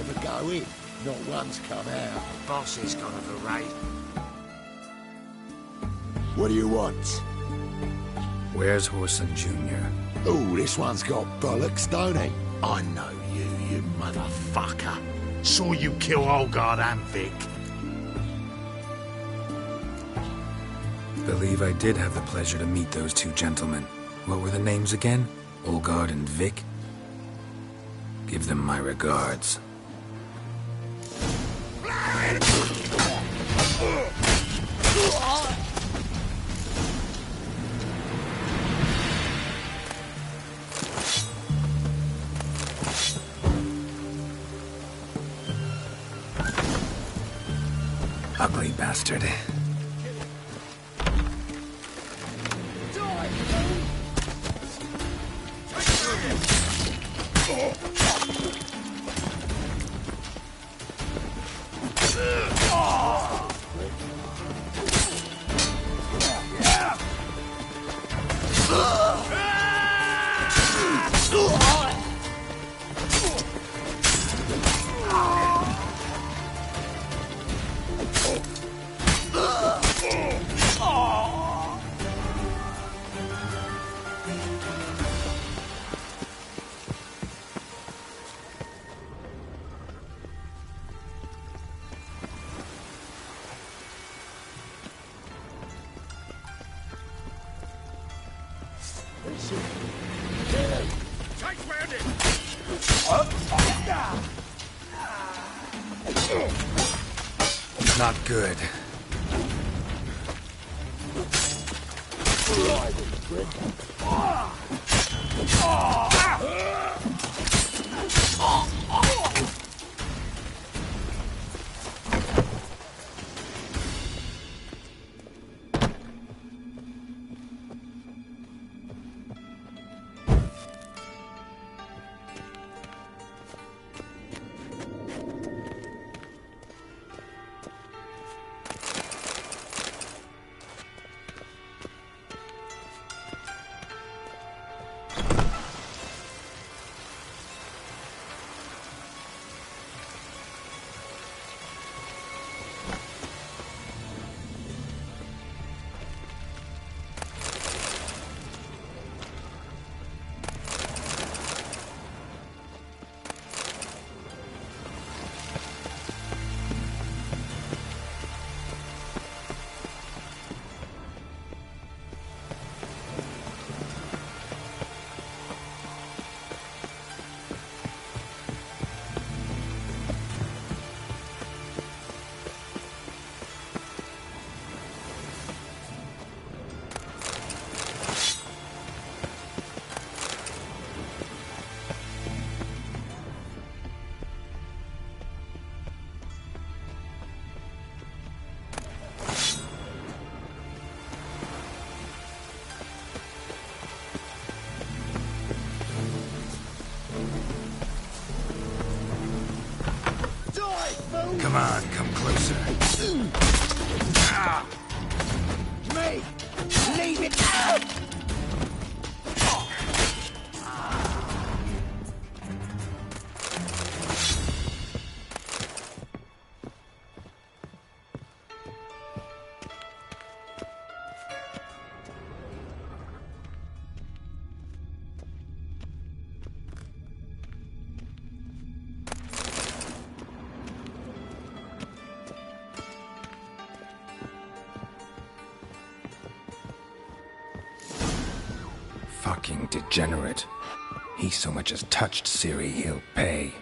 never go in. Not once come out. Boss has gone of a raid. What do you want? Where's Whoreson Jr.? Oh, this one's got bollocks, don't he? I know you motherfucker. Saw you kill Olgard and Vic. Believe I did have the pleasure to meet those two gentlemen. What were the names again? Olgard and Vic? Give them my regards. Ugly bastard. Not good. Come on, come closer. Me! Leave it out! Fucking degenerate. He so much as touched Ciri, he'll pay.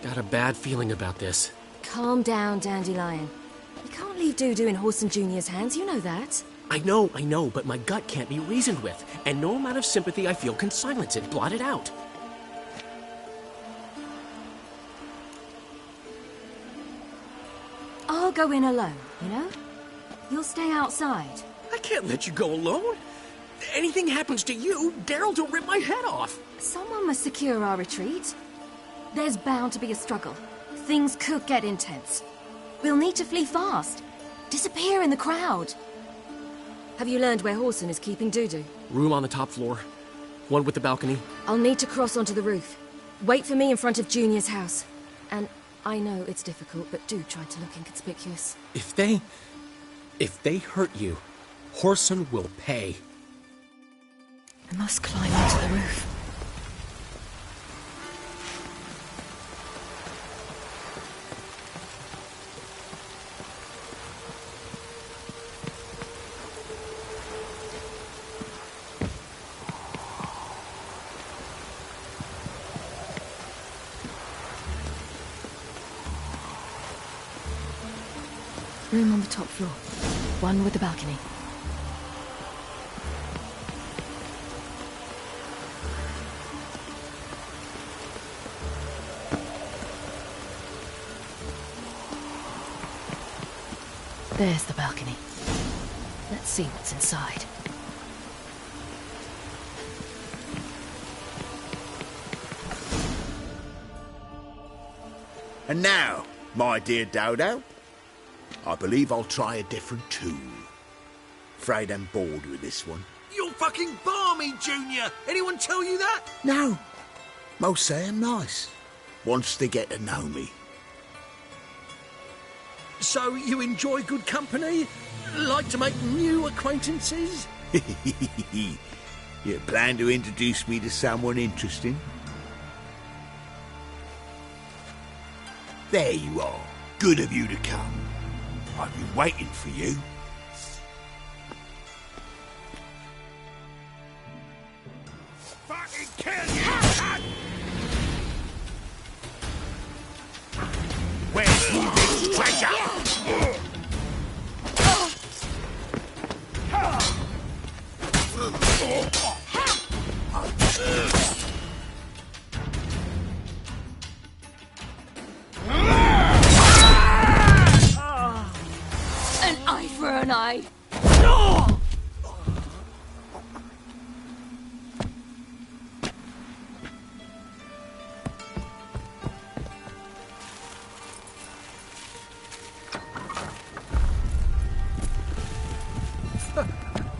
Got a bad feeling about this. Calm down, Dandelion. You can't leave Dudu in Horson Jr.'s hands, you know that. I know, but my gut can't be reasoned with, and no amount of sympathy I feel can silence it, blot it out. I'll go in alone, you know? You'll stay outside. I can't let you go alone. Anything happens to you, Daryl will rip my head off. Someone must secure our retreat. There's bound to be a struggle. Things could get intense. We'll need to flee fast. Disappear in the crowd. Have you learned where Horson is keeping Dudu? Room on the top floor. One with the balcony. I'll need to cross onto the roof. Wait for me in front of Junior's house. And I know it's difficult, but do try to look inconspicuous. If they hurt you, Horson will pay. I must climb onto the roof. Room on the top floor. One with the balcony. There's the balcony. Let's see what's inside. And now, my dear Dodo, I believe I'll try a different tune. Afraid I'm bored with this one. You're fucking balmy, Junior! Anyone tell you that? No. Most say I'm nice. Once they get to know me. So you enjoy good company? Like to make new acquaintances? You plan to introduce me to someone interesting? There you are. Good of you to come. I've been waiting for you. Fucking kill you! Where's Rubik's treasure? An eye for an eye.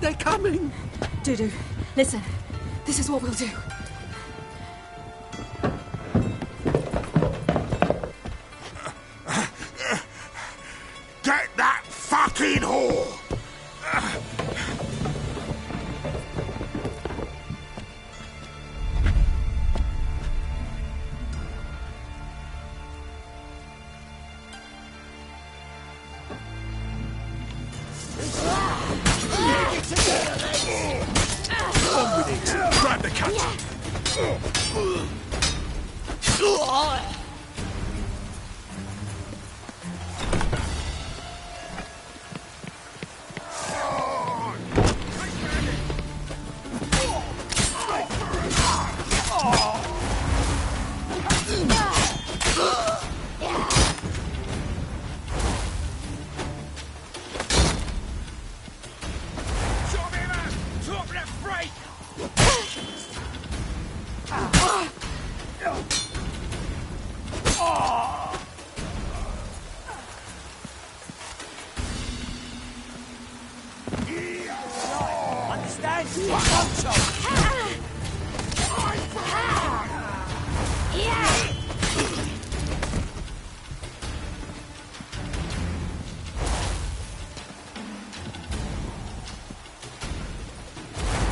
They're coming! Dudu, listen. This is what we'll do. Get that fucking whore! On with it! Grab the cut!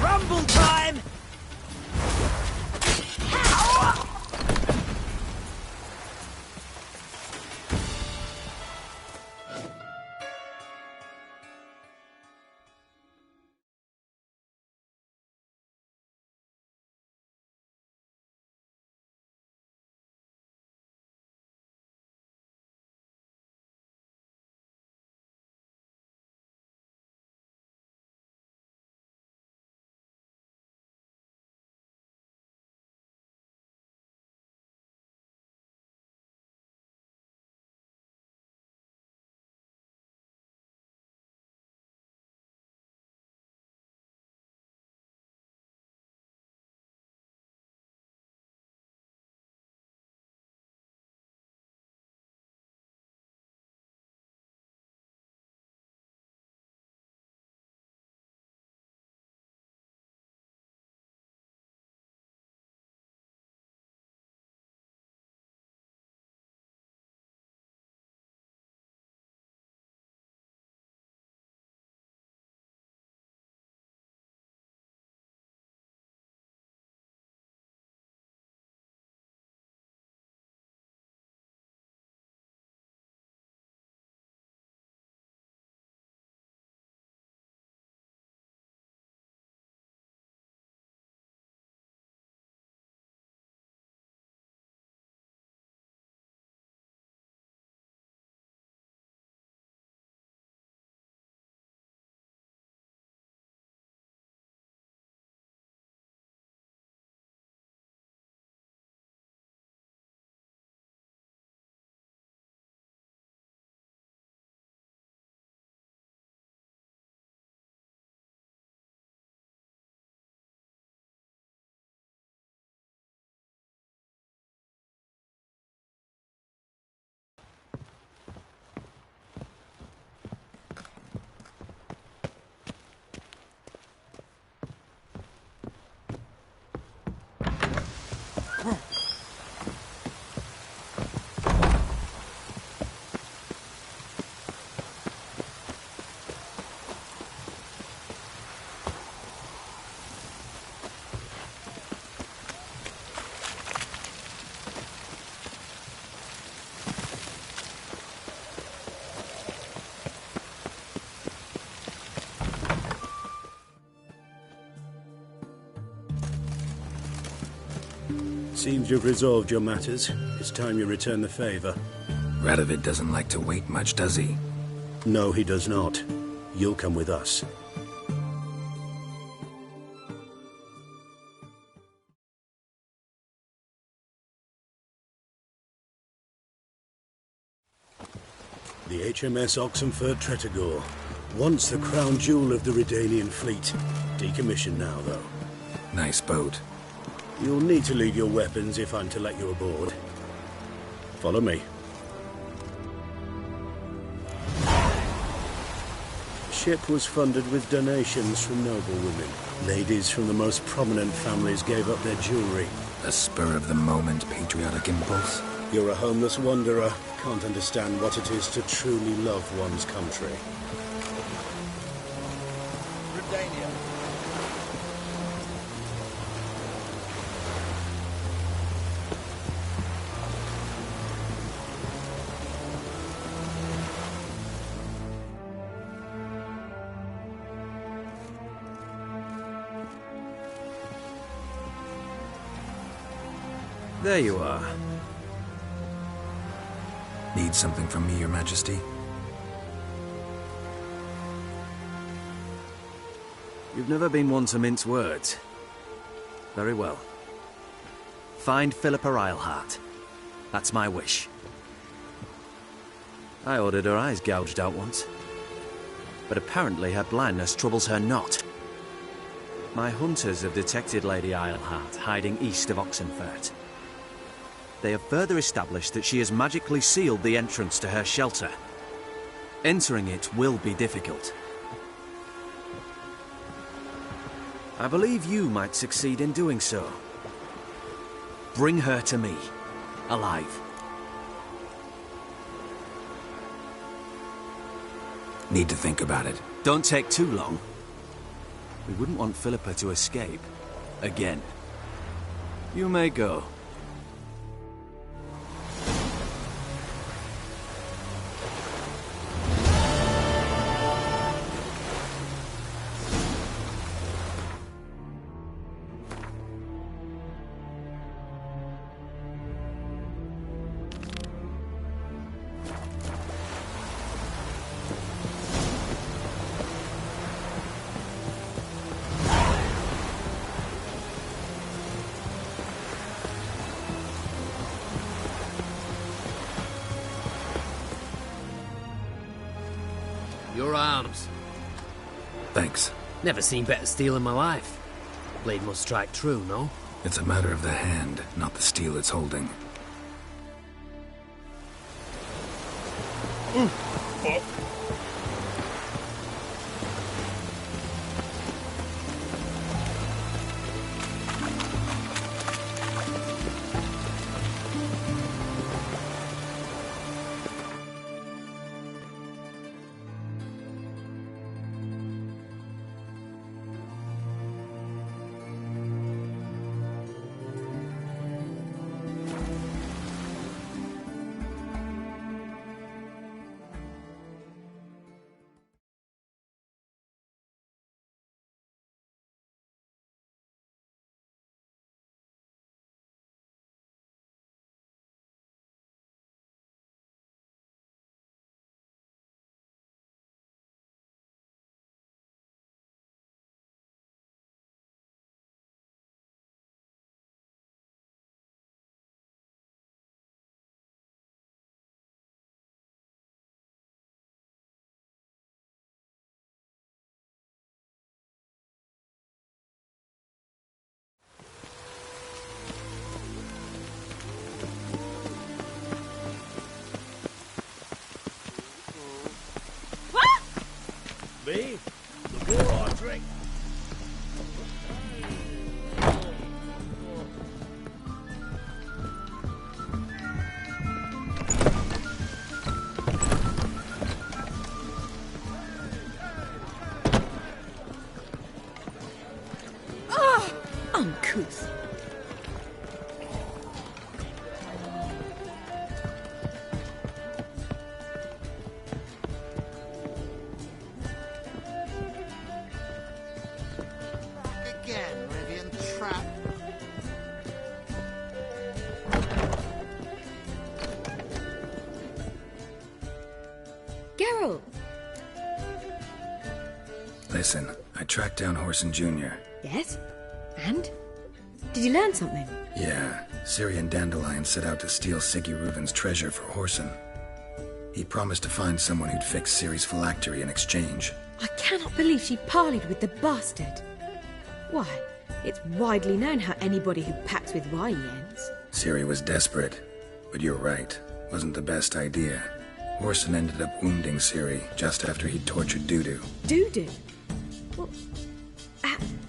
Rumble time! Seems you've resolved your matters. It's time you return the favor. Radovid doesn't like to wait much, does he? No, he does not. You'll come with us. The HMS Oxenford Tretogor. Once the crown jewel of the Redanian fleet. Decommissioned now, though. Nice boat. You'll need to leave your weapons if I'm to let you aboard. Follow me. The ship was funded with donations from noblewomen. Ladies from the most prominent families gave up their jewelry. A spur-of-the-moment patriotic impulse? You're a homeless wanderer. Can't understand what it is to truly love one's country. Redania. There you are. Need something from me, Your Majesty? You've never been one to mince words. Very well. Find Philippa Eilhart. That's my wish. I ordered her eyes gouged out once. But apparently her blindness troubles her not. My hunters have detected Lady Eilhart hiding east of Oxenfurt. They have further established that she has magically sealed the entrance to her shelter. Entering it will be difficult. I believe you might succeed in doing so. Bring her to me, alive. Need to think about it. Don't take too long. We wouldn't want Philippa to escape. Again. You may go. Your arms. Thanks. Never seen better steel in my life. Blade must strike true, no? It's a matter of the hand, not the steel it's holding. Me? The more I drink. Uncouth. Geralt! Listen, I tracked down Horson Jr. Yes? And? Did you learn something? Yeah, Ciri and Dandelion set out to steal Siggy Reuven's treasure for Horson. He promised to find someone who'd fix Ciri's phylactery in exchange. I cannot believe she parleyed with the bastard. Why, it's widely known how anybody who packs with wily ends. Ciri was desperate, but you're right. Wasn't the best idea. Horson ended up wounding Ciri just after he'd tortured Dudu. Dudu? Well,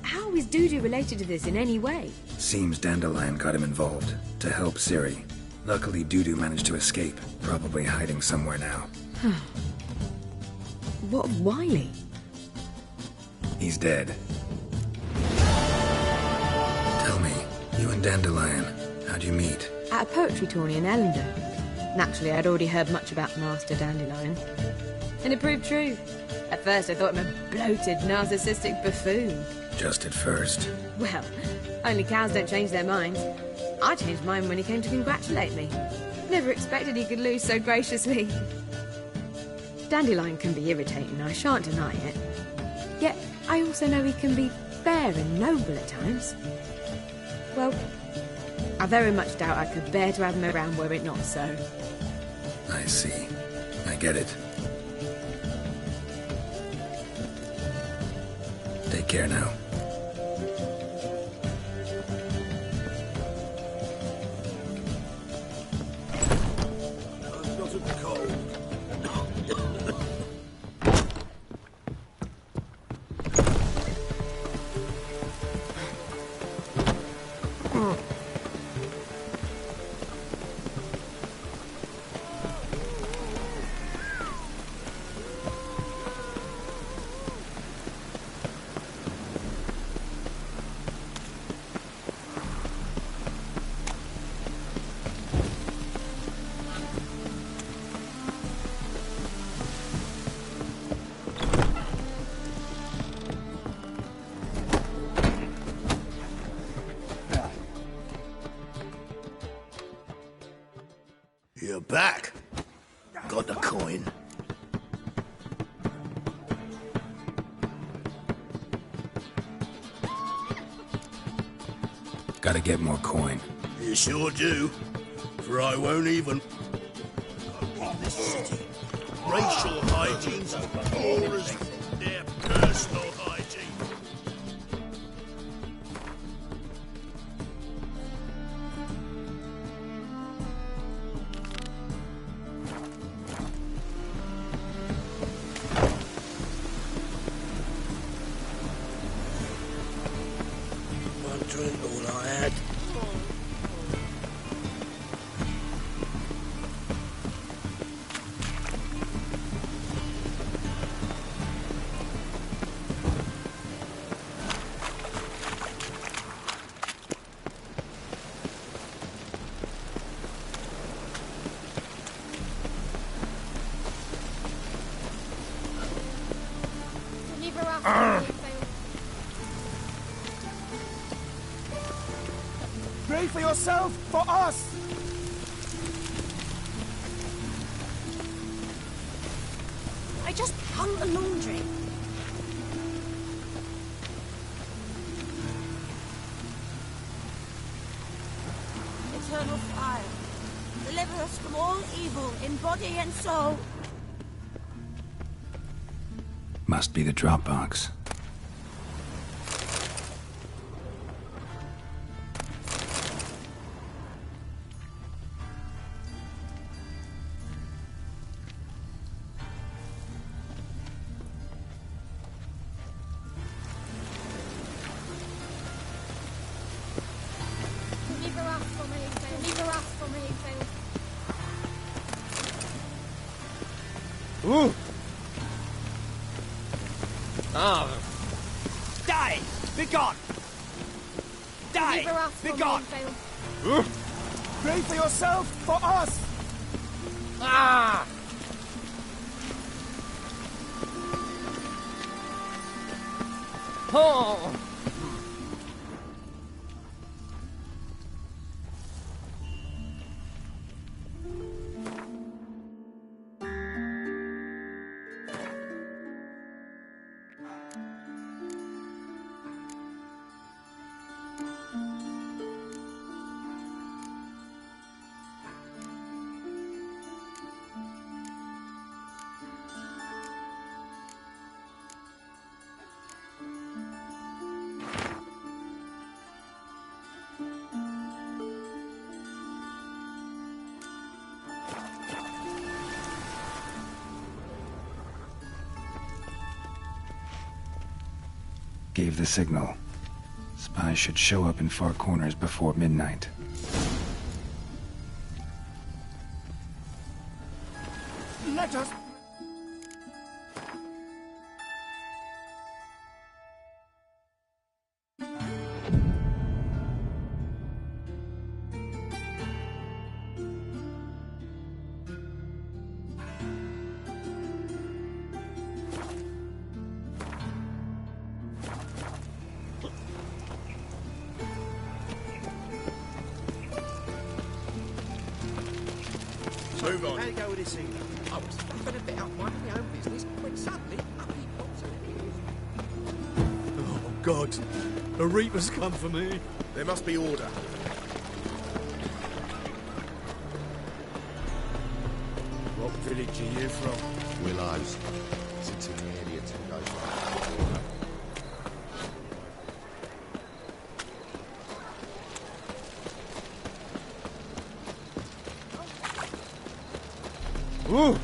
how is Dudu related to this in any way? Seems Dandelion got him involved, to help Ciri. Luckily, Dudu managed to escape, probably hiding somewhere now. What of Wily? He's dead. Tell me, you and Dandelion, how'd you meet? At a poetry tourney in Ellendale. Naturally, I'd already heard much about Master Dandelion. And it proved true. At first, I thought him a bloated, narcissistic buffoon. Just at first. Well, only cows don't change their minds. I changed mine when he came to congratulate me. Never expected he could lose so graciously. Dandelion can be irritating, I shan't deny it. Yet, I also know he can be fair and noble at times. Well, I very much doubt I could bear to have him around were it not so. I see. I get it. Take care now. I've got a cold. You're back. Got the coin. Gotta get more coin. You sure do. For I won't even... in this city. Racial hygiene's as poor as their personal hygiene. One drink, all I had. Pray for yourself, for us! I just hung the laundry. Eternal fire, deliver us from all evil in body and soul. Must be the Dropbox. Ooh! Die! Be gone! Die! Be gone! Pray for yourself, for us! Ah! Oh! Gave the signal. Spies should show up in far corners before midnight. Let us... Move on. How'd it go with this evening? I was flipping a bit up my own business when suddenly up he pops and Oh, God. The Reapers come for me. There must be order. What village are you from? Willows. Sits in the area 2 days Ooh!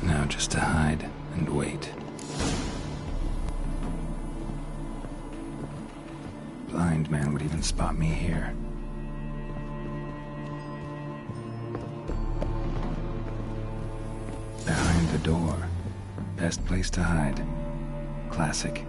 Now just to hide and wait. Blind man would even spot me here. Behind the door. Best place to hide. Classic.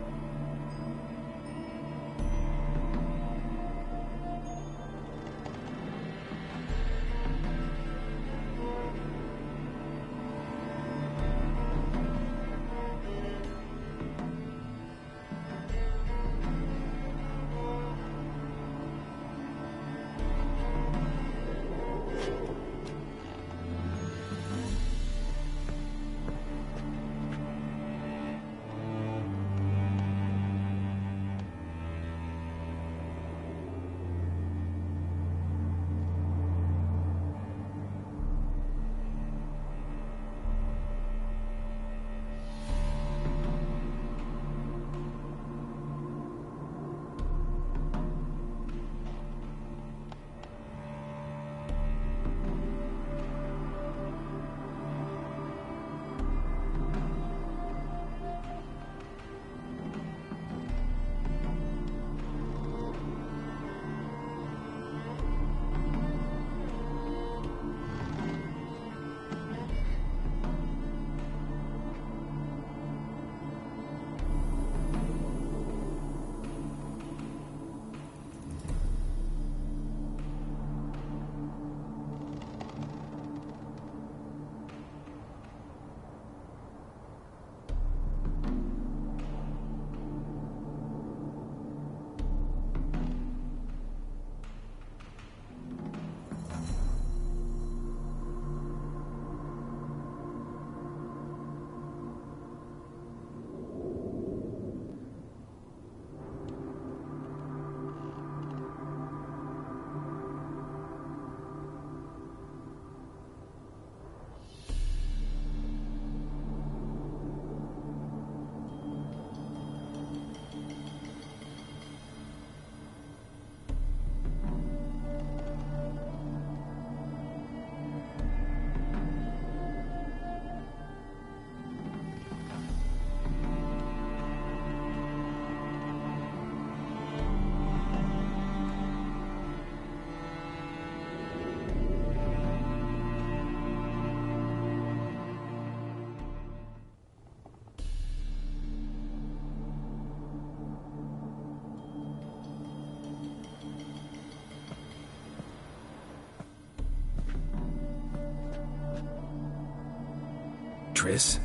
Triss?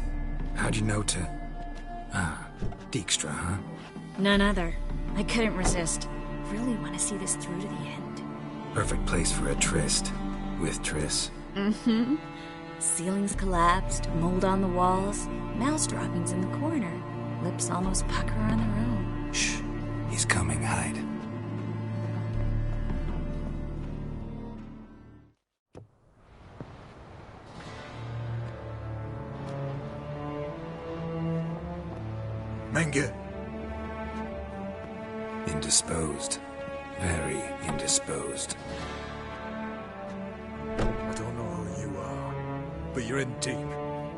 How'd you know to... Ah, Dijkstra, huh? None other. I couldn't resist. Really want to see this through to the end. Perfect place for a tryst. With Triss. Mm-hmm. Ceilings collapsed, mold on the walls, mouse droppings in the corner. Lips almost pucker on their own. Shh. He's coming, hide. Menge. Indisposed. Very indisposed. I don't know who you are, but you're in deep.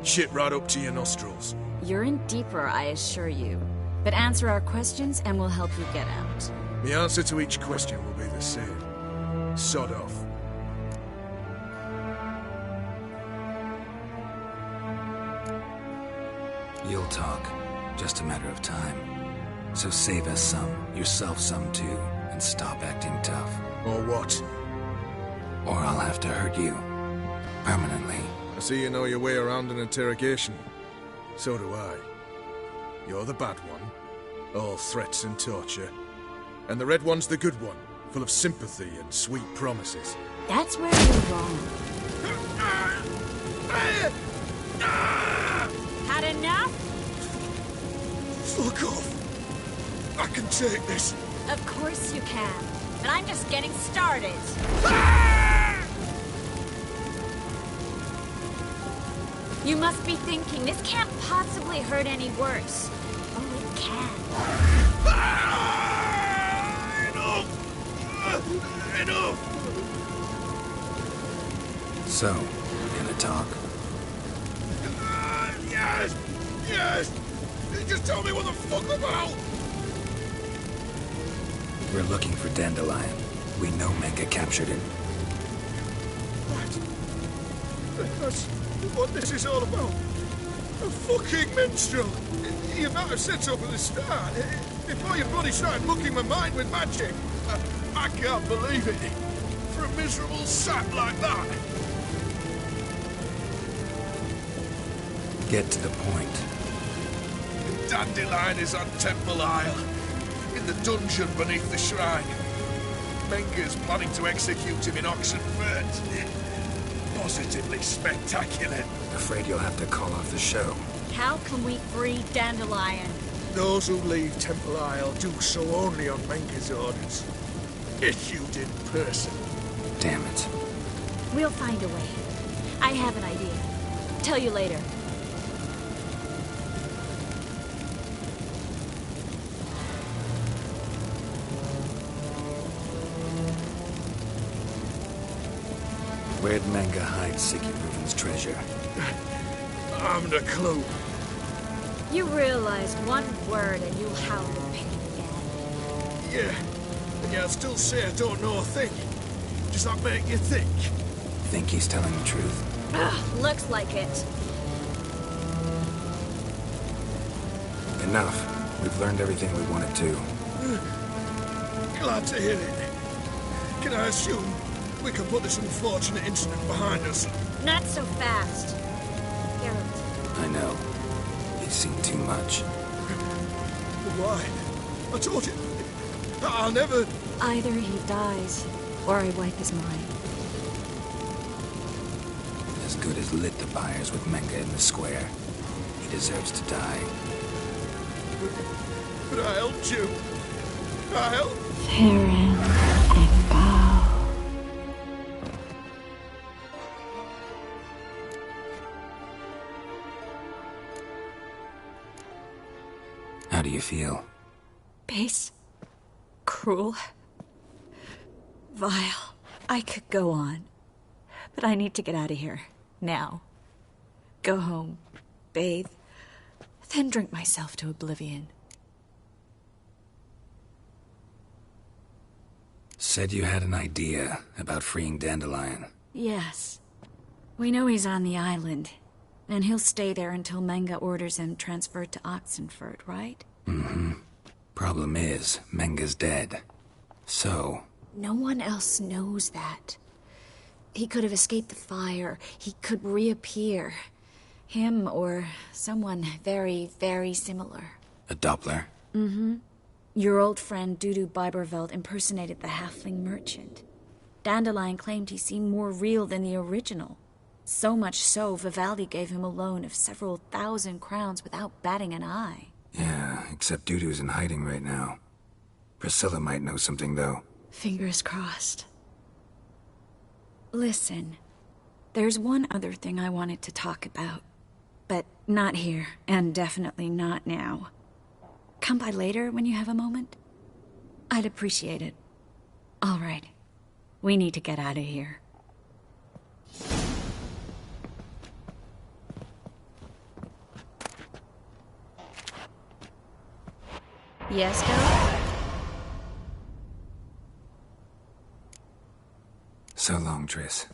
Shit right up to your nostrils. You're in deeper, I assure you. But answer our questions and we'll help you get out. The answer to each question will be the same. Sod off. You'll talk. Just a matter of time. So save us some, yourself some too, and stop acting tough. Or what? Or I'll have to hurt you. Permanently. I see you know your way around an interrogation. So do I. You're the bad one. All threats and torture. And the red one's the good one, full of sympathy and sweet promises. That's where you're wrong. Had enough? Fuck off! I can take this. Of course you can. But I'm just getting started. You must be thinking, this can't possibly hurt any worse. Oh, it can. Enough! So, gonna talk? Yes! Yes! Just tell me what the fuck about! We're looking for Dandelion. We know Menge captured him. That's what this is all about. A fucking minstrel! You might have said so from the start. Before you bloody started mucking my mind with magic. I can't believe it. For a miserable sap like that. Get to the point. Dandelion is on Temple Isle. In the dungeon beneath the shrine. Menge's planning to execute him in Oxenfurt. Positively spectacular. Afraid you'll have to call off the show. How can we free Dandelion? Those who leave Temple Isle do so only on Menge's orders. Issued in person. Damn it. We'll find a way. I have an idea. Tell you later. Where'd Menge hide Sigismund's treasure? I haven't a clue. You realize one word and you'll howl in pain again. Yeah. And yeah, I'll still say I don't know a thing. Does that make you think? Think he's telling the truth? Ugh, looks like it. Enough. We've learned everything we wanted to. Glad to hear it. Can I assume we can put this unfortunate incident behind us? Not so fast. Geralt. I know. He's seen too much. Why? I told you. I'll never... Either he dies, or I wipe his mind. As good as lit the fires with Menge in the square. He deserves to die. But I helped you. I helped... Farron and Bow. How do you feel? Base. Cruel. Vile. I could go on. But I need to get out of here. Now. Go home. Bathe. Then drink myself to oblivion. Said you had an idea about freeing Dandelion. Yes. We know he's on the island. And he'll stay there until Menge orders him transferred to Oxenfurt, right? Mm-hmm. Problem is, Menge's dead. So... No one else knows that. He could have escaped the fire. He could reappear. Him or someone very, very similar. A Doppler? Mm-hmm. Your old friend Dudu Biberveld impersonated the halfling merchant. Dandelion claimed he seemed more real than the original. So much so, Vivaldi gave him a loan of several thousand crowns without batting an eye. Yeah, except Dudu's in hiding right now. Priscilla might know something, though. Fingers crossed. Listen, there's one other thing I wanted to talk about. But not here, and definitely not now. Come by later when you have a moment? I'd appreciate it. All right. We need to get out of here. Yes, Geralt? So long, Triss.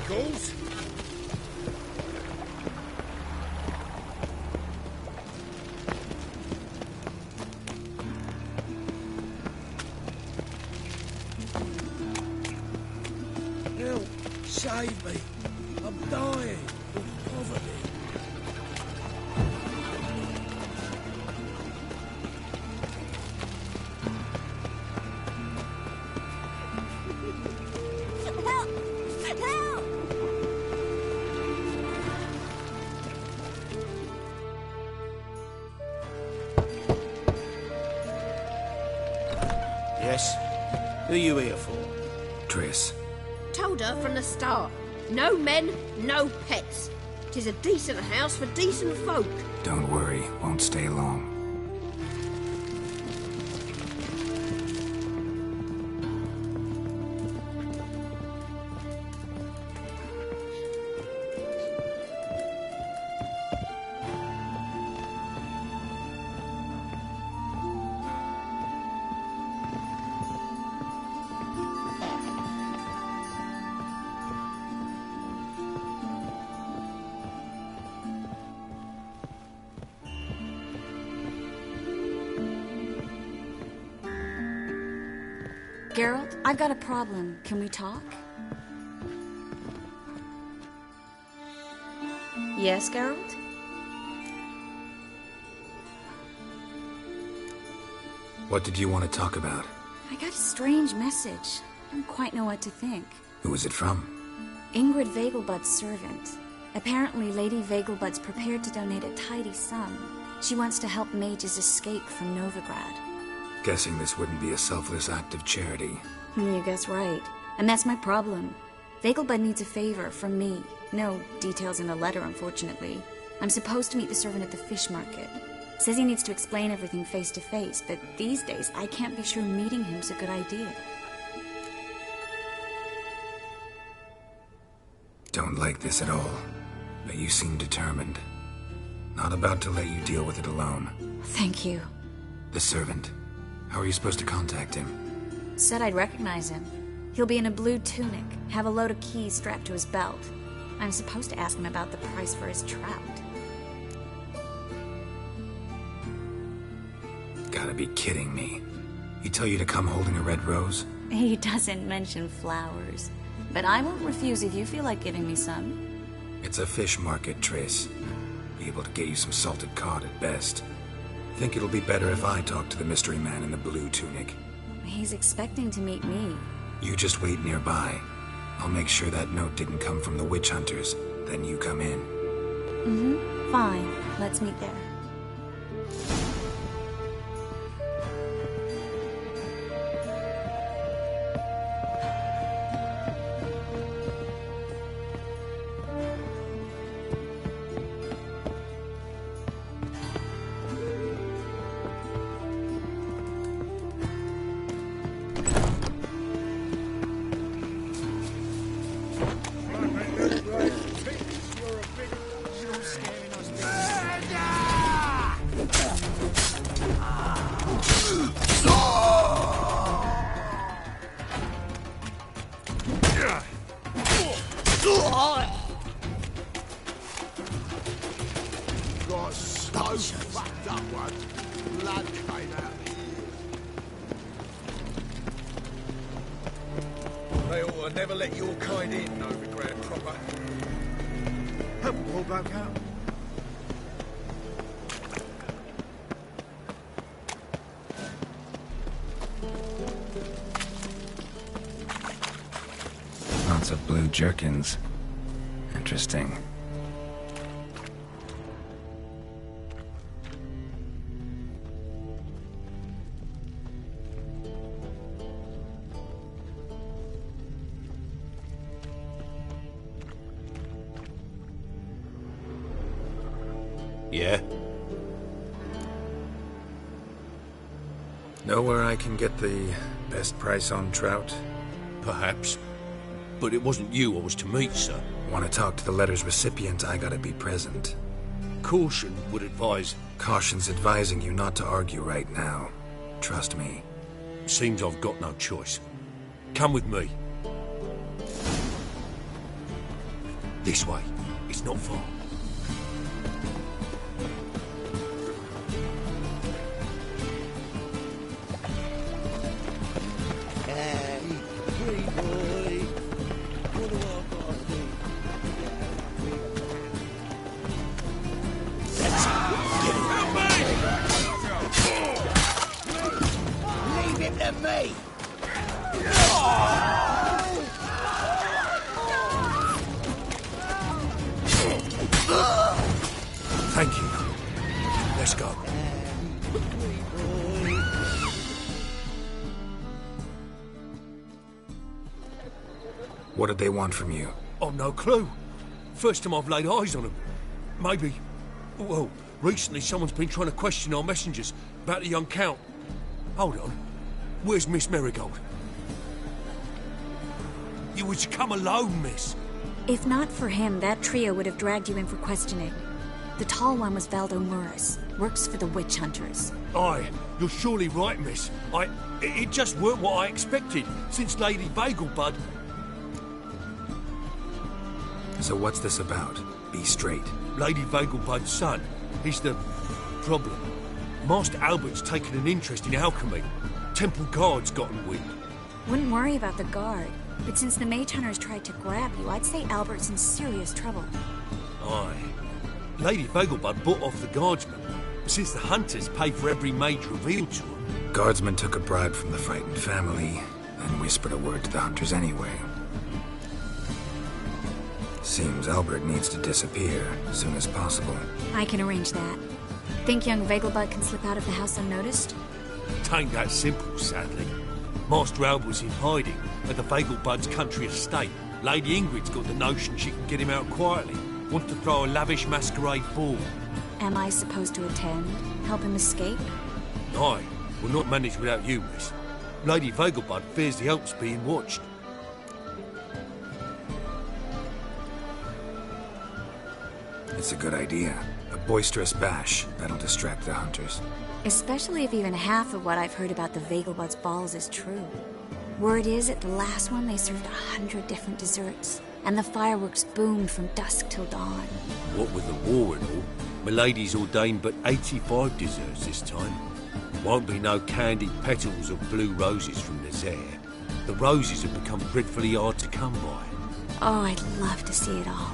Calls? Help! Save me! I'm dying of poverty. Yes? Who are you here for? Triss. Told her from the start. No men, no pets. 'Tis a decent house for decent folk. Don't worry, won't stay long. Geralt, I've got a problem. Can we talk? Yes, Geralt? What did you want to talk about? I got a strange message. I don't quite know what to think. Who was it from? Ingrid Vegelbud's servant. Apparently, Lady Vegelbud's prepared to donate a tidy sum. She wants to help mages escape from Novigrad. Guessing this wouldn't be a selfless act of charity. You guess right. And that's my problem. Vegelbud needs a favor from me. No details in the letter, unfortunately. I'm supposed to meet the servant at the fish market. Says he needs to explain everything face to face, but these days I can't be sure meeting him's a good idea. Don't like this at all, but you seem determined. Not about to let you deal with it alone. Thank you. The servant. How are you supposed to contact him? Said I'd recognize him. He'll be in a blue tunic, have a load of keys strapped to his belt. I'm supposed to ask him about the price for his trout. Gotta be kidding me. He tell you to come holding a red rose? He doesn't mention flowers. But I won't refuse if you feel like giving me some. It's a fish market, Triss. Be able to get you some salted cod at best. Think it'll be better if I talk to the mystery man in the blue tunic. He's expecting to meet me. You just wait nearby. I'll make sure that note didn't come from the witch hunters. Then you come in. Mm-hmm. Fine. Let's meet there. I never let your kind in, Novigrad proper. Help them pull back out. Lots of blue jerkins. Interesting. Yeah? Know where I can get the best price on trout? Perhaps. But it wasn't you I was to meet, sir. Want to talk to the letter's recipient, I gotta be present. Caution would advise... Caution's advising you not to argue right now. Trust me. Seems I've got no choice. Come with me. This way. It's not far. Thank you. Let's go. What did they want from you? I've no clue. First time I've laid eyes on them. Maybe... Well, recently someone's been trying to question our messengers about the young Count. Hold on. Where's Miss Marigold? You was to come alone, miss. If not for him, that trio would have dragged you in for questioning. The tall one was Valdo Murris. Works for the witch hunters. Aye, you're surely right, miss. It just weren't what I expected, since Lady Vegelbud... So what's this about? Be straight. Lady Vegelbud's son. He's the... problem. Master Albert's taken an interest in alchemy. Temple Guard's gotten wind. Wouldn't worry about the guard. But since the mage hunters tried to grab you, I'd say Albert's in serious trouble. Aye. Lady Vegelbud bought off the guardsmen, since the hunters pay for every mage revealed to them. Guardsmen took a bribe from the frightened family, and whispered a word to the hunters anyway. Seems Albert needs to disappear as soon as possible. I can arrange that. Think young Vegelbud can slip out of the house unnoticed? Tain't that simple, sadly. Master Albert's in hiding at the Vegelbud's country estate. Lady Ingrid's got the notion she can get him out quietly. Wants to throw a lavish masquerade ball. Am I supposed to attend? Help him escape? Aye, we'll not manage without you, miss. Lady Vegelbud fears the Alps being watched. It's a good idea. A boisterous bash that'll distract the hunters. Especially if even half of what I've heard about the Vegelbud's balls is true. Word is, at the last one they served 100 different desserts, and the fireworks boomed from dusk till dawn. What with the war and all, Milady's ordained but 85 desserts this time. Won't be no candied petals of blue roses from Nazaire. The roses have become dreadfully hard to come by. Oh, I'd love to see it all.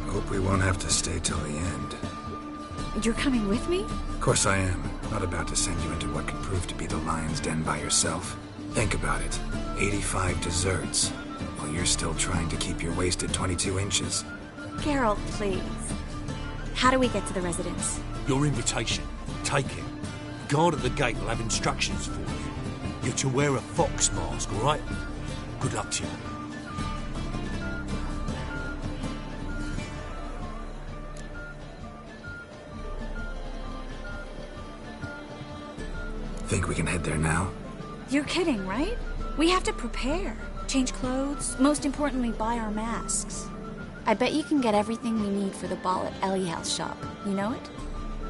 Hope we won't have to stay till the end. You're coming with me? Of course I am. Not about to send you into what can prove to be the lion's den by yourself. Think about it. 85 desserts, while you're still trying to keep your waist at 22 inches. Geralt, please. How do we get to the residence? Your invitation. Take it. Guard at the gate will have instructions for you. You're to wear a fox mask, all right? Good luck to you. Think we can head there now? You're kidding, right? We have to prepare. Change clothes. Most importantly, buy our masks. I bet you can get everything we need for the ball at Eliel's shop. You know it?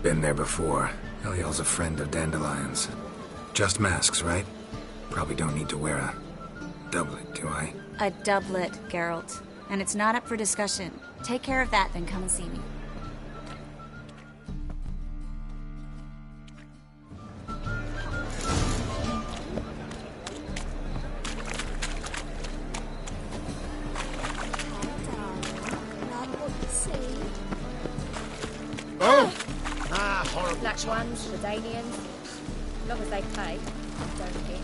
Been there before. Eliel's a friend of Dandelion's. Just masks, right? Probably don't need to wear a doublet, do I? A doublet, Geralt. And it's not up for discussion. Take care of that, then come and see me. Oh! Ah, horrible. Black ones, Redanians. As long as they pay, don't hit.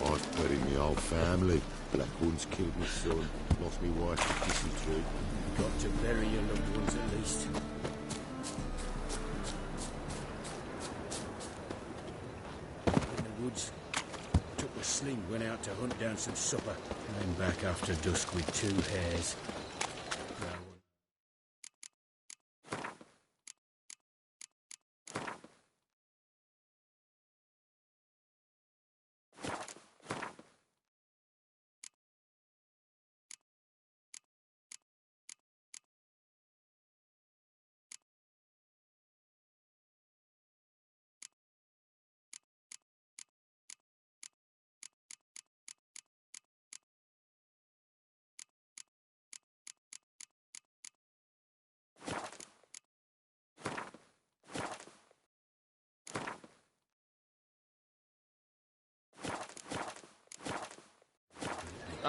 I've buried my whole family. Black ones killed my son, lost my wife to dysentery. Got to bury your loved ones at least. In the woods. Took a sling, went out to hunt down some supper. Came back after dusk with 2 hares.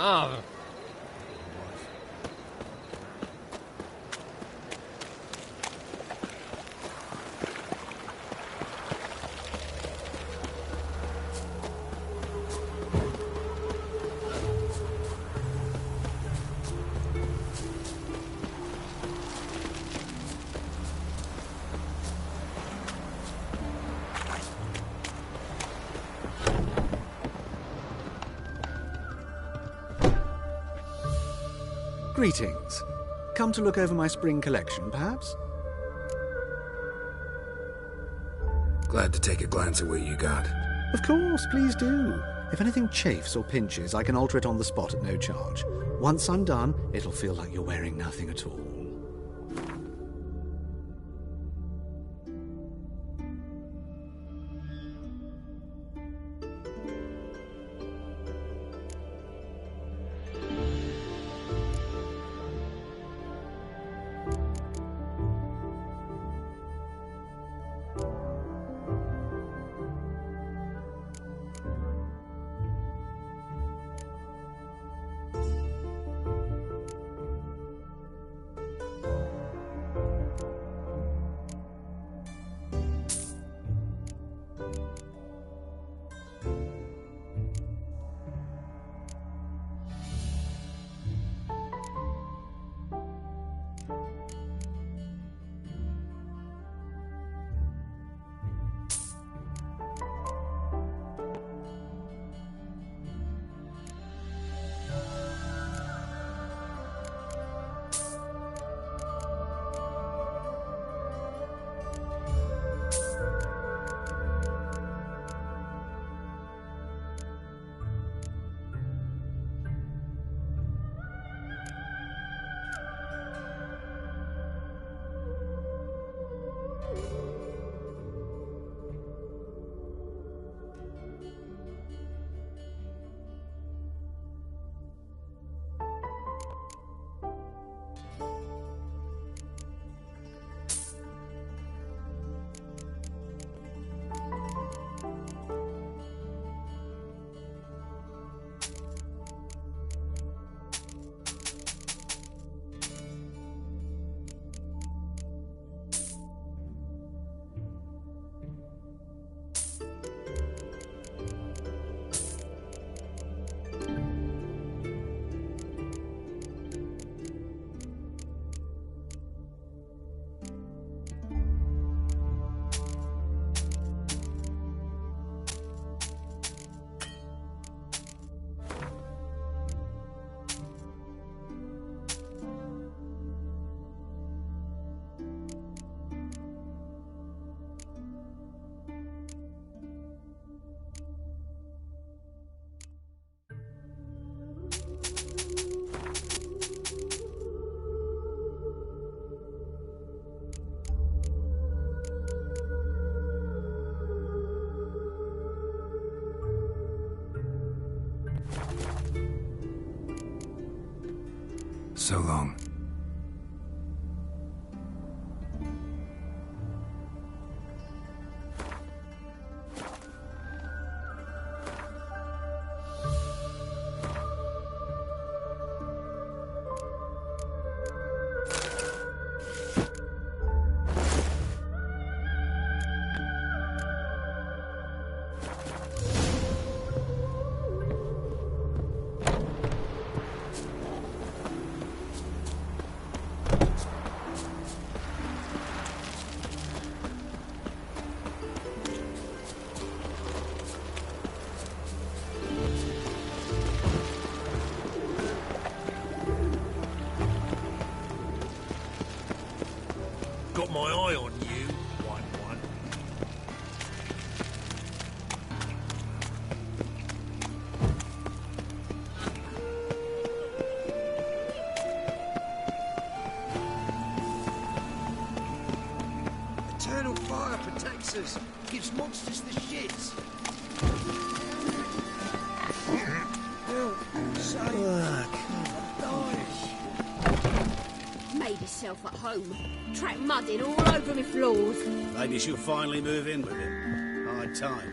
Ah. Greetings. Come to look over my spring collection, perhaps? Glad to take a glance at what you got. Of course, please do. If anything chafes or pinches, I can alter it on the spot at no charge. Once I'm done, it'll feel like you're wearing nothing at all. So long. got my eye on you, White One. Eternal fire protects us. Gives monsters the shits. Made yourself at home. Track mudding all over me floors. Maybe she'll finally move in with him. High time.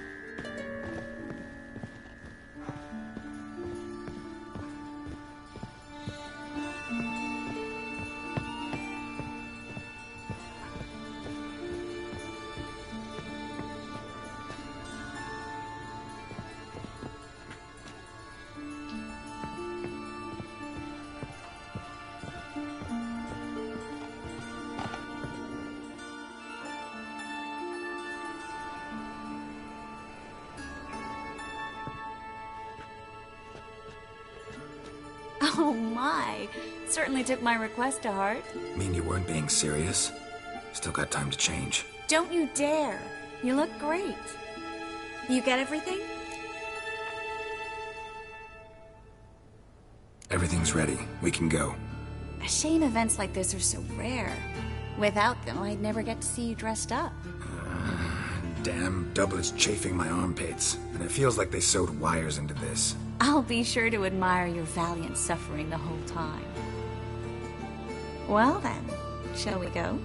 Oh my. Certainly took my request to heart. Mean you weren't being serious? Still got time to change. Don't you dare. You look great. You get everything? Everything's ready. We can go. A shame events like this are so rare. Without them, I'd never get to see you dressed up. Damn, Dublin's chafing my armpits, and it feels like they sewed wires into this. I'll be sure to admire your valiant suffering the whole time. Well then, shall we go?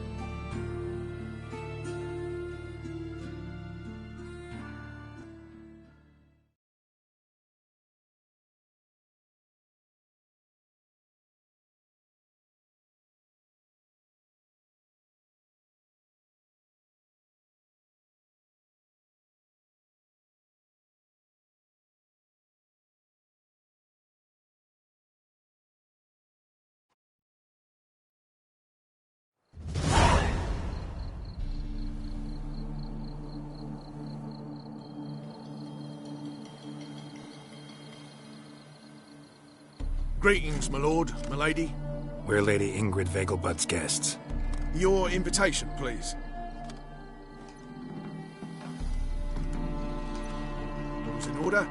Greetings, my lord, my lady. We're Lady Ingrid Vegelbud's guests. Your invitation, please. All's in order.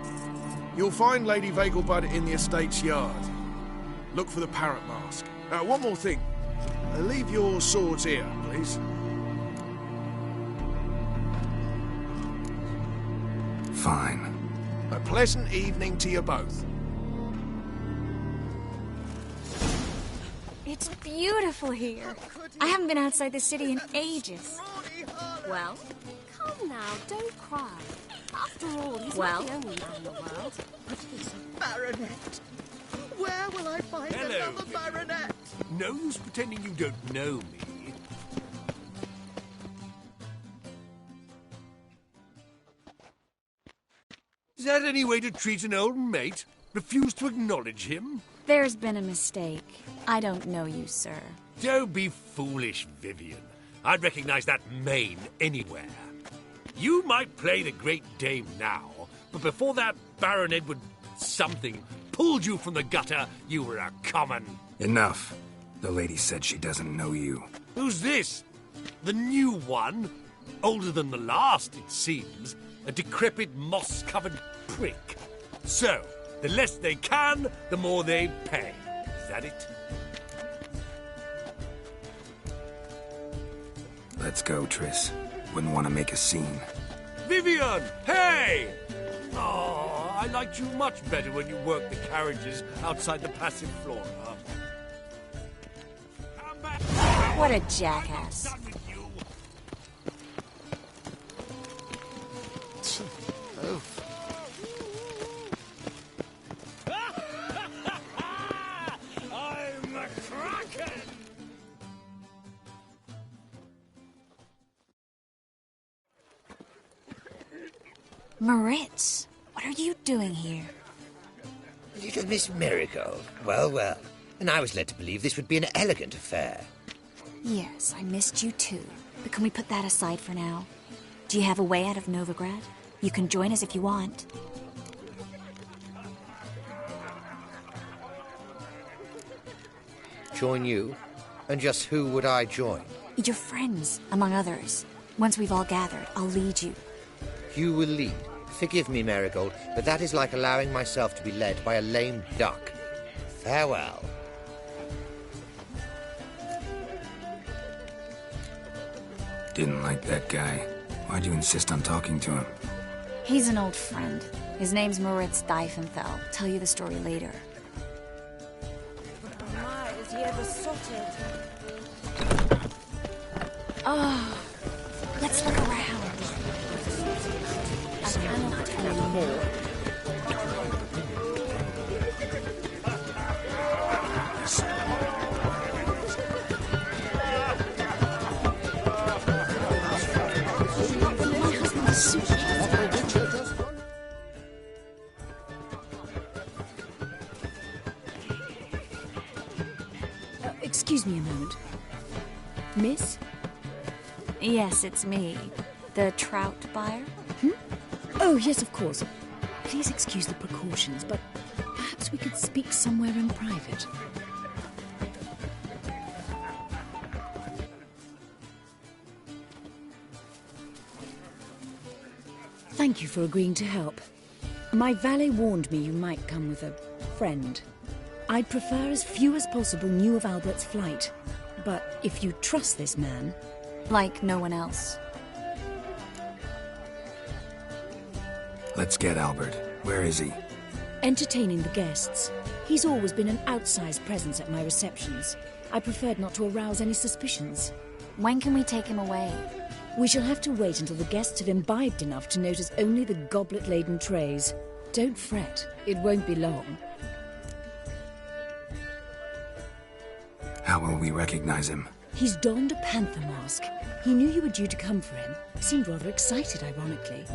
You'll find Lady Vegelbud in the estate's yard. Look for the parrot mask. One more thing. Leave your swords here, please. Fine. A pleasant evening to you both. It's beautiful here. I haven't been outside the city in ages. Well, come now, don't cry. After all, he's Well? not the only man in the world. But this baronet. Where will I find Hello, another baronet? No use pretending you don't know me. Is that any way to treat an old mate? Refuse to acknowledge him? There's been a mistake. I don't know you, sir. Don't be foolish, Vivian. I'd recognize that mane anywhere. You might play the Great Dame now, but before that Baron Edward something pulled you from the gutter, you were a common... Enough. The lady said she doesn't know you. Who's this? The new one? Older than the last, it seems. A decrepit, moss-covered prick. So, the less they can, the more they pay. Is that it? Let's go, Triss. Wouldn't want to make a scene. Vivian! Hey! Oh, I liked you much better when you worked the carriages outside the passive flora. What a jackass. Oof. I'm a Kraken! Moritz, what are you doing here? Little Miss Marigold. Well, well. And I was led to believe this would be an elegant affair. Yes, I missed you too. But can we put that aside for now? Do you have a way out of Novigrad? You can join us if you want. Join you? And just who would I join? Your friends, among others. Once we've all gathered, I'll lead you. You will lead. Forgive me, Marigold, but that is like allowing myself to be led by a lame duck. Farewell. Didn't like that guy. Why'd you insist on talking to him? He's an old friend. His name's Moritz Diefenthal. Tell you the story later. My, is he ever sorted? Oh, let's look around. I cannot tell you more. Excuse me a moment. Miss? Yes, it's me. The trout buyer? Oh, yes, of course. Please excuse the precautions, but perhaps we could speak somewhere in private. Thank you for agreeing to help. My valet warned me you might come with a friend. I'd prefer as few as possible knew of Albert's flight. But if you trust this man... Like no one else. Let's get Albert. Where is he? Entertaining the guests. He's always been an outsized presence at my receptions. I preferred not to arouse any suspicions. When can we take him away? We shall have to wait until the guests have imbibed enough to notice only the goblet-laden trays. Don't fret. It won't be long. How will we recognize him? He's donned a panther mask. He knew you were due to come for him. Seemed rather excited, ironically.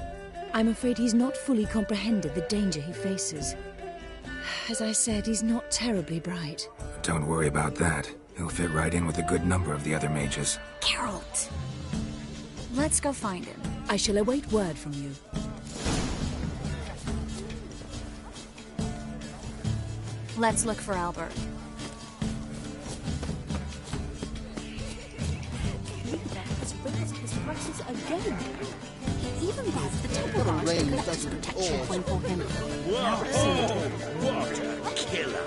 I'm afraid he's not fully comprehended the danger he faces. As I said, he's not terribly bright. Don't worry about that. He'll fit right in with a good number of the other mages. Geralt! Let's go find him. I shall await word from you. Let's look for Albert. His prices again. He even buys the temple guards to collect his protection when for him. What a killer!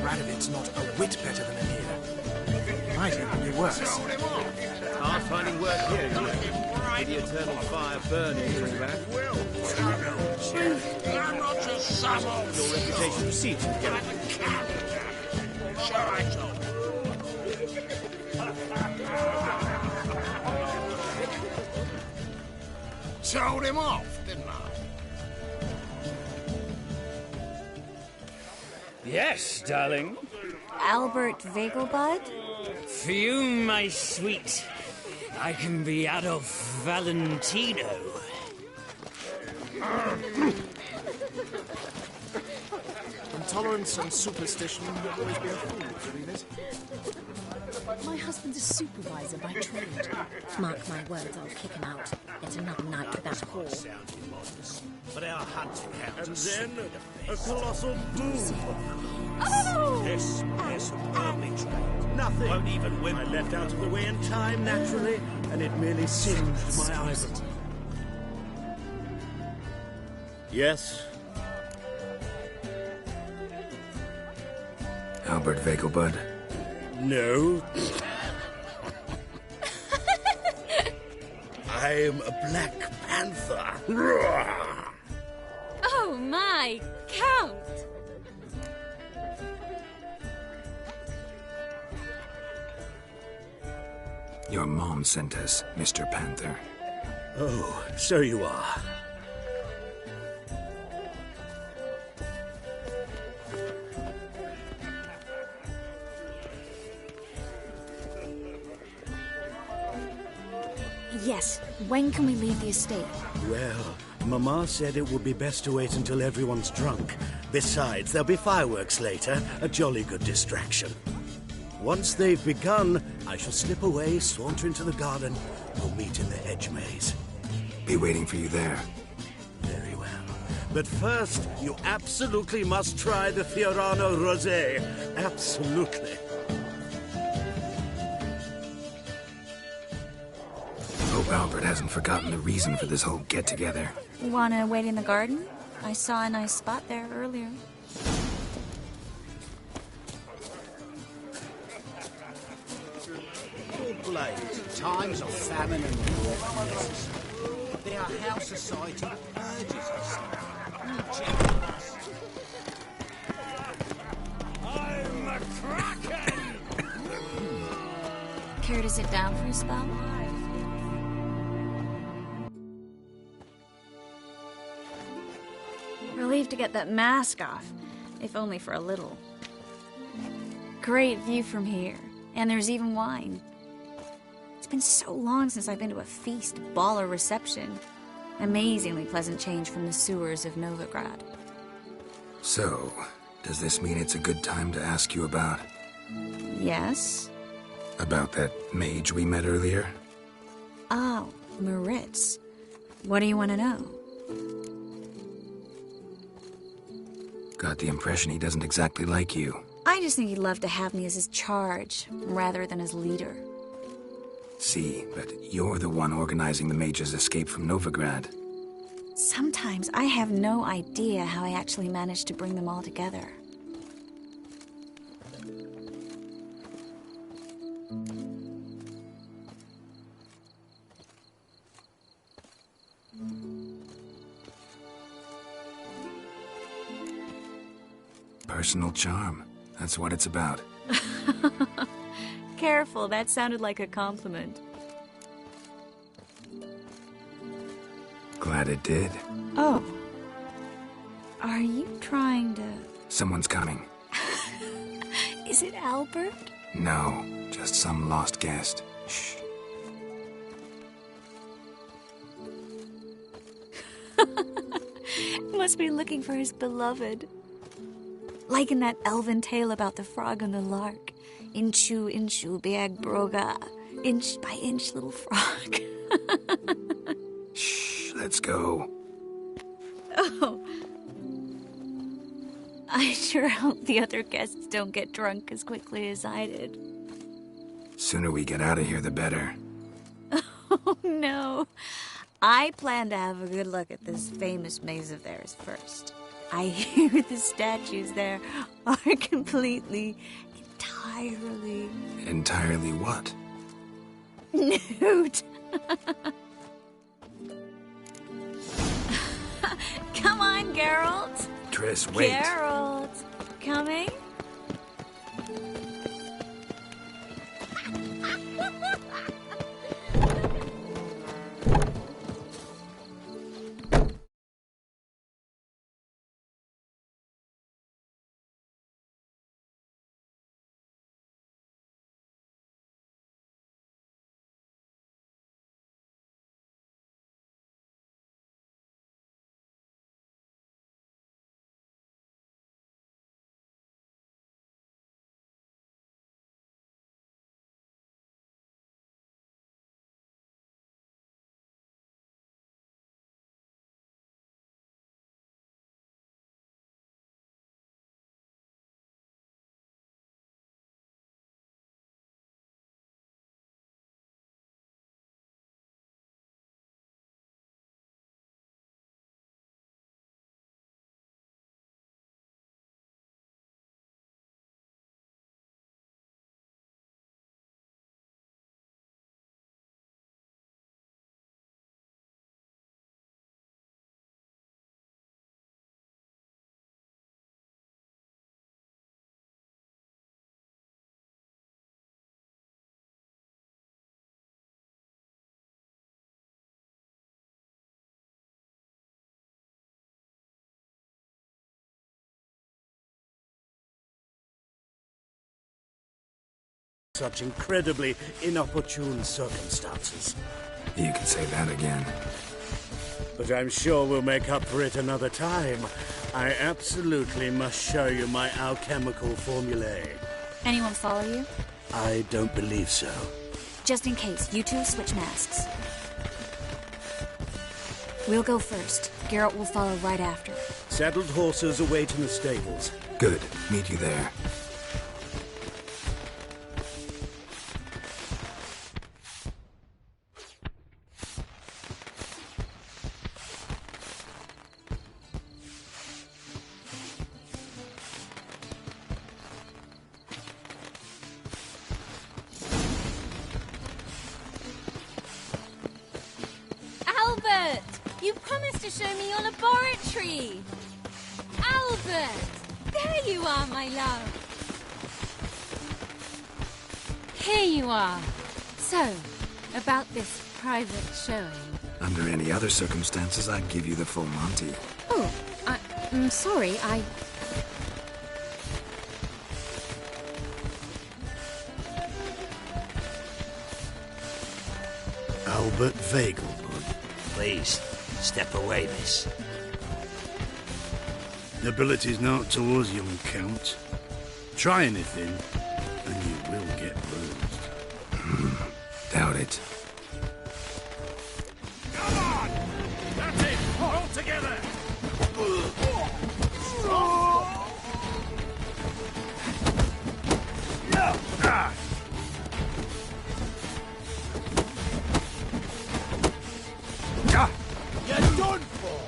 Radovid's not a whit better than Emir. Might even be worse. Hard finding work here, isn't it? With the eternal fire burning in your back. Your reputation precedes you, Geralt. Shall I talk? Told him off, didn't I? Yes, darling. Albert Vegelbud? For you, my sweet, I can be Adolf Valentino. Intolerance and superstition have always been fools, Remus. My husband's a supervisor by trade. Mark my words, I'll kick him out. It's another night with that whore. But our hunting hounds. And then a colossal boom. Oh! This superbly trained. Nothing. Won't even win. I left out of the way in time, naturally, and it merely singed my eyes. Yes? Albert Vegelbud. No. I'm a Black Panther. Oh my, Count! Your mom sent us, Mr. Panther. Oh, so you are. Yes, when can we leave the estate? Well, Mama said it would be best to wait until everyone's drunk. Besides, there'll be fireworks later, a jolly good distraction. Once they've begun, I shall slip away, saunter into the garden. We'll meet in the hedge maze. Be waiting for you there. Very well. But first, you absolutely must try the Fiorano Rosé. Absolutely. Alfred hasn't forgotten the reason for this whole get-together. Wanna wait in the garden? I saw a nice spot there earlier. Poor Blades, times of famine and war are necessary. Their house society urges us. I'm a kraken! Care to sit down for a spell? Relieved to get that mask off, if only for a little. Great view from here, and there's even wine. It's been so long since I've been to a feast, ball, or reception. Amazingly pleasant change from the sewers of Novigrad. So, does this mean it's a good time to ask you about... Yes? About that mage we met earlier? Oh, Moritz. What do you want to know? Got the impression he doesn't exactly like you. I just think he'd love to have me as his charge, rather than as leader. See, but you're the one organizing the mage's escape from Novigrad. Sometimes I have no idea how I actually managed to bring them all together. Personal charm. That's what it's about. Careful, that sounded like a compliment. Glad it did. Oh. Are you trying to... Someone's coming. Is it Albert? No, just some lost guest. Shh. Must be looking for his beloved. Like in that elven tale about the frog and the lark. Inchu, inchu, biag broga. Inch by inch, little frog. Shh, let's go. Oh. I sure hope the other guests don't get drunk as quickly as I did. Sooner we get out of here, the better. Oh, no. I plan to have a good look at this famous maze of theirs first. I hear the statues there are completely, entirely... Entirely what? Nude. Come on, Geralt. Triss, wait. Geralt. Coming? Such incredibly inopportune circumstances. You can say that again. But I'm sure we'll make up for it another time. I absolutely must show you my alchemical formulae. Anyone follow you? I don't believe so. Just in case, you two switch masks. We'll go first. Geralt will follow right after. Saddled horses await in the stables. Good. Meet you there. You promised to show me your laboratory! Albert! There you are, my love! Here you are. So, about this private showing. Under any other circumstances, I'd give you the full Monty. Oh, I'm sorry, Albert Vegelbud. Please, step away, miss. Nobility's not towards young Count. Try anything, and you will get bruised. Doubt it. Come on! That's it! All together! You're done for!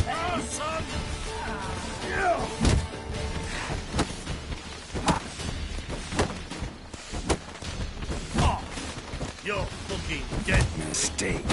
Oh, son! You're fucking dead. Mistake.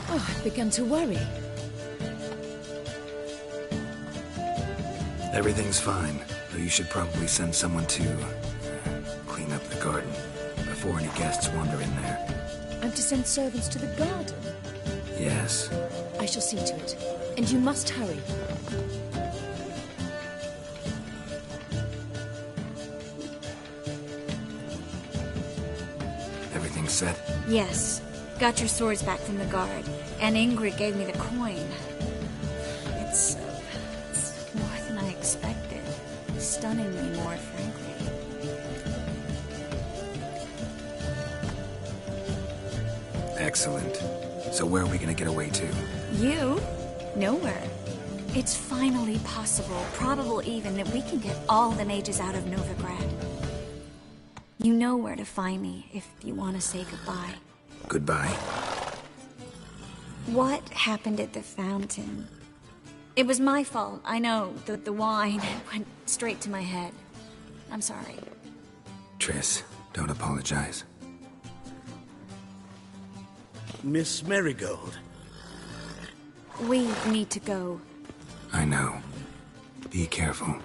Oh, I've begun to worry. Everything's fine, though you should probably send someone to clean up the garden before any guests wander in there. I'm to send servants to the garden? Yes. I shall see to it. And you must hurry. Everything's set? Yes. Got your swords back from the guard. And Ingrid gave me the coin. It's more than I expected. Stunningly more, frankly. Excellent. So where are we gonna get away to? You? Nowhere. It's finally possible, probable even, that we can get all the mages out of Novigrad. You know where to find me if you want to say goodbye. Goodbye. What happened at the fountain? It was my fault, I know. The wine went straight to my head. I'm sorry. Triss, don't apologize. Miss Marigold. We need to go. I know. Be careful.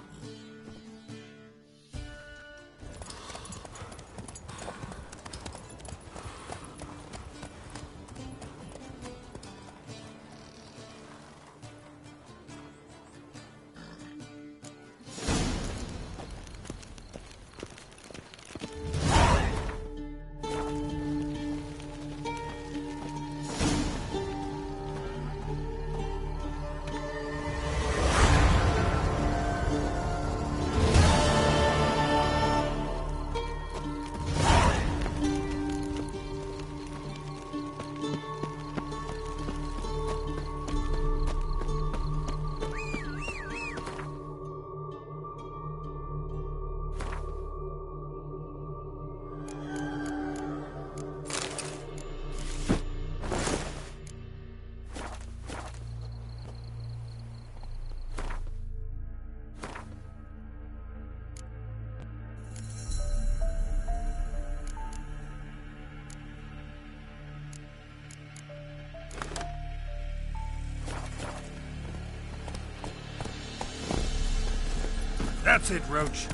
That's it, Roach.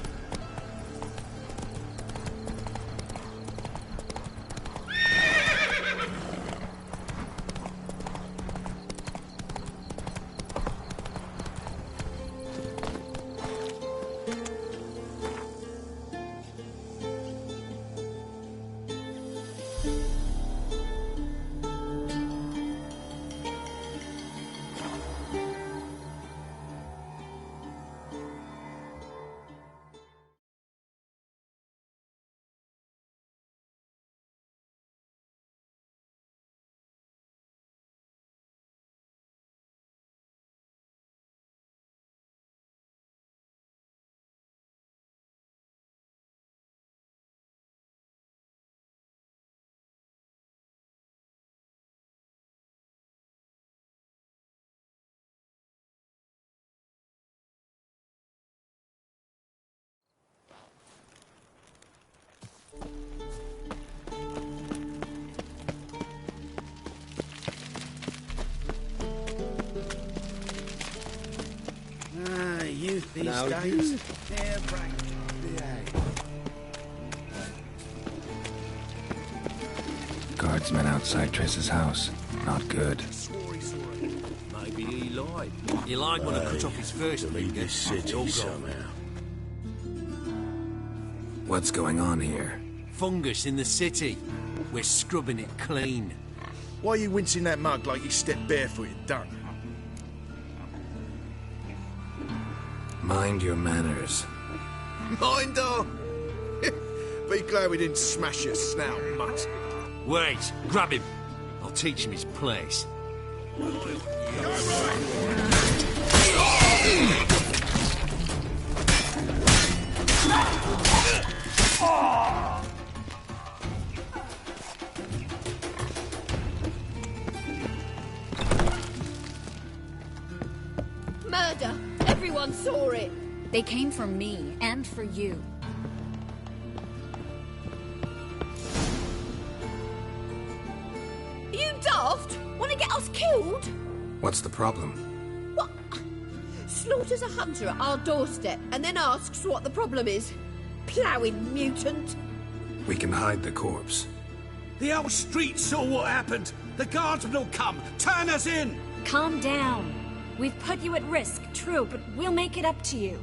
Youth these Now, days, they're right. Guardsmen outside Triss's house. Not good. Maybe he lied. He lied when I cut off his first finger. This city somehow. What's going on here? Fungus in the city. We're scrubbing it clean. Why are you wincing that mug like you stepped barefooted, done? Mind your manners. Mind her? Be glad we didn't smash your snout, mutt. Wait, grab him. I'll teach him his place. Murder! Everyone saw it! They came for me, and for you. You daft? Want to get us killed? What's the problem? What? Slaughters a hunter at our doorstep and then asks what the problem is. Ploughing mutant. We can hide the corpse. The whole street saw what happened. The guardsmen will come. Turn us in. Calm down. We've put you at risk, true, but we'll make it up to you.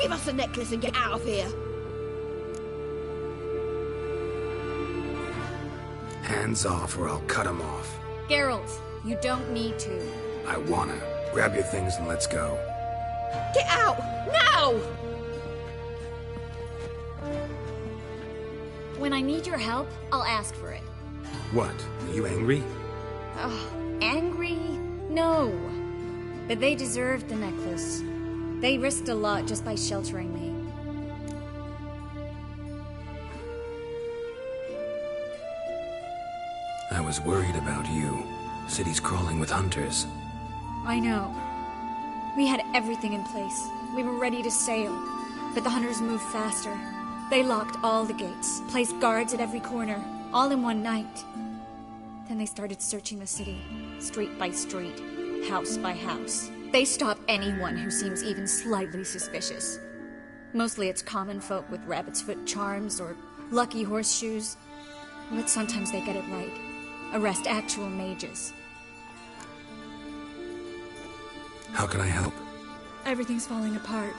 Give us the necklace and get out of here. Hands off or I'll cut them off. Geralt, you don't need to. I wanna. Grab your things and let's go. Get out! Now! When I need your help, I'll ask for it. What? Are you angry? Oh, angry? No. But they deserved the necklace. They risked a lot just by sheltering me. I was worried about you. City's crawling with hunters. I know. We had everything in place. We were ready to sail. But the hunters moved faster. They locked all the gates, placed guards at every corner, all in one night. Then they started searching the city, street by street, house by house. They stop anyone who seems even slightly suspicious. Mostly it's common folk with rabbit's foot charms or lucky horseshoes. But sometimes they get it right. Arrest actual mages. How can I help? Everything's falling apart.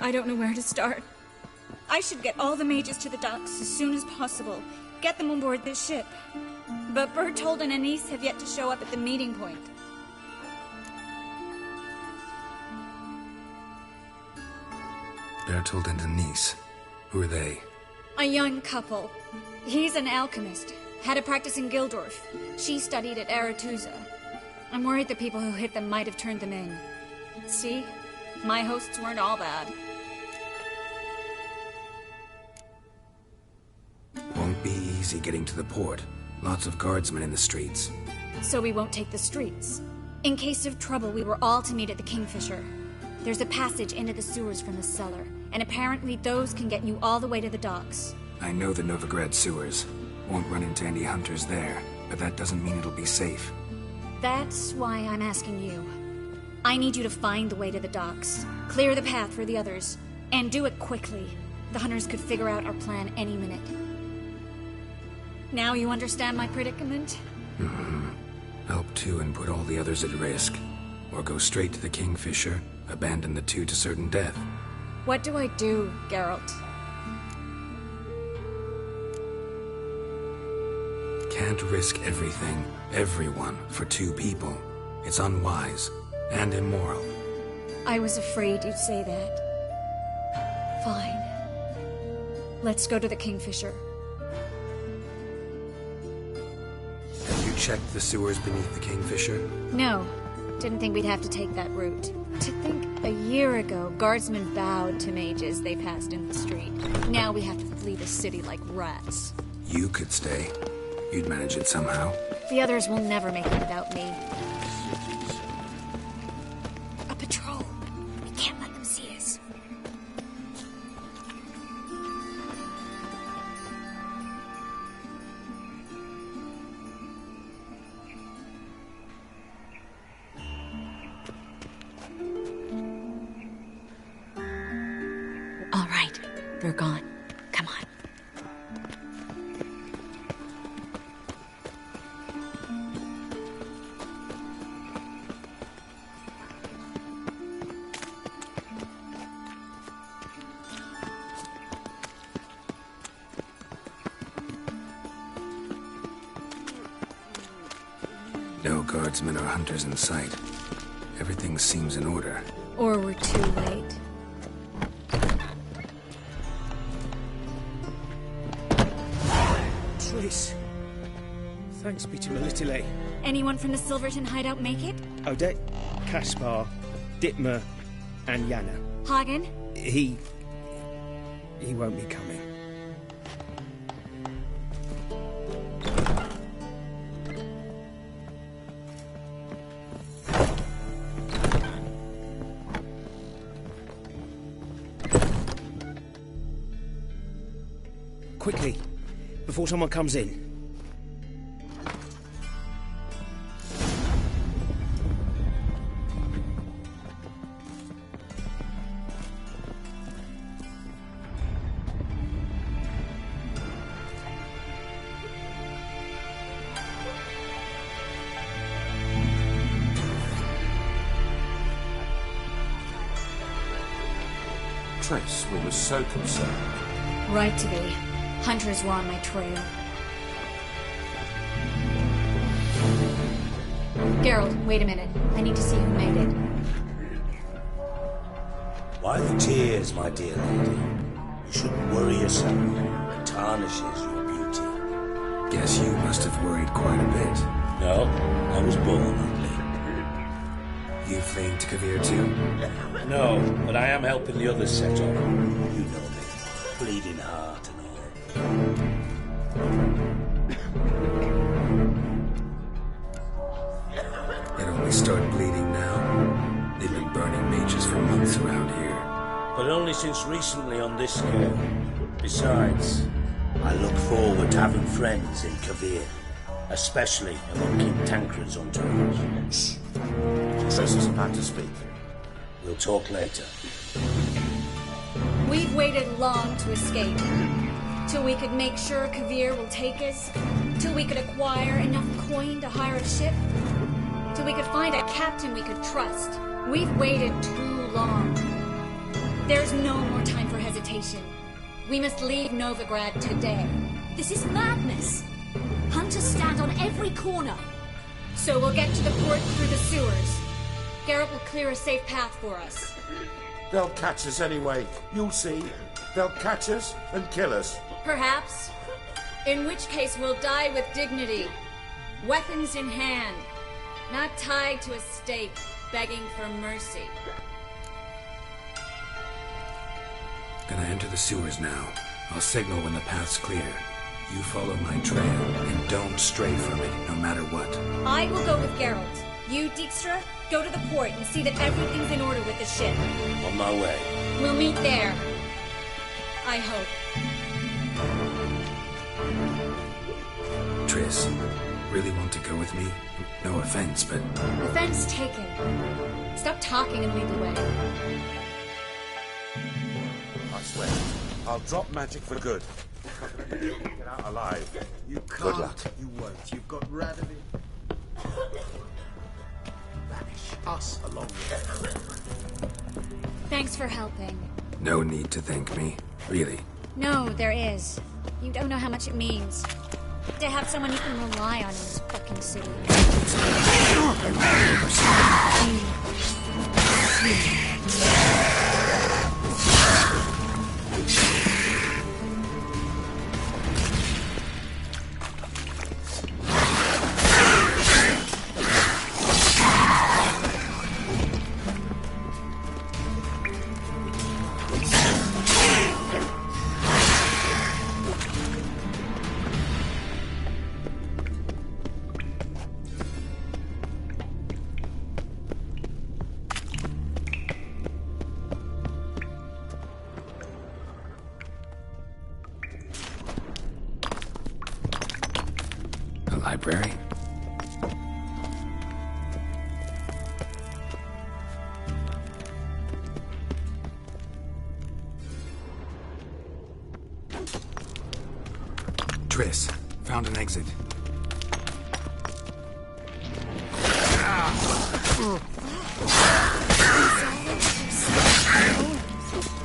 I don't know where to start. I should get all the mages to the docks as soon as possible. Get them on board this ship. But Bertold and Anise have yet to show up at the meeting point. Bertold and Anise. Who are they? A young couple. He's an alchemist. Had a practice in Gildorf. She studied at Aretusa. I'm worried the people who hit them might have turned them in. See? My hosts weren't all bad. Won't be easy getting to the port. Lots of guardsmen in the streets. So we won't take the streets. In case of trouble, we were all to meet at the Kingfisher. There's a passage into the sewers from the cellar, and apparently those can get you all the way to the docks. I know the Novigrad sewers. Won't run into any hunters there, but that doesn't mean it'll be safe. That's why I'm asking you. I need you to find the way to the docks, clear the path for the others, and do it quickly. The hunters could figure out our plan any minute. Now you understand my predicament? Help too and put all the others at risk. Or go straight to the Kingfisher, abandon the two to certain death. What do I do, Geralt? Can't risk everything, everyone, for two people. It's unwise and immoral. I was afraid you'd say that. Fine. Let's go to the Kingfisher. Have you checked the sewers beneath the Kingfisher? No. Didn't think we'd have to take that route. To think a year ago, guardsmen bowed to mages they passed in the street. Now we have to flee the city like rats. You could stay. You'd manage it somehow. The others will never make it without me. A patrol. We can't let them see us. All right, they're gone. Come on. No guardsmen or hunters in sight. Everything seems in order. Or we're too late. Triss. Thanks be to Melitele. Anyone from the Silverton hideout make it? Odette, Caspar, Dittmar, and Yana. Hagen? He won't be coming. Quickly, before someone comes in. Triss, we were so concerned. Right to be. Hunters were on my trail. Geralt, wait a minute. I need to see who made it. Why the tears, my dear lady? You shouldn't worry yourself. It tarnishes your beauty. Guess you must have worried quite a bit. No, I was born ugly. You fleeing to Kovir too? No, but I am helping the others set off. You know me. Bleeding heart and all. It only started bleeding now. They've been burning mages for months around here. But only since recently on this scale. Besides, I look forward to having friends in Kovir. Especially among King Tancred's entourage. Triss is about to speak. We'll talk later. We've waited long to escape. Till we could make sure Kovir will take us. Till we could acquire enough coin to hire a ship. Till we could find a captain we could trust. We've waited too long. There's no more time for hesitation. We must leave Novigrad today. This is madness. Hunters stand on every corner. So we'll get to the port through the sewers. Geralt will clear a safe path for us. They'll catch us anyway. You'll see. They'll catch us and kill us. Perhaps. In which case we'll die with dignity. Weapons in hand. Not tied to a stake, begging for mercy. Gonna enter the sewers now. I'll signal when the path's clear. You follow my trail, and don't stray from it, no matter what. I will go with Geralt. You, Dijkstra, go to the port and see that everything's in order with the ship. On my way. We'll meet there. I hope. Triss, really want to go with me? No offense, but... Offense taken. Stop talking and lead the way. I swear, I'll drop magic for good. Get out alive. You can't. Good luck. You won't. You've got Radomir. Banish us along with it. Thanks for helping. No need to thank me. Really. No, there is. You don't know how much it means. To have someone you can rely on in this fucking city. Library? Triss, found an exit.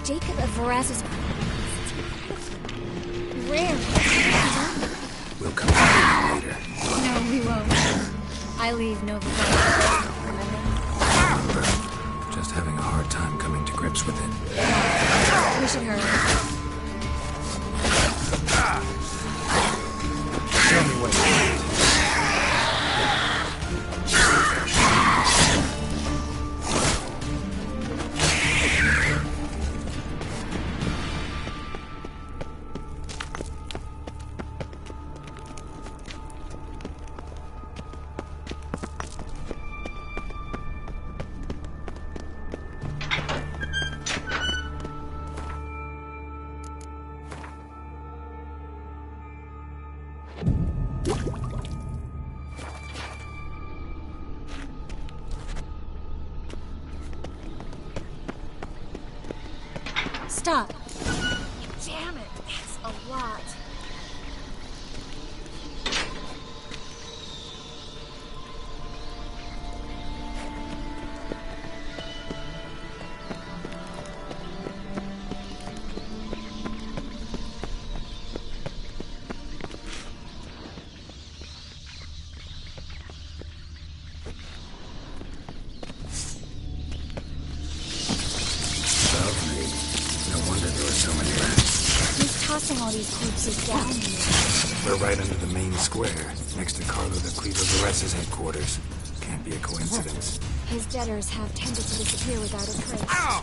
Jacob of Varaz's... Rare. We'll come back later. No, we won't. I leave Nova. Just having a hard time coming to grips with it. We should hurry. Show me what you want. Stop. Damn it, that's a lot. Tossing all these corpses down here. We're right under the main square, next to Carlo the Cleaver Varaz's headquarters. Can't be a coincidence. His debtors have tended to disappear without a trace. Ow!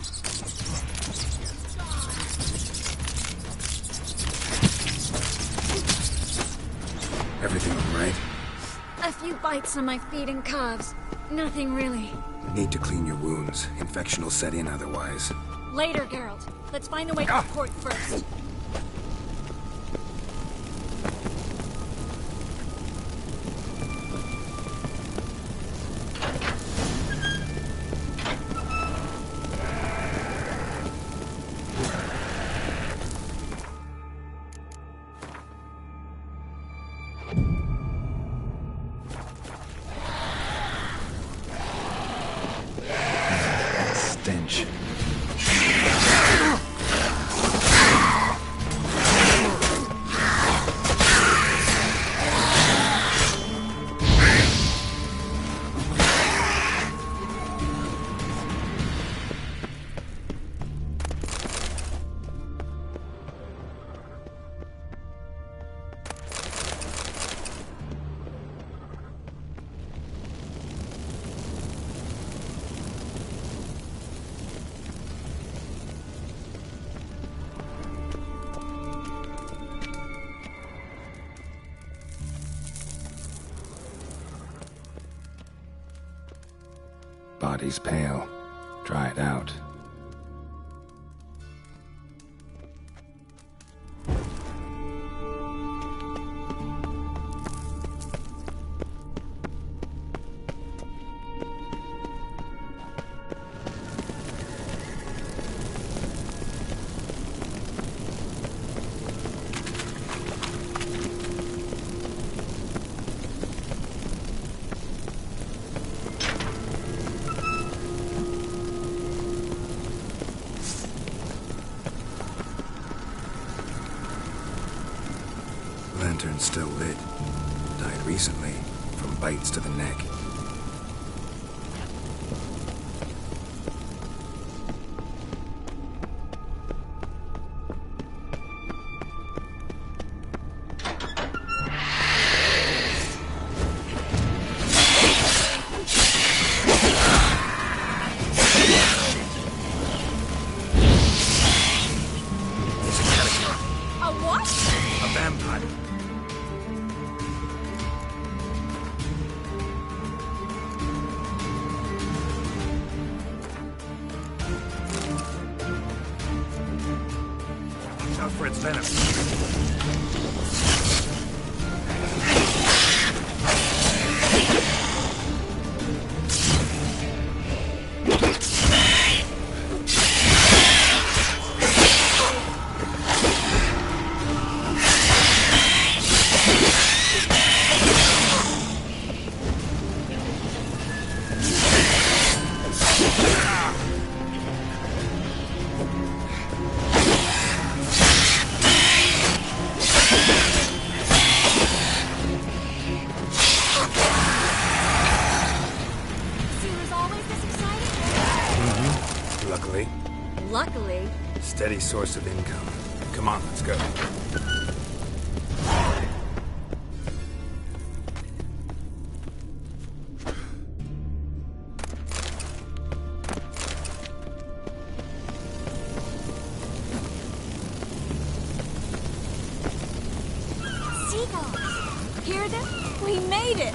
Everything all right? A few bites on my feet and calves. Nothing really. Need to clean your wounds. Infection will set in otherwise. Later, Geralt. Let's find a way to the port first. Stench. Body's pale. Dried out. Lantern's still lit. Died recently, from bites to the neck. Luckily. Steady source of income. Come on, let's go. Seagulls! Hear them? We made it!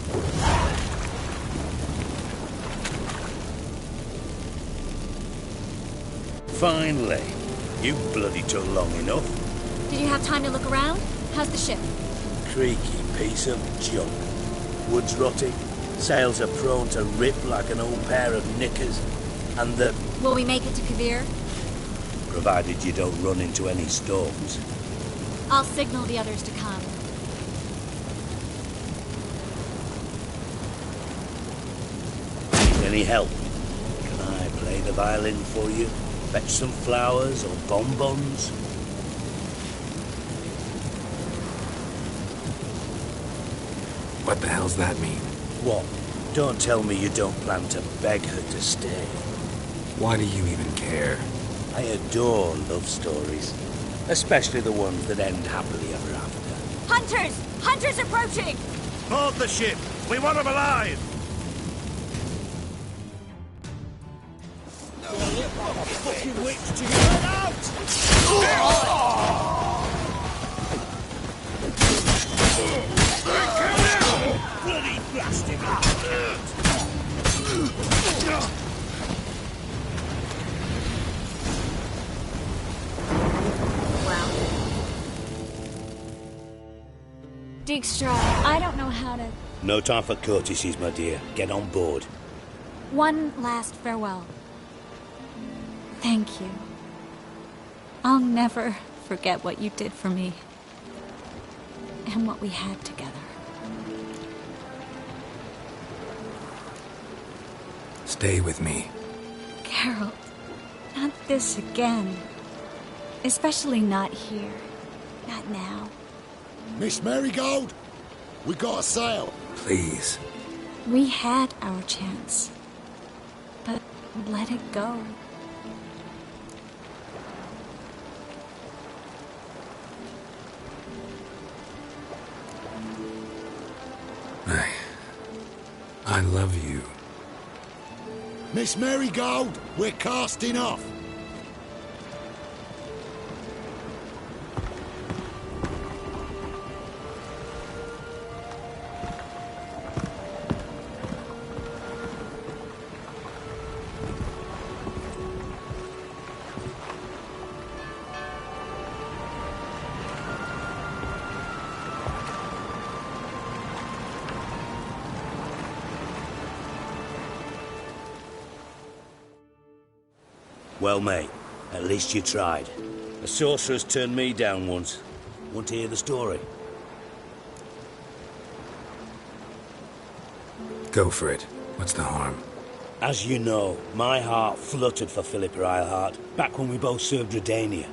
Finally. You bloody took long enough. Did you have time to look around? How's the ship? Creaky piece of junk. Wood's rotting. Sails are prone to rip like an old pair of knickers. And the... Will we make it to Kavir? Provided you don't run into any storms. I'll signal the others to come. Need any help? Can I play the violin for you? Fetch some flowers or bonbons? What the hell's that mean? What? Don't tell me you don't plan to beg her to stay. Why do you even care? I adore love stories. Especially the ones that end happily ever after. Hunters! Hunters approaching! Board the ship! We want them alive! Fucking witch to get out! Bloody blasted! Well. Dijkstra, I don't know how to... No time for courtesies, my dear. Get on board. One last farewell. Thank you. I'll never forget what you did for me. And what we had together. Stay with me. Geralt, not this again. Especially not here. Not now. Miss Marigold, we got a sail. Please. We had our chance. But let it go. I love you. Miss Marigold, we're casting off. Well, mate, at least you tried. A sorcerer's turned me down once. Want to hear the story? Go for it. What's the harm? As you know, my heart fluttered for Philippa Eilhart back when we both served Redania.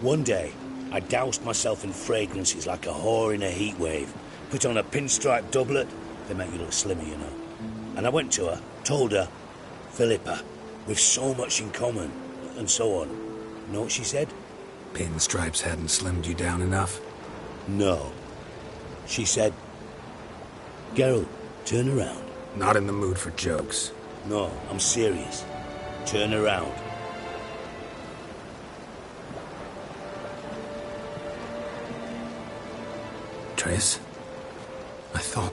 One day, I doused myself in fragrances like a whore in a heat wave. Put on a pinstripe doublet, they make you look slimmer, you know. And I went to her, told her, Philippa, we've so much in common, and so on. You know what she said? Pinstripes hadn't slimmed you down enough? No. She said, Geralt, turn around. Not in the mood for jokes. No, I'm serious. Turn around. Triss? I thought...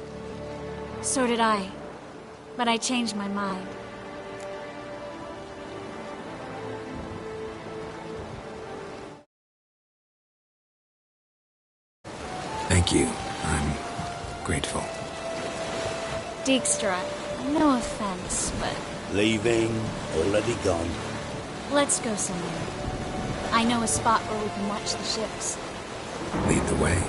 So did I. But I changed my mind. Thank you. I'm grateful. Dijkstra, no offense, but... Leaving, already gone. Let's go somewhere. I know a spot where we can watch the ships. Lead the way.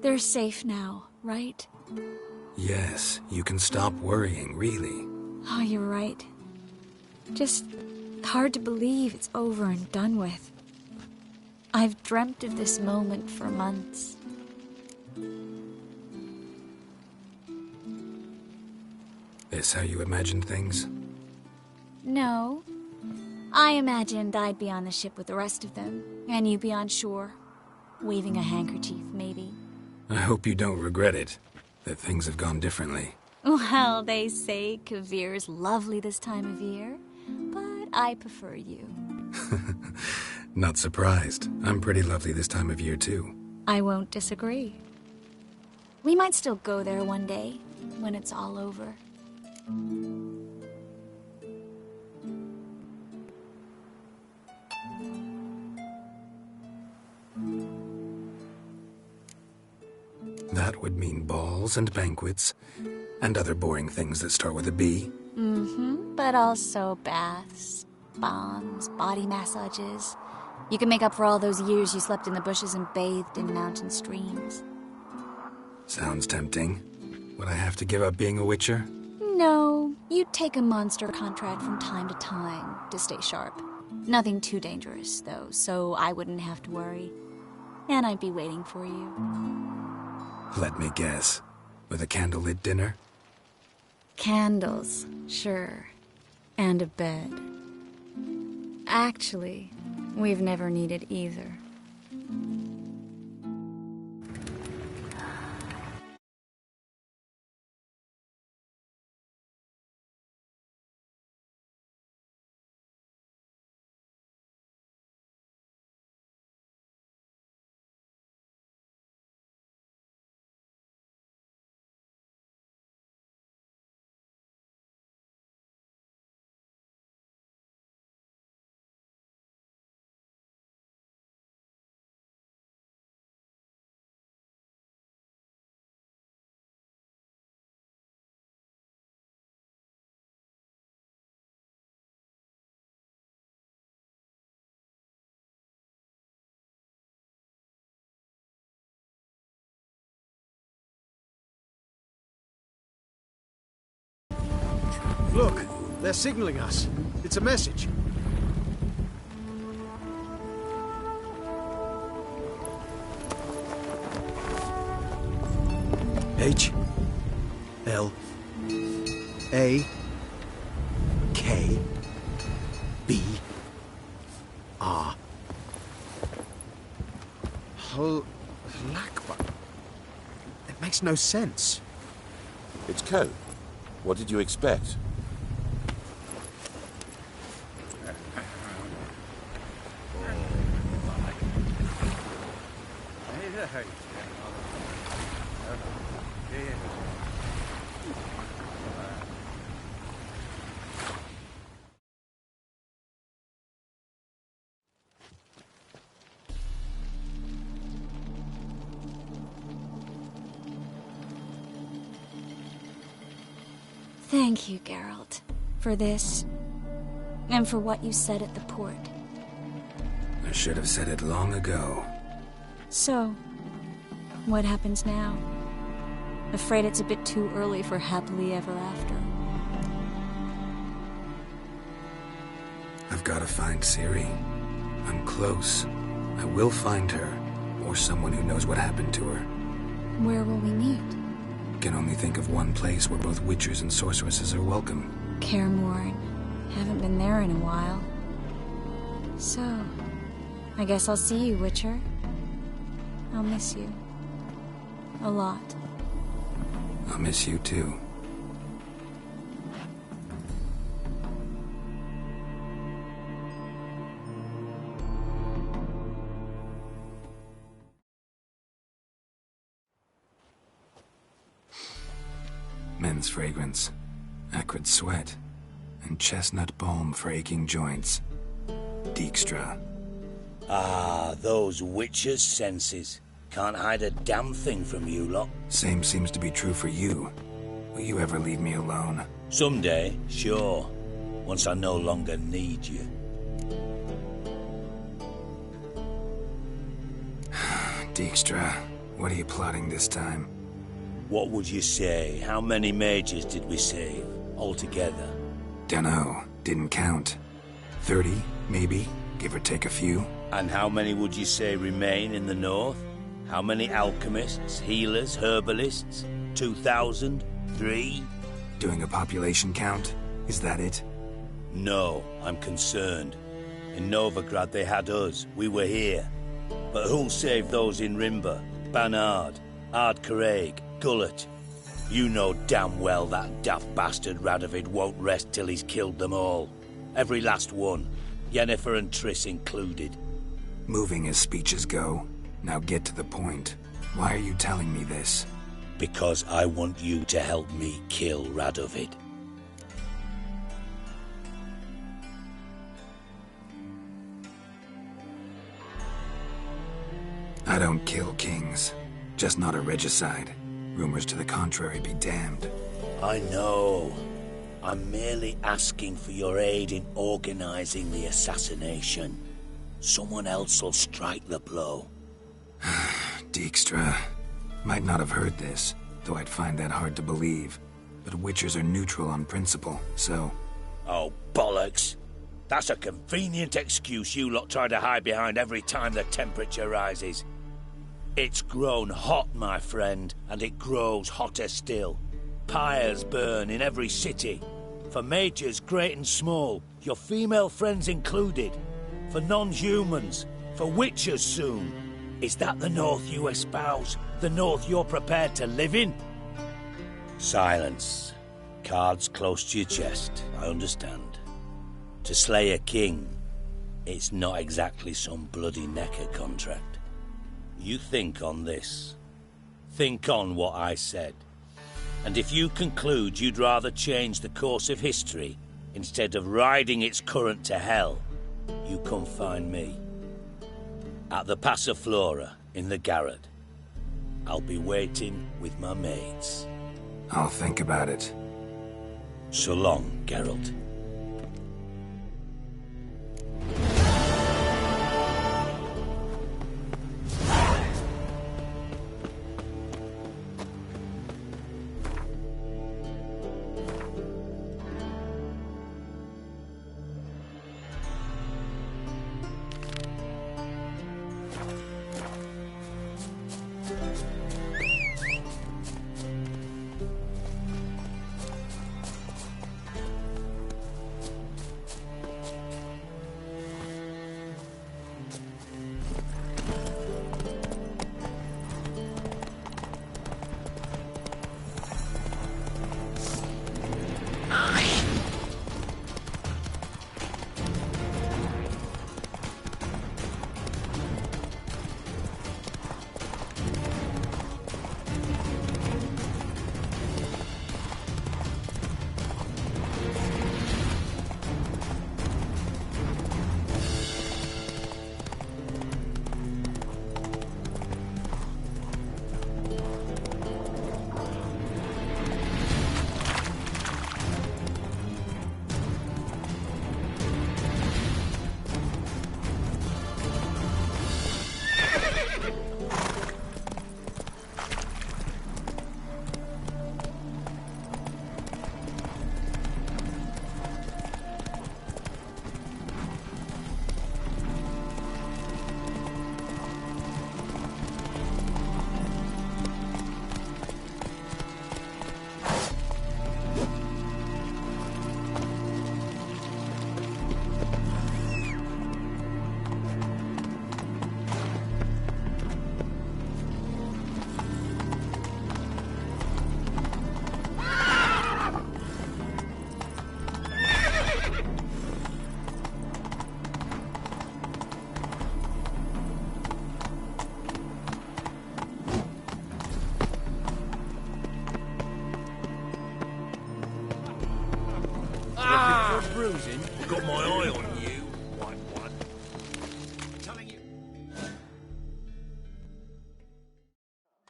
They're safe now, right? Yes, you can stop worrying, really. Oh, you're right. Just hard to believe it's over and done with. I've dreamt of this moment for months. This how you imagined things? No. I imagined I'd be on the ship with the rest of them, and you'd be on shore, waving a handkerchief, maybe. I hope you don't regret it, that things have gone differently. Well, they say Kavir's lovely this time of year, but I prefer you. Not surprised. I'm pretty lovely this time of year, too. I won't disagree. We might still go there one day, when it's all over. That would mean balls and banquets, and other boring things that start with a B. Mm-hmm, but also baths, bombs, body massages. You can make up for all those years you slept in the bushes and bathed in mountain streams. Sounds tempting. Would I have to give up being a witcher? No, you'd take a monster contract from time to time to stay sharp. Nothing too dangerous, though, so I wouldn't have to worry. And I'd be waiting for you. Let me guess. With a candlelit dinner? Candles, sure. And a bed. Actually, we've never needed either. Look, they're signaling us. It's a message. H L A K B R. Lakbar. It makes no sense. It's code. What did you expect? Thank you, Geralt, for this, and for what you said at the port. I should have said it long ago. So, what happens now? Afraid it's a bit too early for happily ever after. I've got to find Ciri. I'm close. I will find her, or someone who knows what happened to her. Where will we meet? Can only think of one place where both witchers and sorceresses are welcome. Kaer Morhen. Haven't been there in a while. So, I guess I'll see you, Witcher. I'll miss you. A lot. I'll miss you too. Men's fragrance, acrid sweat, and chestnut balm for aching joints. Dijkstra. Ah, those witches' senses. Can't hide a damn thing from you lot. Same seems to be true for you. Will you ever leave me alone? Someday, sure. Once I no longer need you. Dijkstra, what are you plotting this time? What would you say? How many mages did we save, altogether? Dunno. Didn't count. 30, maybe, give or take a few. And how many would you say remain in the north? How many alchemists, healers, herbalists? 2,000? 3? Doing a population count? Is that it? No, I'm concerned. In Novigrad they had us. We were here. But who'll save those in Rimba? Banard, Ardcaraig, Gullet? You know damn well that daft bastard Radovid won't rest till he's killed them all. Every last one. Yennefer and Triss included. Moving as speeches go. Now get to the point. Why are you telling me this? Because I want you to help me kill Radovid. I don't kill kings. Just not a regicide. Rumors to the contrary be damned. I know. I'm merely asking for your aid in organizing the assassination. Someone else will strike the blow. Dijkstra. Might not have heard this, though I'd find that hard to believe. But witchers are neutral on principle, so... Oh, bollocks. That's a convenient excuse you lot try to hide behind every time the temperature rises. It's grown hot, my friend, and it grows hotter still. Pyres burn in every city. For mages great and small, your female friends included. For non-humans, for witchers soon. Is that the North you espouse? The North you're prepared to live in? Silence. Cards close to your chest, I understand. To slay a king, it's not exactly some bloody necker contract. You think on this. Think on what I said. And if you conclude you'd rather change the course of history instead of riding its current to hell, you come find me. At the Passiflora in the Garrod. I'll be waiting with my mates. I'll think about it. So long, Geralt. no bruising. Got my eye on you, white one. Telling you.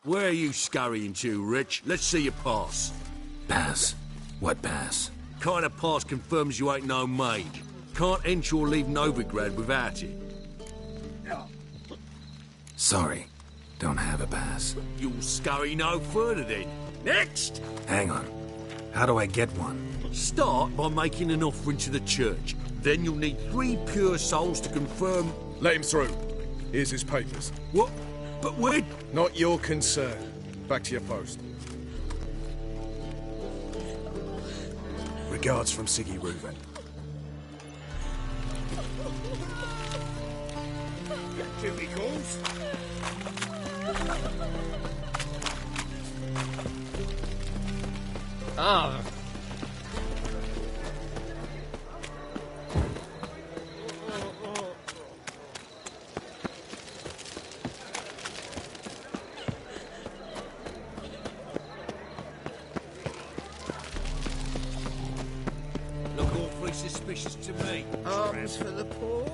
Where are you scurrying to, Rich? Let's see your pass. Pass? What pass? Kind of pass confirms you ain't no maid. Can't enter or leave Novigrad without it. Sorry, don't have a pass. You'll scurry no further then. Next! Hang on. How do I get one? Start by making an offering to the church. Then you'll need 3 pure souls to confirm... Let him through. Here's his papers. What? But when? Not your concern. Back to your post. Regards from Siggy Reuven. Jimmy calls. Ah. Look awfully suspicious to me. Arms for the poor.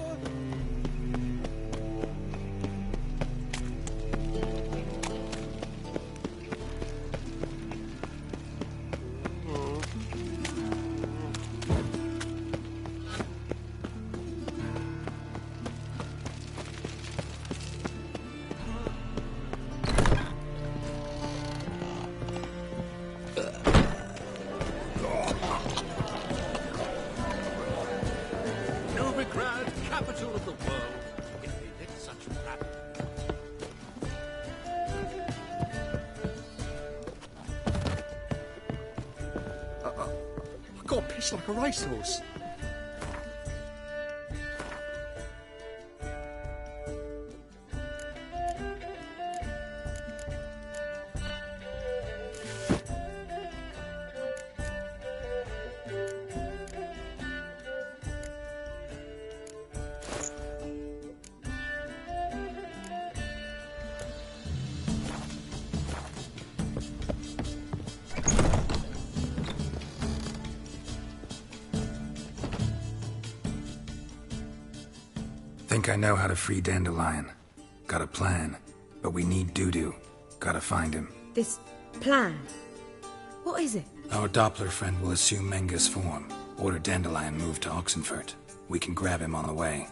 Novigrad, capital of the world. If they did such rapid. I got pitched like a racehorse. Think I know how to free Dandelion. Got a plan, but we need Dudu. Gotta find him. This plan? What is it? Our Doppler friend will assume Menga's form. Order Dandelion moved to Oxenfurt. We can grab him on the way.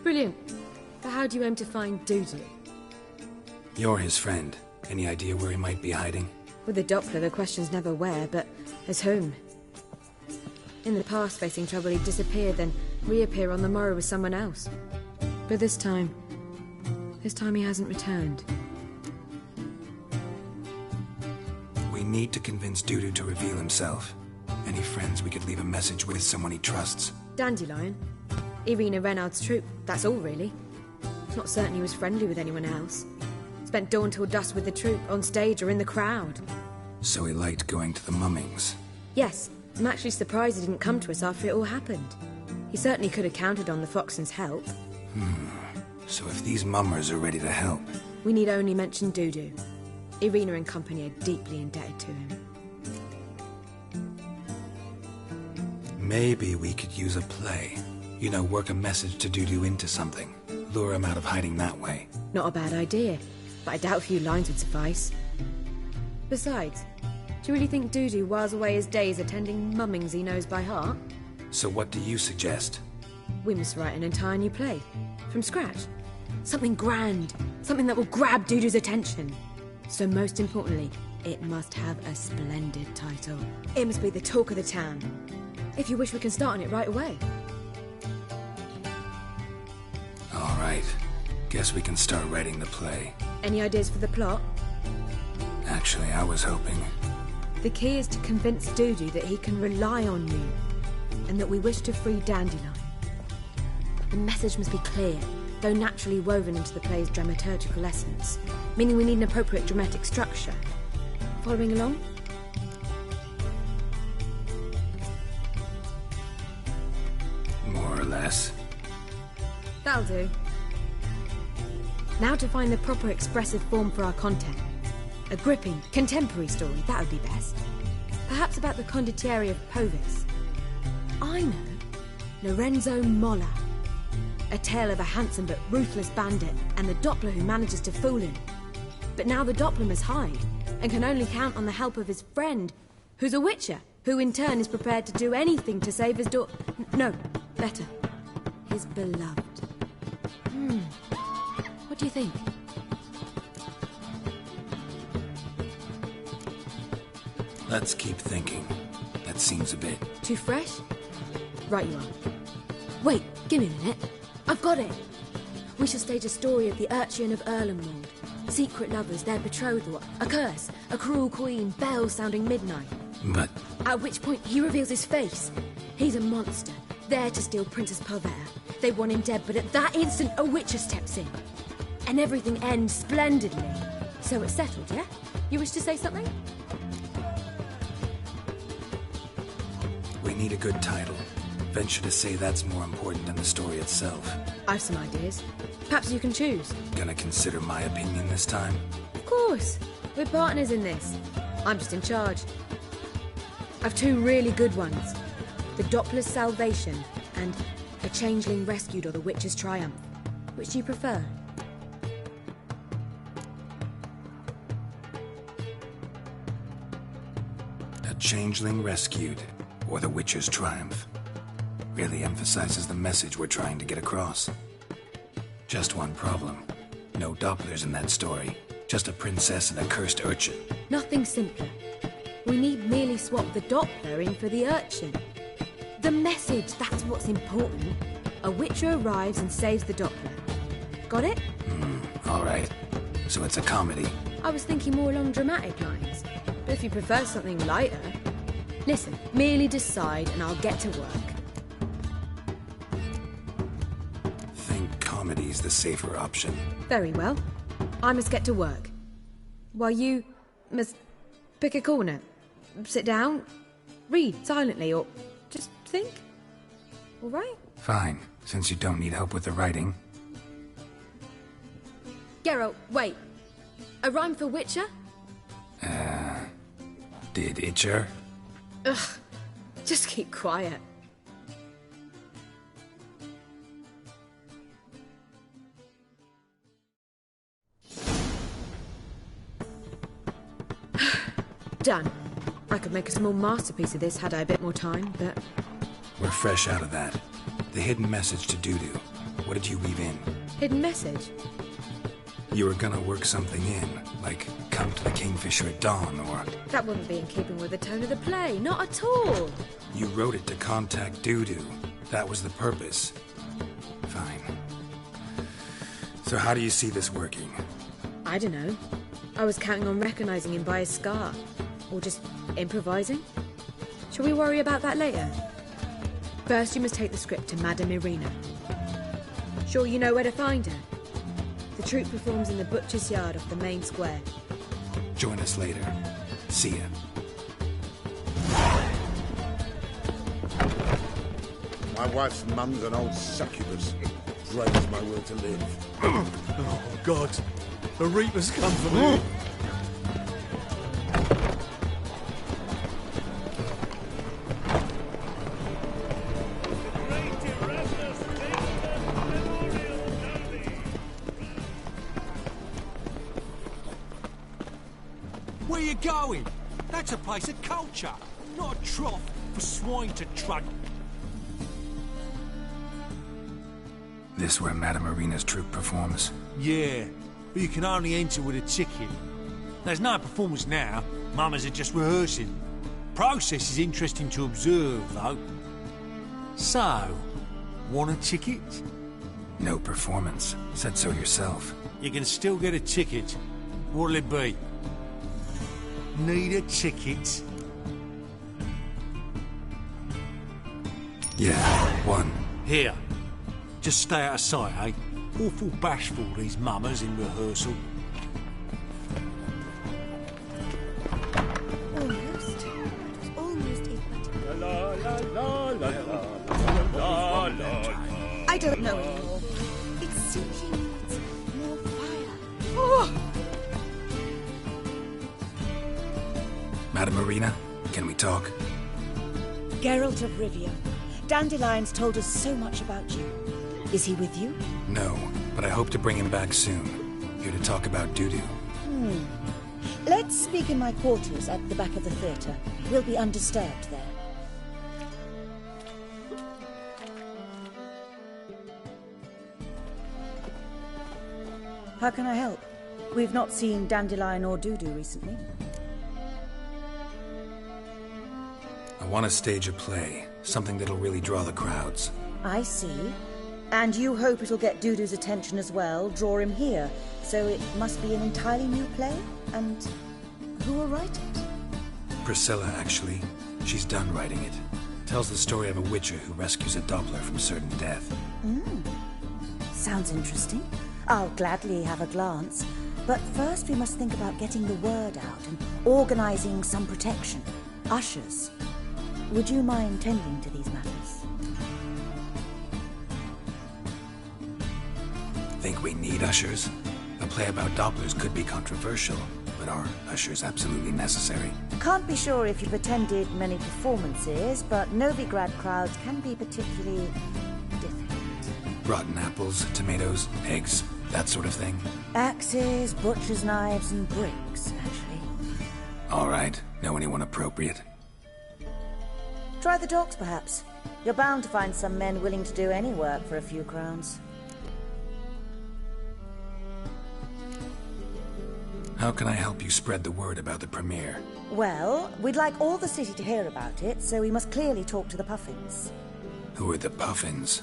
Brilliant. But how do you aim to find Dudu? You're his friend. Any idea where he might be hiding? With the Doppler, the question's never where, but as whom. In the past, facing trouble, he'd disappear, then reappear on the morrow with someone else. But this time he hasn't returned. We need to convince Dudu to reveal himself. Any friends we could leave a message with, someone he trusts. Dandelion? Irina Renard's troop, that's all really. It's not certain he was friendly with anyone else. Spent dawn till dusk with the troop, on stage or in the crowd. So he liked going to the mummings. Yes, I'm actually surprised he didn't come to us after it all happened. He certainly could have counted on the Foxen's help. So if these mummers are ready to help... We need only mention Dudu. Irina and company are deeply indebted to him. Maybe we could use a play. You know, work a message to Dudu into something. Lure him out of hiding that way. Not a bad idea, but I doubt a few lines would suffice. Besides, do you really think Dudu whiles away his days attending mummings he knows by heart? So what do you suggest? We must write an entire new play. From scratch. Something grand. Something that will grab Dudu's attention. So most importantly, it must have a splendid title. It must be the talk of the town. If you wish, we can start on it right away. All right. Guess we can start writing the play. Any ideas for the plot? Actually, I was hoping... The key is to convince Dudu that he can rely on you, and that we wish to free Dandelion. The message must be clear, though naturally woven into the play's dramaturgical essence, meaning we need an appropriate dramatic structure. Following along? More or less. That'll do. Now to find the proper expressive form for our content. A gripping, contemporary story, that would be best. Perhaps about the condottieri of Povis. I know. Lorenzo Molla. A tale of a handsome but ruthless bandit and the Doppler who manages to fool him. But now the Doppler must hide and can only count on the help of his friend, who's a witcher, who in turn is prepared to do anything to save his no, better, his beloved. What do you think? Let's keep thinking. That seems a bit... Too fresh? Right you are. Wait, give me a minute. I've got it. We shall stage a story of the Urchin of Erlenwald. Secret lovers, their betrothal, a curse, a cruel queen, bells sounding midnight. But... At which point he reveals his face. He's a monster, there to steal Princess Pavere. They want him dead, but at that instant a witcher steps in. And everything ends splendidly. So it's settled, yeah? You wish to say something? We need a good title. Venture to say that's more important than the story itself. I've some ideas. Perhaps you can choose. Gonna consider my opinion this time? Of course. We're partners in this. I'm just in charge. I've two really good ones. The Doppler's Salvation and A Changeling Rescued or The Witcher's Triumph. Which do you prefer? A Changeling Rescued or The Witcher's Triumph. Really emphasizes the message we're trying to get across. Just one problem. No Dopplers in that story. Just a princess and a cursed urchin. Nothing simpler. We need merely swap the Doppler in for the urchin. The message, that's what's important. A witcher arrives and saves the Doppler. Got it? All right. So it's a comedy. I was thinking more along dramatic lines. But if you prefer something lighter... Listen, merely decide and I'll get to work. Think comedy's the safer option. Very well. I must get to work. While you must pick a corner. Sit down, read silently, or just think. All right? Fine, since you don't need help with the writing. Geralt, wait. A rhyme for Witcher? Did Itcher? Ugh, just keep quiet. Done. I could make a small masterpiece of this had I a bit more time, but... We're fresh out of that. The hidden message to Dudu. What did you weave in? Hidden message? You were gonna work something in, like come to the Kingfisher at dawn, or... That wouldn't be in keeping with the tone of the play, not at all. You wrote it to contact Dudu. That was the purpose. Fine. So how do you see this working? I don't know. I was counting on recognizing him by his scar. Or just improvising. Shall we worry about that later? First, you must take the script to Madame Irina. Sure you know where to find her? The troupe performs in the butcher's yard off the main square. Join us later. See ya. My wife's mum's an old succubus. Drains my will to live. Oh, God. The Reaper's come for me. Where you going? That's a place of culture, not a trough for swine to trudge. This where Madame Irina's troupe performs? Yeah, but you can only enter with a ticket. There's no performance now. Mamas are just rehearsing. Process is interesting to observe, though. So, want a ticket? No performance. Said so yourself. You can still get a ticket. What'll it be? Need a ticket? Yeah, one. Here. Just stay out of sight, eh? Awful bashful, these mummers in rehearsal. Almost. Almost equal. La la la la la la la. I don't know anymore. It seems he needs more fire. Oh! Madame Irina, can we talk? Geralt of Rivia, Dandelion's told us so much about you. Is he with you? No, but I hope to bring him back soon. Here to talk about Dudu. Let's speak in my quarters at the back of the theatre. We'll be undisturbed there. How can I help? We've not seen Dandelion or Dudu recently. I want to stage a play, something that'll really draw the crowds. I see. And you hope it'll get Dudu's attention as well, draw him here. So it must be an entirely new play? And who will write it? Priscilla, actually. She's done writing it. Tells the story of a witcher who rescues a Doppler from certain death. Sounds interesting. I'll gladly have a glance. But first we must think about getting the word out and organizing some protection. Ushers. Would you mind tending to these matters? Think we need ushers? A play about Dopplers could be controversial, but are ushers absolutely necessary? Can't be sure if you've attended many performances, but Novigrad crowds can be particularly difficult. Rotten apples, tomatoes, eggs, that sort of thing? Axes, butcher's knives, and bricks, actually. All right. Know anyone appropriate? Try the docks, perhaps. You're bound to find some men willing to do any work for a few crowns. How can I help you spread the word about the premiere? Well, we'd like all the city to hear about it, so we must clearly talk to the Puffins. Who are the Puffins?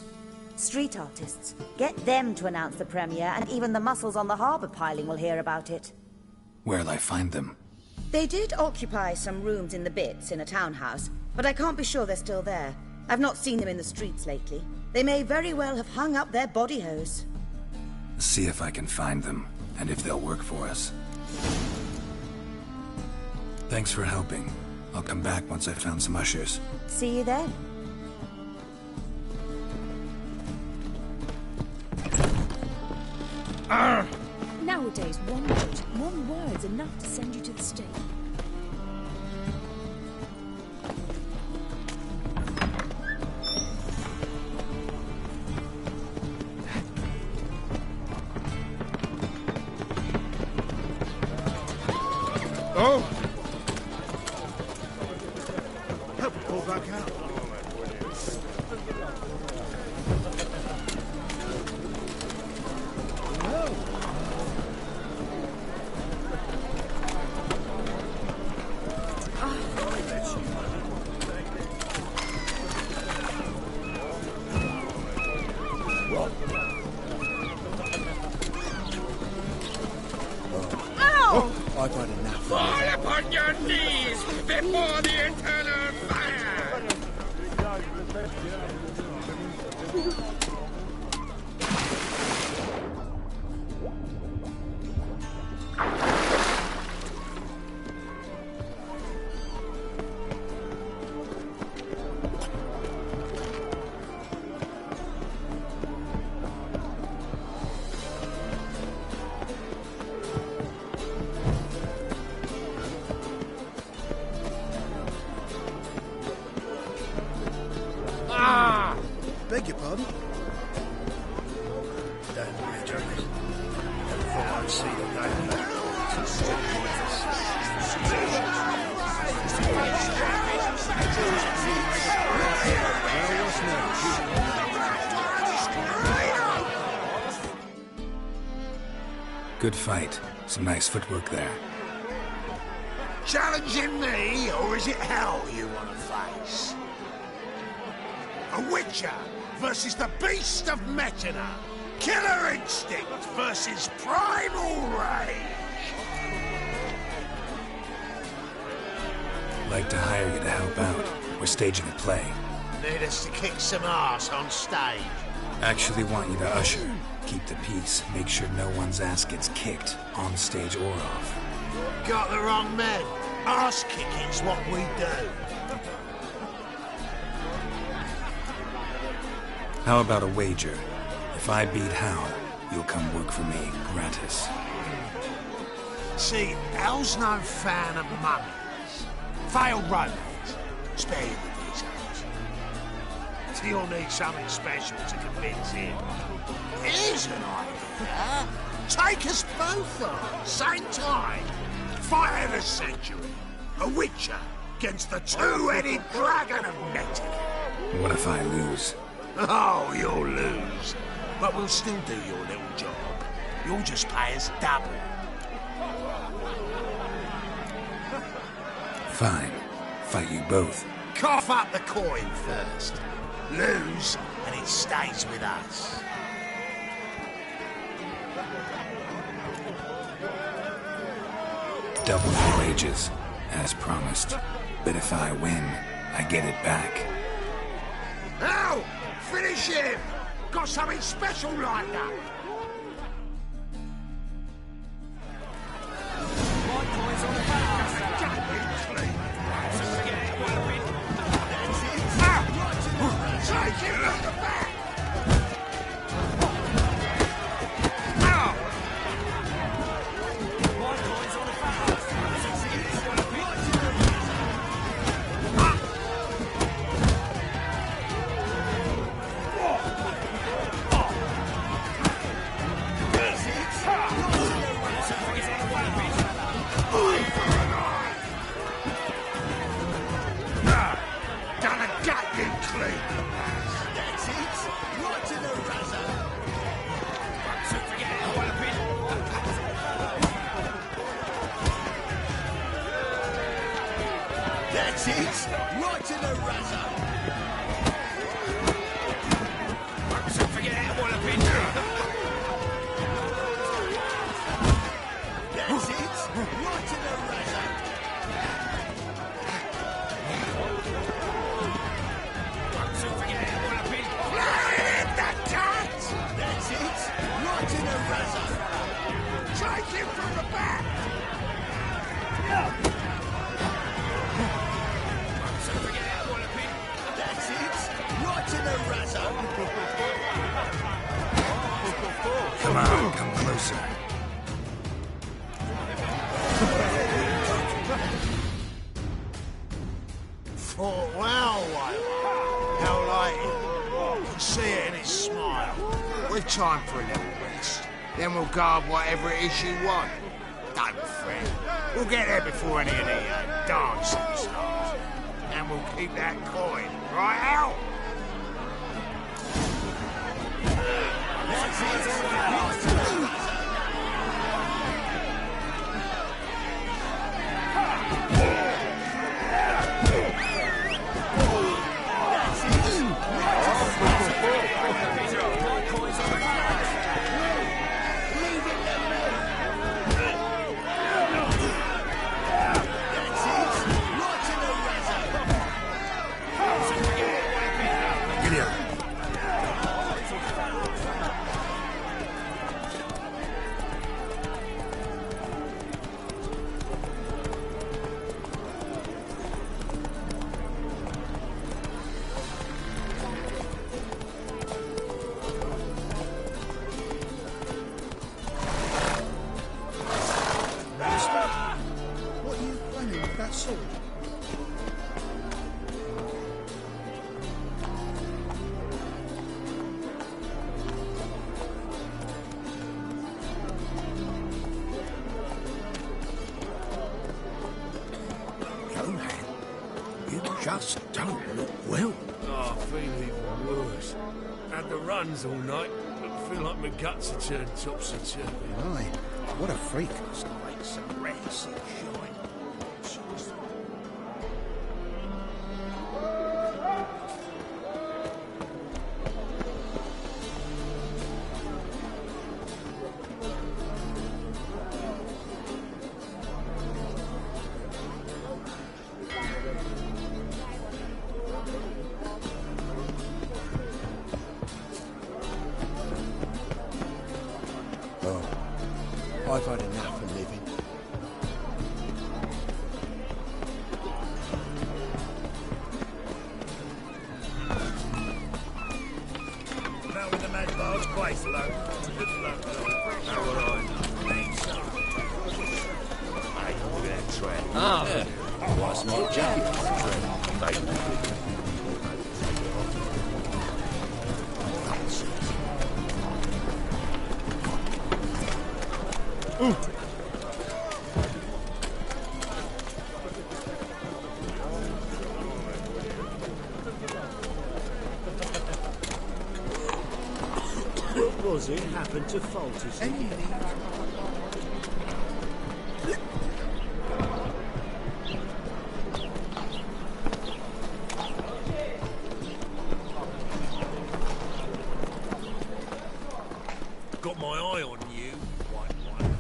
Street artists. Get them to announce the premiere, and even the muscles on the harbour piling will hear about it. Where'll I find them? They did occupy some rooms in the Bits in a townhouse, but I can't be sure they're still there. I've not seen them in the streets lately. They may very well have hung up their body hose. See if I can find them, and if they'll work for us. Thanks for helping. I'll come back once I've found some ushers. See you then. Nowadays, one word's enough to send you to the stake. Oh! Help me pull back out. I've had enough. Fall upon your knees before the eternal fire! Beg your pardon? Don't matter. Never thought I'd see the day. Good fight. Some nice footwork there. Challenging me, or is it hell you want to face? A Witcher versus the Beast of Metina. Killer instinct versus primal rage. Like to hire you to help out. We're staging a play. Need us to kick some ass on stage. Actually want you to usher. Keep the peace. Make sure no one's ass gets kicked, on stage or off. Got the wrong men. Ass kicking's what we do. How about a wager? If I beat Hound, you'll come work for me, gratis. See, El's no fan of mummies. Failed romance. Spare you the details. You'll need something special to convince him. Here's an idea. Take us both on, same time. Fight of the century. A Witcher against the two-headed dragon of Mexico. What if I lose? Oh, you'll lose. But we'll still do your little job. You'll just pay us double. Fine. Fight you both. Cough up the coin first. Lose, and it stays with us. Double the wages, as promised. But if I win, I get it back. Now, finish him! Got something special like that. Take him from the back! Come on, come closer. Fought well, how like it. You can see it in his smile. We've time for a little rest. Then we'll guard whatever it is you want. Don't fret. We'll get there before any of the dancing starts. And we'll keep that coin, right out? Just don't look well. Oh, I feel even worse. Had the runs all night, but feel like my guts are turned topsy-turvy. Aye, what a freak. Must make some rest and shine. I've had enough of living. Now with the mad barge place, love. Good luck, love. All right. Hey, look at that track. Ah, yeah. What's my jacket? Buzzard happened to falter something. Got my eye on you, White One.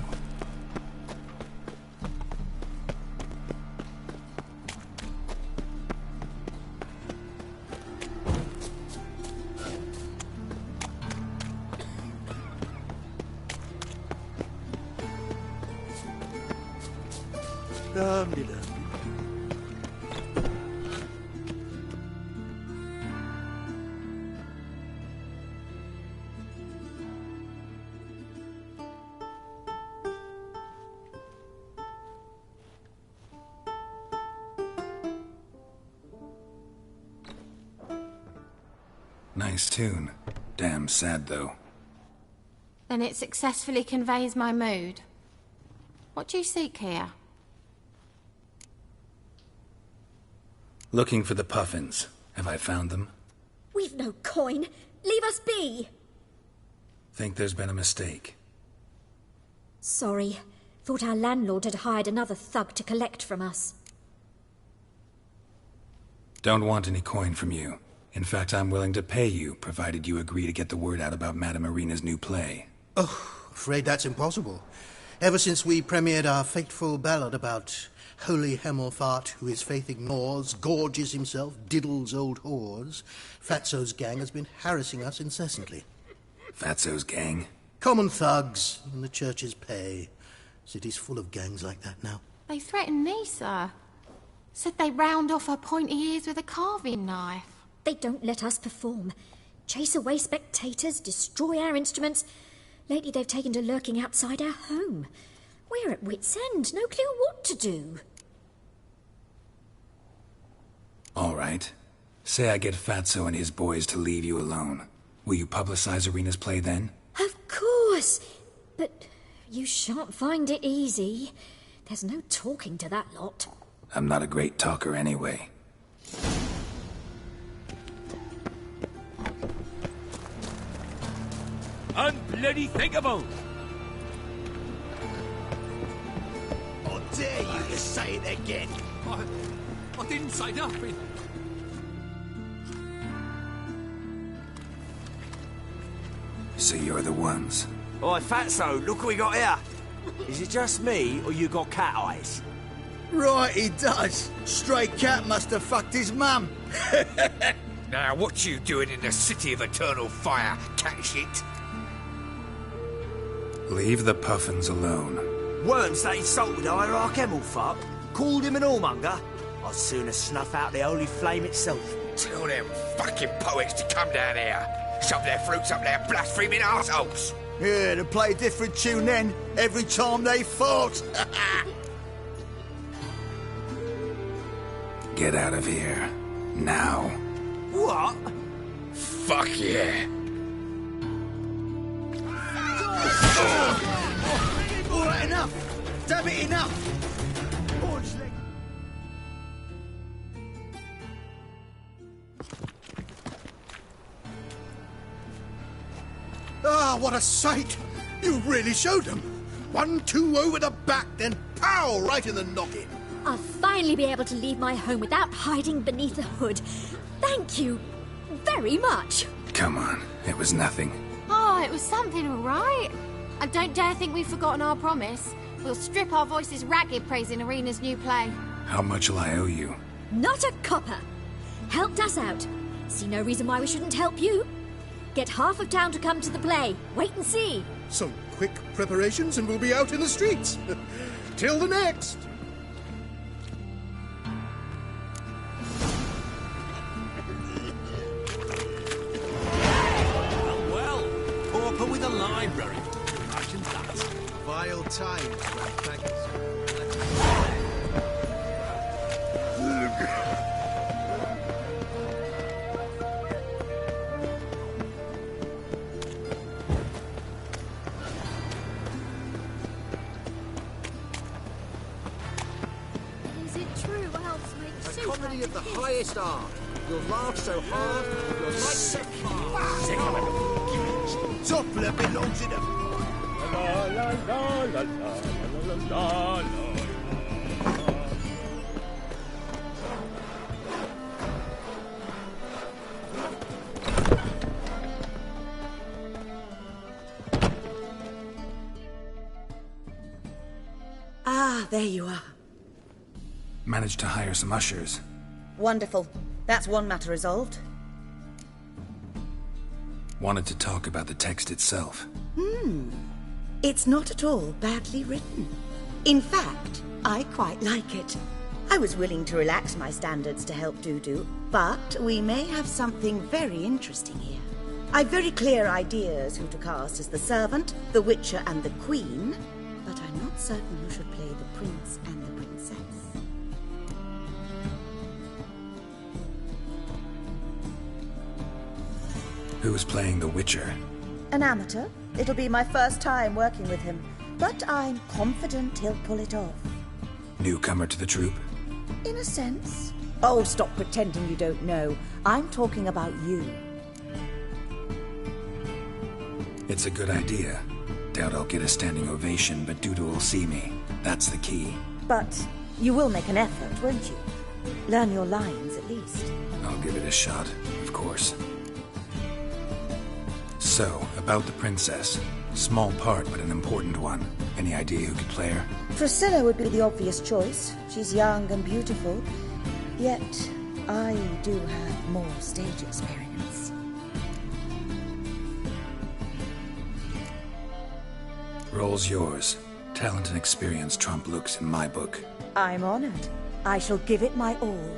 Nice tune. Damn sad, though. Then it successfully conveys my mood. What do you seek here? Looking for the Puffins. Have I found them? We've no coin. Leave us be. Think there's been a mistake. Sorry. Thought our landlord had hired another thug to collect from us. Don't want any coin from you. In fact, I'm willing to pay you, provided you agree to get the word out about Madame Irina's new play. Oh, afraid that's impossible. Ever since we premiered our fateful ballad about holy Hemelfart, who his faith ignores, gorges himself, diddles old whores, Fatso's gang has been harassing us incessantly. Fatso's gang? Common thugs in the church's pay. City's full of gangs like that now. They threatened me, sir. Said they round off her pointy ears with a carving knife. They don't let us perform. Chase away spectators, destroy our instruments. Lately they've taken to lurking outside our home. We're at wit's end, no clue what to do. All right. Say I get Fatso and his boys to leave you alone. Will you publicize Irina's play then? Of course. But you shan't find it easy. There's no talking to that lot. I'm not a great talker anyway. Unbloody thinkable! I dare you to say it again. I didn't say nothing. So you're the ones. Oi, Fatso, look what we got here. Is it just me, or you got cat eyes? Right, he does. Stray cat must have fucked his mum. Now, what you doing in the City of Eternal Fire, cat shit? Leave the Puffins alone. Worms that insulted Hierarch Hemelfart, called him an whoremonger. I'd sooner snuff out the holy flame itself. Tell them fucking poets to come down here. Shove their fruits up their blaspheming arseholes. Yeah, to play a different tune then, every time they fought. Get out of here. Now. What? Fuck yeah. All right, enough. Damn it, enough. Ah, what a sight! You really showed them. 1-2 over the back, then pow, right in the noggin. I'll finally be able to leave my home without hiding beneath a hood. Thank you very much. Come on, it was nothing. Oh, it was something, all right. And don't dare think we've forgotten our promise. We'll strip our voices ragged praising Irina's new play. How much will I owe you? Not a copper. Helped us out. See no reason why we shouldn't help you. Get half of town to come to the play. Wait and see. Some quick preparations and we'll be out in the streets. Till the next. Well, pauper with a library. Imagine that. Vile times when faggots. Is it true elves make A comedy of the highest art. You'll laugh so hard, you'll like so far. Christ! Toffler belongs in a... La la la la la la la la. Ah, there you are. Managed to hire some ushers. Wonderful. That's one matter resolved. Wanted to talk about the text itself. It's not at all badly written. In fact, I quite like it. I was willing to relax my standards to help Dudu, but we may have something very interesting here. I've very clear ideas who to cast as the servant, the Witcher and the Queen, but I'm not certain who should play the prince and the princess. Who's playing the Witcher? An amateur. It'll be my first time working with him, but I'm confident he'll pull it off. Newcomer to the troupe? In a sense. Oh, stop pretending you don't know. I'm talking about you. It's a good idea. Doubt I'll get a standing ovation, but Dudu will see me. That's the key. But you will make an effort, won't you? Learn your lines, at least. I'll give it a shot, of course. So, about the princess. Small part, but an important one. Any idea who could play her? Priscilla would be the obvious choice. She's young and beautiful. Yet, I do have more stage experience. Role's yours. Talent and experience trump looks in my book. I'm honored. I shall give it my all.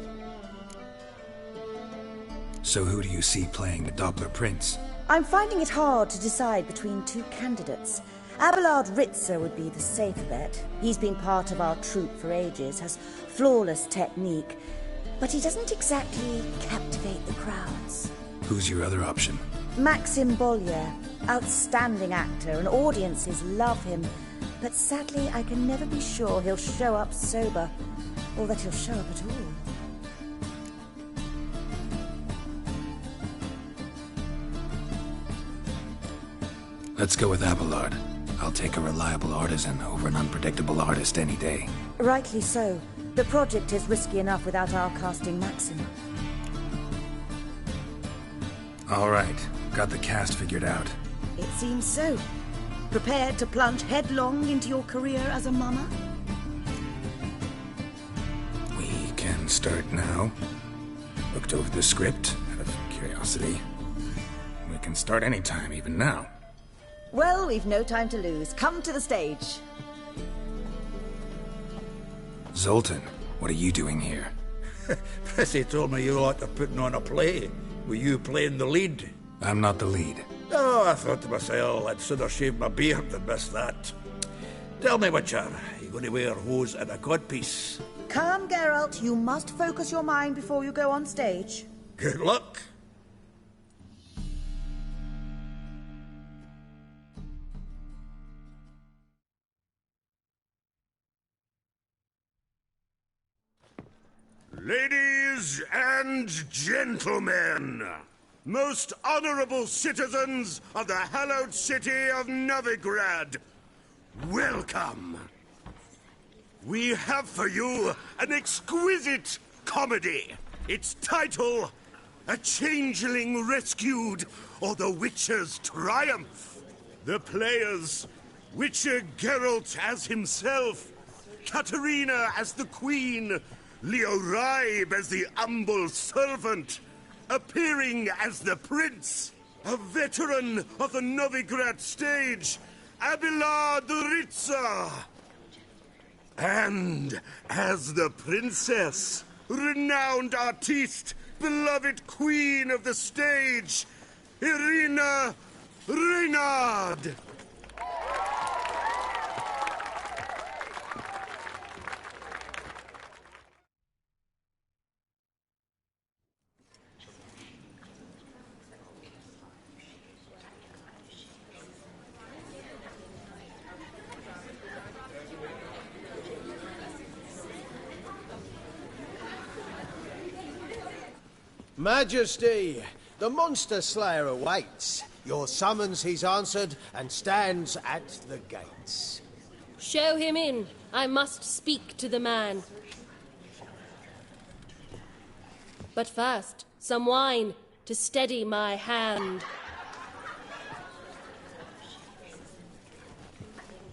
So who do you see playing the Doppler Prince? I'm finding it hard to decide between two candidates. Abelard Ritzer would be the safer bet. He's been part of our troupe for ages, has flawless technique, but he doesn't exactly captivate the crowds. Who's your other option? Maxim Bollier, outstanding actor, and audiences love him. But sadly, I can never be sure he'll show up sober, or that he'll show up at all. Let's go with Abelard. I'll take a reliable artisan over an unpredictable artist any day. Rightly so. The project is risky enough without our casting Maxim. All right. Got the cast figured out. It seems so. Prepared to plunge headlong into your career as a mama? We can start now. Looked over the script out of curiosity. We can start anytime, even now. Well, we've no time to lose. Come to the stage. Zoltan, what are you doing here? Prissy told me you like to putting on a play. Were you playing the lead? I'm not the lead. Oh, I thought to myself, I'd sooner shave my beard than miss that. Tell me, Witcher, are you going to wear hose and a codpiece? Calm, Geralt. You must focus your mind before you go on stage. Good luck. Ladies and gentlemen, most honorable citizens of the hallowed city of Novigrad, welcome. We have for you an exquisite comedy. Its title, A Changeling Rescued, or The Witcher's Triumph. The players, Witcher Geralt as himself, Katerina as the Queen, Leo Raib as the humble servant, appearing as the prince, a veteran of the Novigrad stage, Abelard Ritzer. And as the princess, renowned artiste, beloved queen of the stage, Irina Reynard. Majesty, the monster slayer awaits. Your summons he's answered and stands at the gates. Show him in. I must speak to the man. But first, some wine to steady my hand.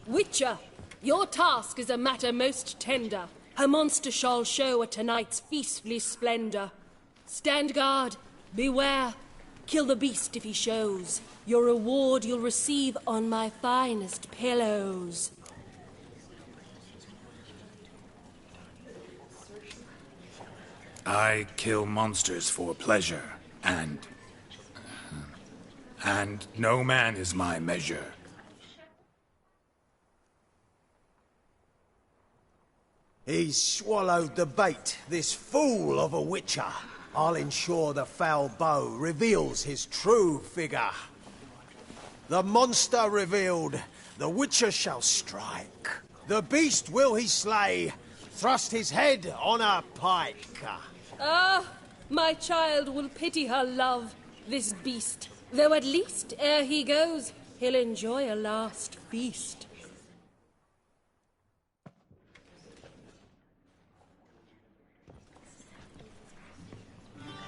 Witcher, your task is a matter most tender. Her monster shall show at tonight's feastly splendor. Stand guard, beware, kill the beast if he shows. Your reward you'll receive on my finest pillows. I kill monsters for pleasure, and no man is my measure. He's swallowed the bait, this fool of a witcher. I'll ensure the foul bow reveals his true figure. The monster revealed, the witcher shall strike. The beast will he slay, thrust his head on a pike. Ah, my child will pity her love, this beast. Though at least, ere he goes, he'll enjoy a last feast.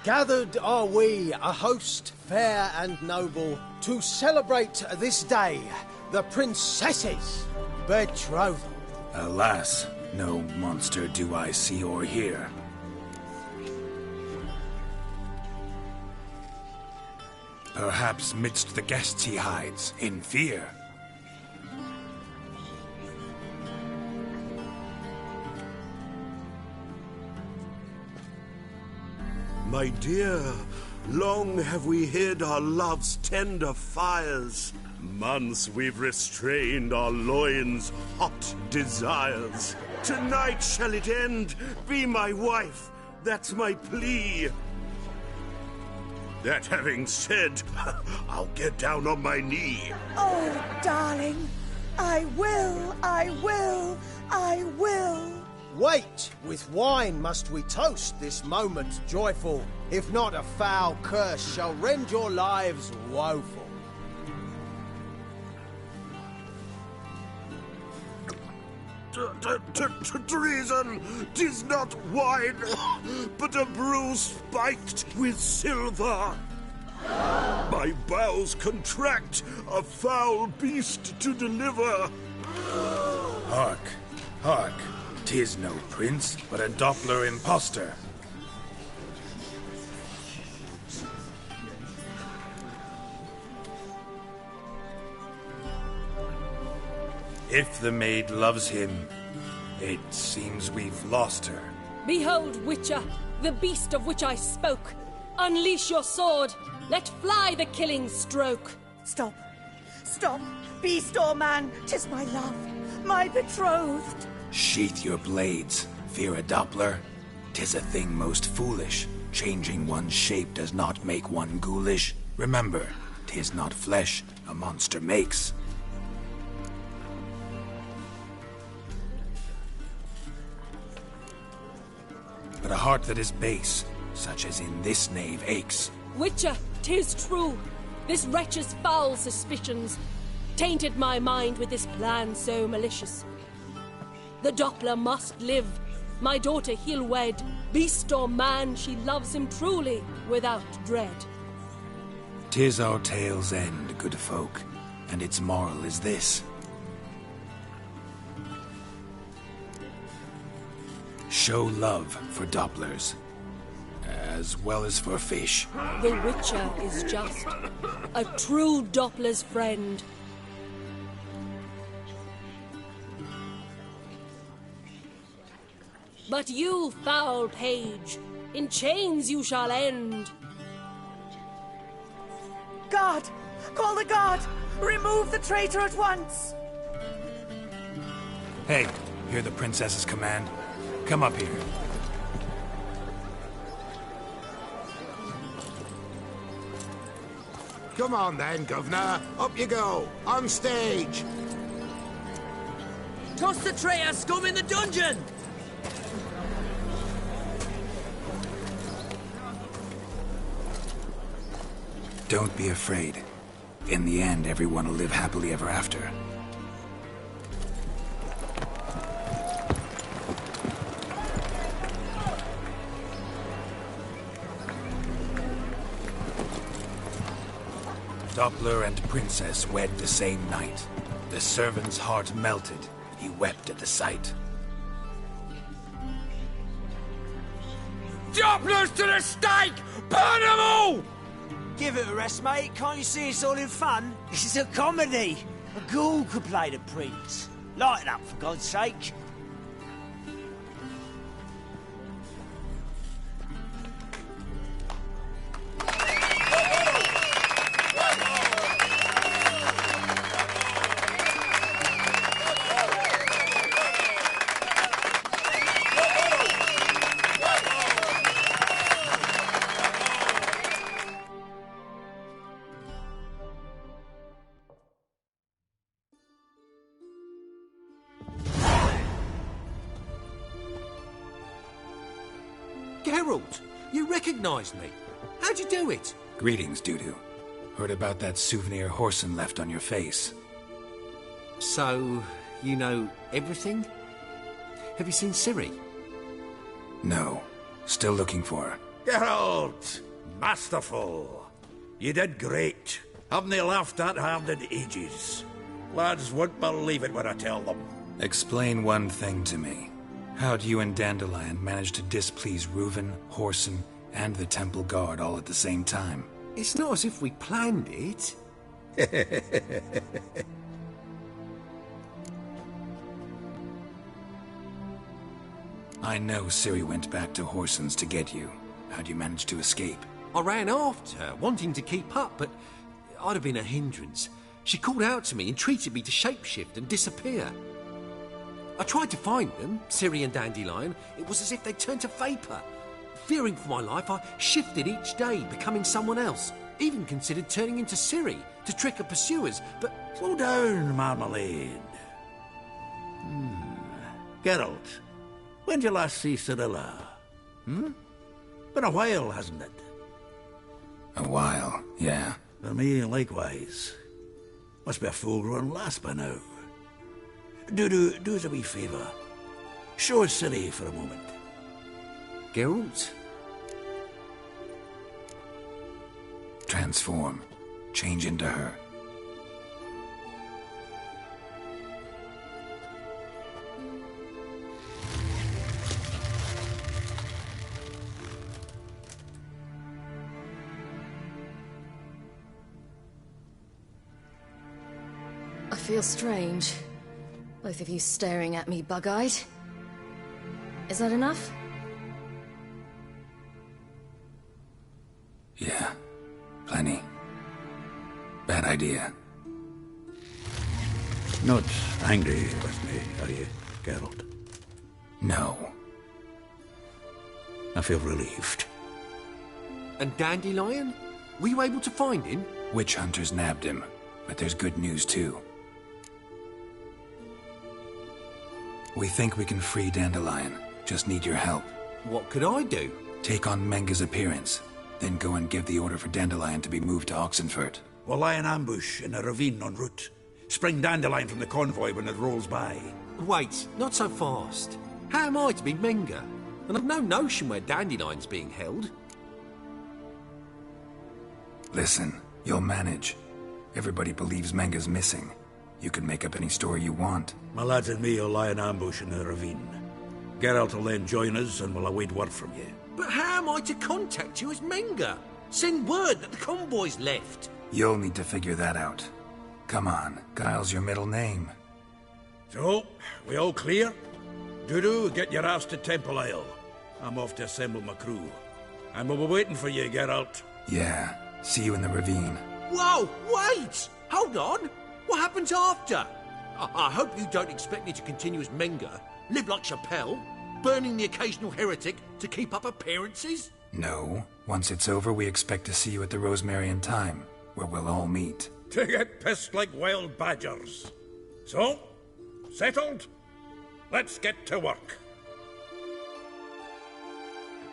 Gathered are we, a host fair and noble, to celebrate this day, the princess's betrothal. Alas, no monster do I see or hear. Perhaps midst the guests he hides, in fear. My dear, long have we hid our love's tender fires. Months we've restrained our loins' hot desires. Tonight shall it end, be my wife, that's my plea. That having said, I'll get down on my knee. Oh, darling, I will, I will, I will. Wait, with wine must we toast this moment joyful. If not, a foul curse shall rend your lives woeful. Treason! 'Tis not wine, but a brew spiked with silver. My bowels contract, a foul beast to deliver. Hark, hark. 'Tis no prince, but a Doppler impostor. If the maid loves him, it seems we've lost her. Behold, Witcher, the beast of which I spoke. Unleash your sword. Let fly the killing stroke. Stop. Stop. Beast or man, 'tis my love, my betrothed. Sheath your blades, fear a Doppler. 'Tis a thing most foolish. Changing one's shape does not make one ghoulish. Remember, 'tis not flesh a monster makes. But a heart that is base, such as in this knave aches. Witcher, 'tis true. This wretch's foul suspicions tainted my mind with this plan so malicious. The Doppler must live. My daughter he'll wed. Beast or man, she loves him truly, without dread. 'Tis our tale's end, good folk, and its moral is this. Show love for Dopplers, as well as for fish. The Witcher is just a true Doppler's friend. But you, foul page, in chains you shall end. Guard! Call the guard! Remove the traitor at once! Hey, hear the princess's command? Come up here. Come on then, Governor. Up you go. On stage. Toss the traitor scum in the dungeon! Don't be afraid. In the end, everyone will live happily ever after. Doppler and Princess wed the same night. The servant's heart melted. He wept at the sight. Dopplers to the stake! Burn them all! Give it a rest, mate. Can't you see it's all in fun? This is a comedy. A ghoul could play the prince. Lighten up, for God's sake. Geralt, you recognized me. How'd you do it? Greetings, Dudu. Heard about that souvenir Whoreson left on your face. So, you know everything? Have you seen Ciri? No. Still looking for her. Geralt! Masterful. You did great. Haven't they laughed that hard in ages? Lads won't believe it when I tell them. Explain one thing to me. How'd you and Dandelion manage to displease Reuven, Whoreson, and the Temple Guard all at the same time? It's not as if we planned it. I know Ciri went back to Whoreson's to get you. How'd you manage to escape? I ran after her, wanting to keep up, but I'd have been a hindrance. She called out to me, entreated me to shapeshift and disappear. I tried to find them, Ciri and Dandelion. It was as if they'd turned to vapour. Fearing for my life, I shifted each day, becoming someone else. Even considered turning into Ciri to trick her pursuers, but... Slow down, Marmalade. Geralt, when did you last see Cirilla? Been a while, hasn't it? A while, yeah. For me, likewise. Must be a full-grown lass by now. Do us a wee favour. Show us Ciri for a moment. Geralt? Transform. Change into her. I feel strange. Both of you staring at me bug-eyed. Is that enough? Yeah. Plenty. Bad idea. Not angry with me, are you, Geralt? No. I feel relieved. And Dandelion? Were you able to find him? Witch hunters nabbed him, but there's good news too. We think we can free Dandelion. Just need your help. What could I do? Take on Menga's appearance, then go and give the order for Dandelion to be moved to Oxenfurt. We'll lie in ambush in a ravine en route. Spring Dandelion from the convoy when it rolls by. Wait, not so fast. How am I to be Menga? And I've no notion where Dandelion's being held. Listen, you'll manage. Everybody believes Menga's missing. You can make up any story you want. My lads and me will lie in ambush in the ravine. Geralt will then join us and we'll await word from you. But how am I to contact you as Menga? Send word that the convoy's left. You'll need to figure that out. Come on, Guile's your middle name. So, we all clear? Dudu, get your ass to Temple Isle. I'm off to assemble my crew. And we'll be waiting for you, Geralt. Yeah, see you in the ravine. Whoa, wait! Hold on! What happens after? I hope you don't expect me to continue as Menga, live like Chappelle, burning the occasional heretic to keep up appearances? No. Once it's over, we expect to see you at the Rosemary and Thyme, where we'll all meet. To get pissed like wild badgers. So, settled? Let's get to work.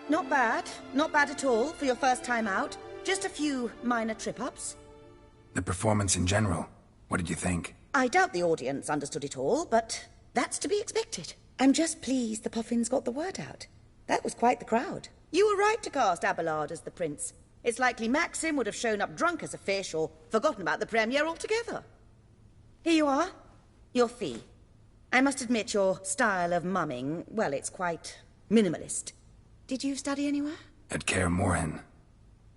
Not bad. Not bad at all for your first time out. Just a few minor trip-ups. The performance in general, what did you think? I doubt the audience understood it all, but that's to be expected. I'm just pleased the Puffins got the word out. That was quite the crowd. You were right to cast Abelard as the prince. It's likely Maxim would have shown up drunk as a fish or forgotten about the premiere altogether. Here you are. Your fee. I must admit your style of mumming, well, it's quite minimalist. Did you study anywhere? At Kaer Morhen.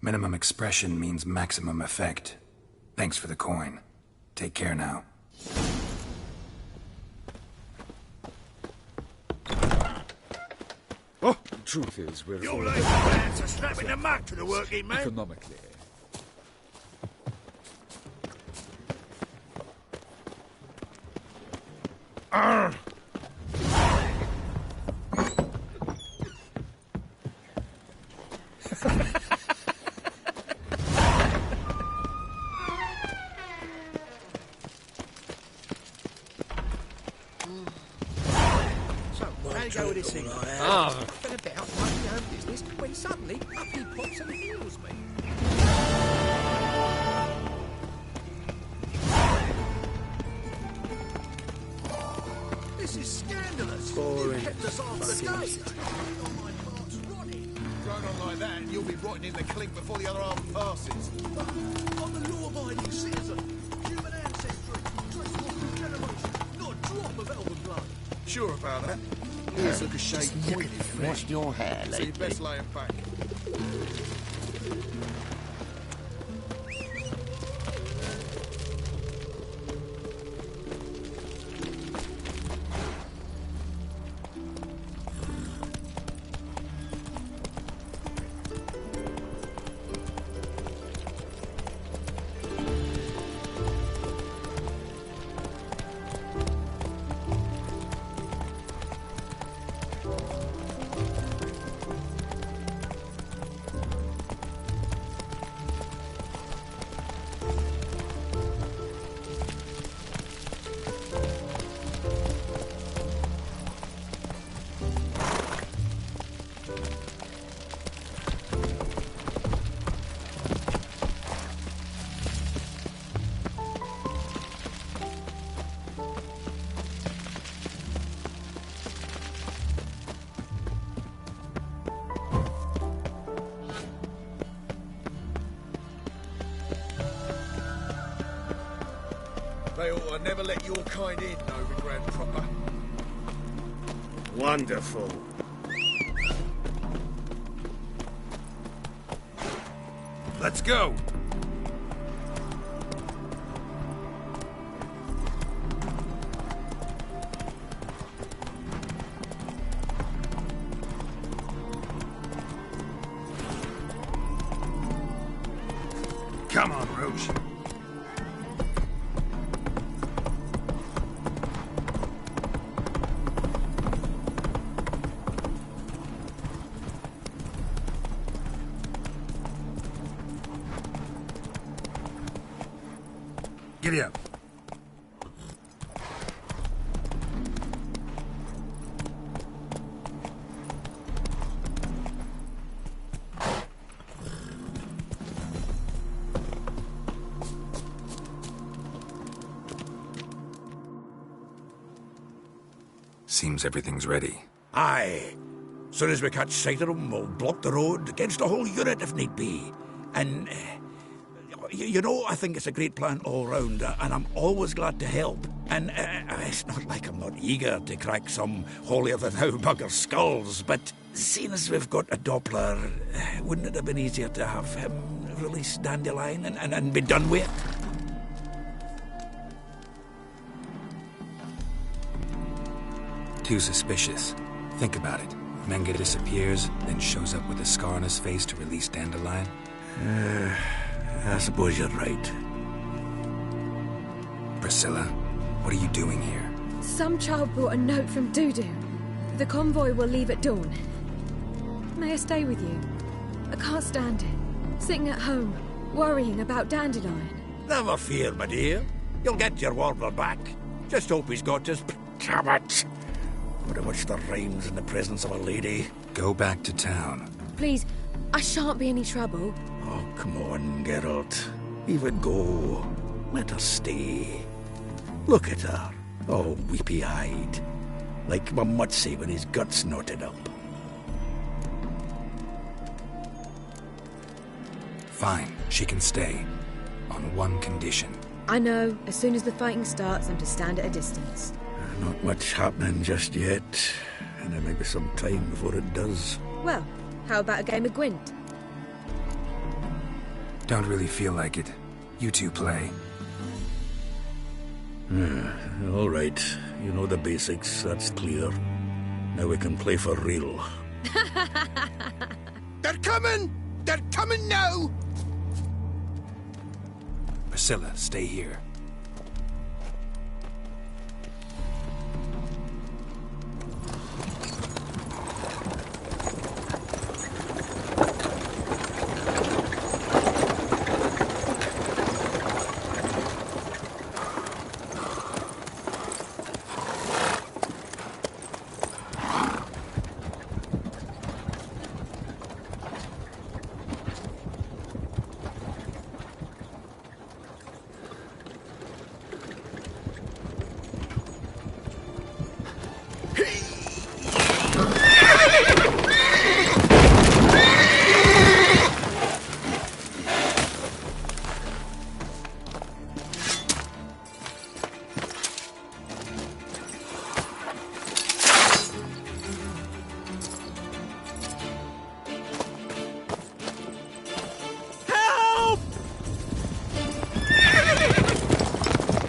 Minimum expression means maximum effect. Thanks for the coin. Take care now. Oh, the truth is, we're... Your lazy plans are snapping the muck to the working man. Economically. Arr! Go with this thing. I've been about minding my own business when suddenly up he pops and heals me. This is scandalous. Boring. You kept us off the gate. Going on like that, and you'll be rotting in the clink before the other half passes. I'm a law-abiding citizen. Human ancestry. Traceable through generations. Not a drop of elven blood. Sure about that? Always look a shade pointed. Washed your hair So lately. you best lay it back. They ought to never let your kind in, Novigrad proper. Wonderful. Let's go. Come on, Roche. Giddy up. Seems everything's ready. Aye. Soon as we catch sight of them, we'll block the road against the whole unit if need be. And, you know, I think it's a great plan all round, and I'm always glad to help. And it's not like I'm not eager to crack some holier-than-thou bugger's skulls, but seeing as we've got a Doppler, wouldn't it have been easier to have him release Dandelion and be done with it? Too suspicious. Think about it. Menga disappears, then shows up with a scar on his face to release Dandelion. I suppose you're right. Priscilla, what are you doing here? Some child brought a note from Dudu. The convoy will leave at dawn. May I stay with you? I can't stand it. Sitting at home, worrying about Dandelion. Never fear, my dear. You'll get your warbler back. Just hope he's got his tabbit. Wonder what's the rhymes in the presence of a lady. Go back to town. Please, I shan't be any trouble. Oh, come on, Geralt. Leave it go. Let her stay. Look at her, all weepy-eyed, like Mamutsi with his guts knotted up. Fine, she can stay. On one condition. I know. As soon as the fighting starts, I'm to stand at a distance. Not much happening just yet, and there may be some time before it does. Well, how about a game of Gwent? Don't really feel like it. You two play. All right. You know the basics, that's clear. Now we can play for real. They're coming! They're coming now! Priscilla, stay here.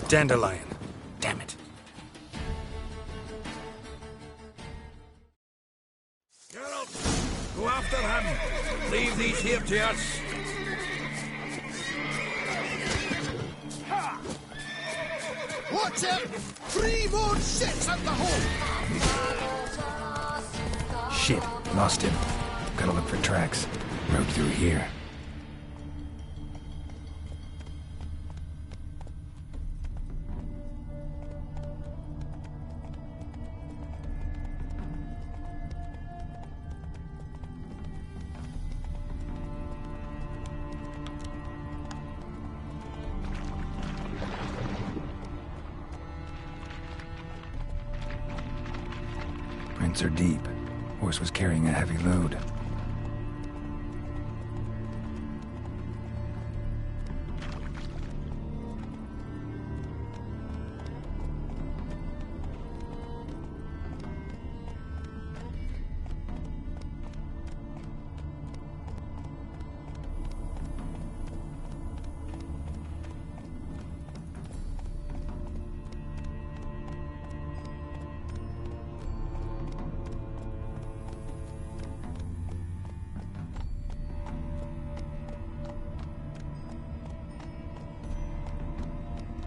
Dandelion. Damn it. Geralt, go after him. Leave these here to us. Watch out! 3 more sets at the hole! Shit, lost him. Gotta look for tracks. Road through here. Prints are deep. Horse was carrying a heavy load.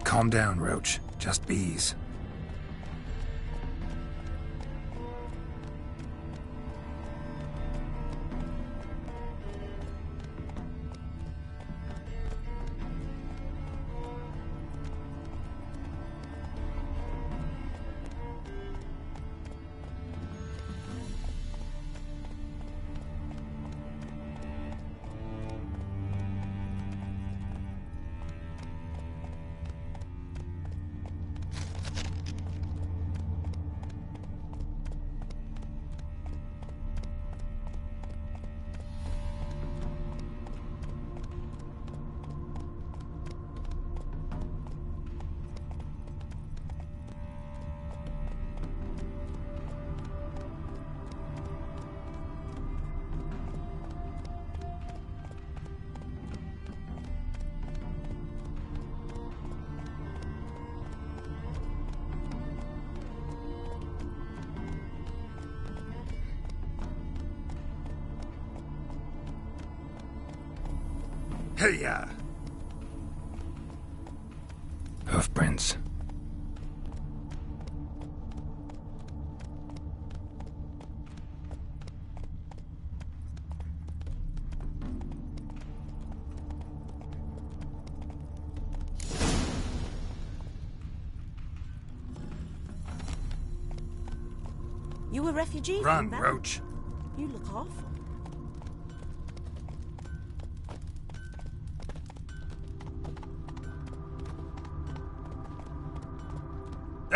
Calm down, Roach. Just bees. Hey-ya! Hoofprints. You a refugee? Run, from Roach. You look awful.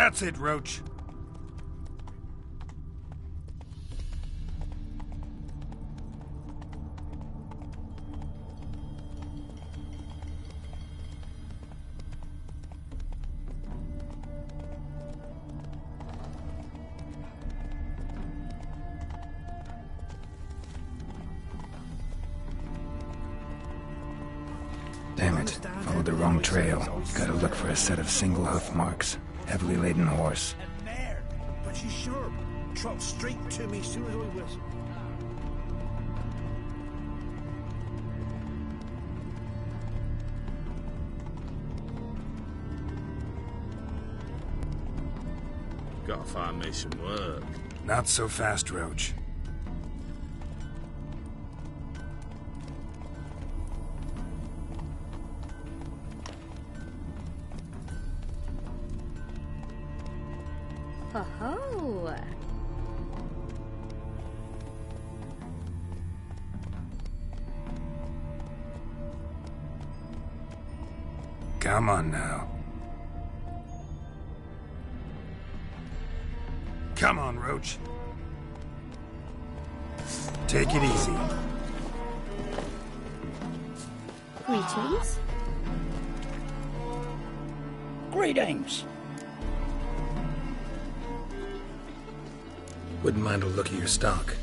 That's it, Roach. Damn it. Followed the wrong trail. Gotta look for a set of single hoof marks. Heavily laden horse. But she's sharp. Trot straight to me soon as I whistle. Gotta find me some work. Not so fast, Roach. Ho-ho! Come on now. Come on, Roach. Take it easy. Greetings. Greetings. Wouldn't mind a look at your stock.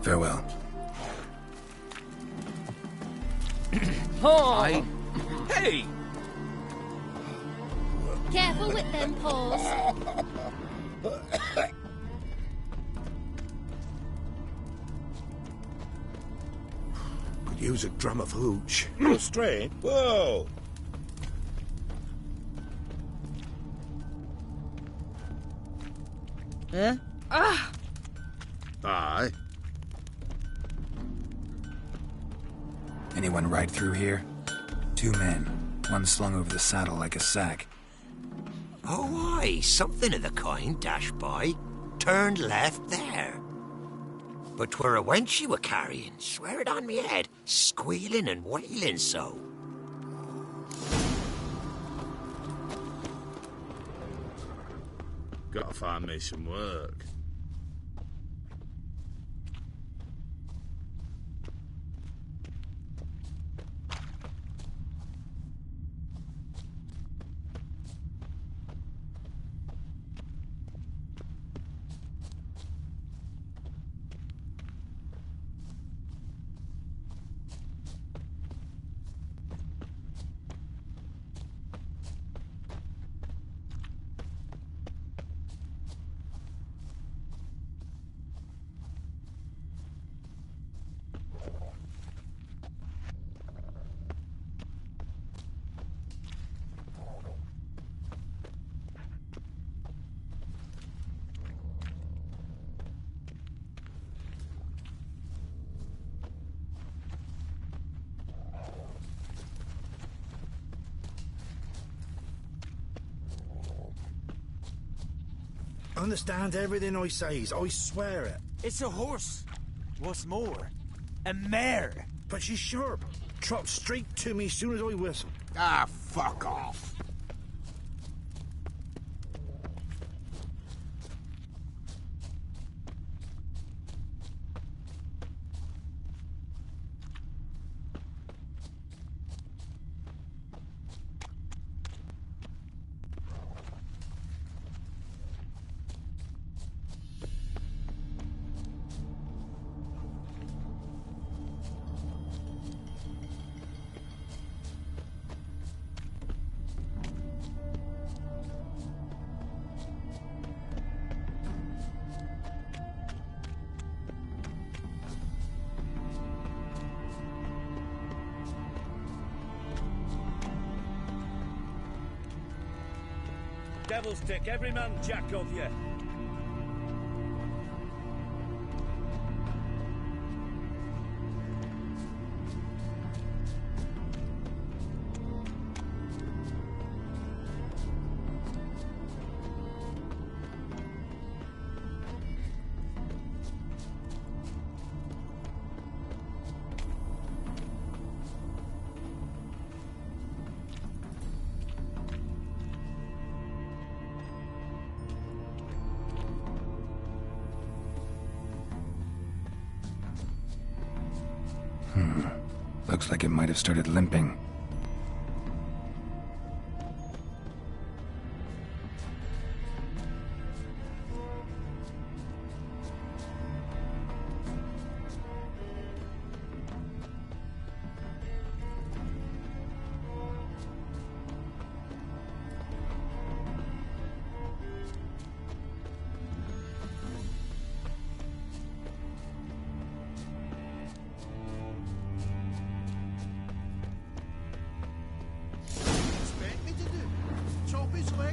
Farewell. Oh. Hey! Careful with them paws. Could use a drum of hooch. Go straight. Whoa! Huh? Ah! Aye. Anyone ride through here? 2 men. One slung over the saddle like a sack. Oh, aye, something of the kind dashed by. Turned left there. But 'twere a wench you were carrying, swear it on me head, squealing and wailing so. Gotta find me some work. Understand everything I says, I swear it. It's a horse. What's more, a mare. But she's sharp. Trot straight to me soon as I whistle. Ah, fuck off. devils take every man jack of you. Looks like it might have started limping.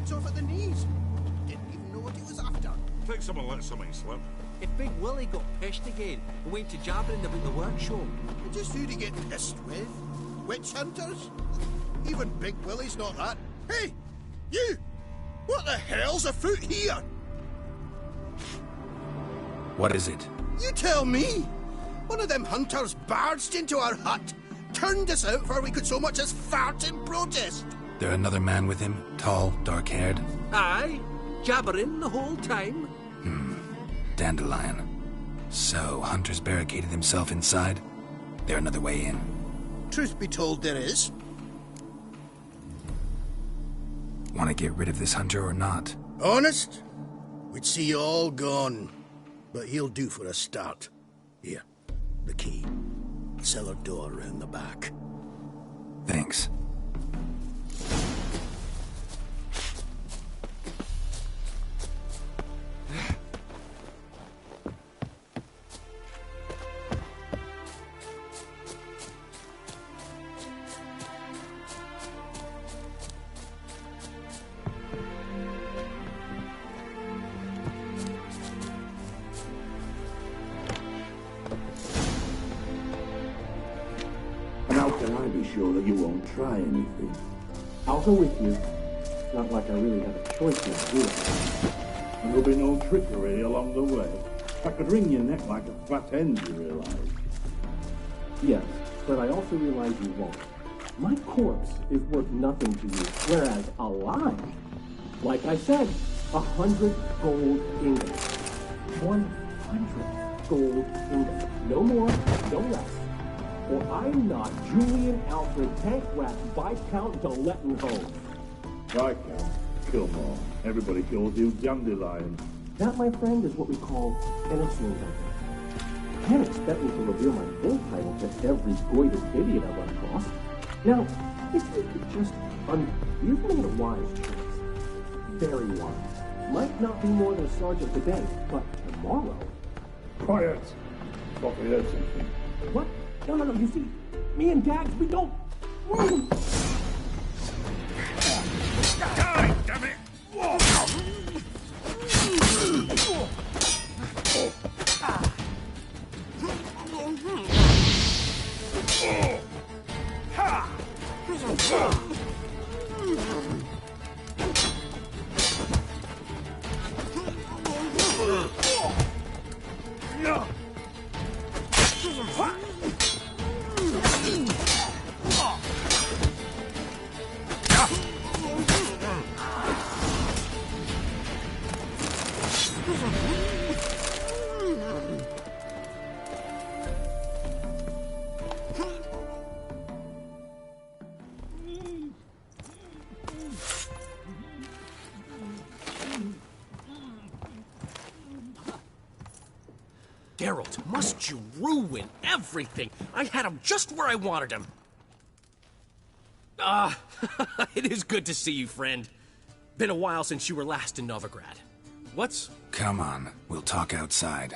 Off at the knees. Didn't even know what he was after. Think someone let something slip. If Big Willie got pissed again and went to jabbering about the workshop. Just who'd he get pissed with? Witch hunters? Even Big Willie's not that. Hey, you! What the hell's afoot here? What is it? You tell me! One of them hunters barged into our hut, turned us out before we could so much as fart in protest. There another man with him? Tall, dark-haired? Aye, jabbering the whole time. Dandelion. So, Hunter's barricaded himself inside? There another way in? Truth be told, there is. Want to get rid of this Hunter or not? Honest? We'd see you all gone. But he'll do for a start. Here, the key. Cellar door round the back. Thanks. How can I be sure that you won't try anything? I'll go with you. Not like I really have a choice in doing it. And there'll be no trickery along the way. I could wring your neck like a fat end, you realize? Yes, but I also realize you won't. My corpse is worth nothing to you, whereas alive, like I said, 100 gold ingots. 100 gold ingots. No more, no less. Or I'm not Julian Alfred Tankrat Viscount de Lettenhove. Viscount? Killmore. Everybody calls you Dandelion. That, my friend, is what we call an achievement. You can't expect me to reveal my full title to every goited idiot I run across. Now, if you could just you've made a wise choice. Very wise. Might not be more than a sergeant today, but tomorrow... Quiet! Thought we heard something. What? No, you see, me and Dags, we don't... Die, damn it! Geralt, must you ruin everything? I had him just where I wanted him. It is good to see you, friend. Been a while since you were last in Novigrad. What's... Come on, we'll talk outside.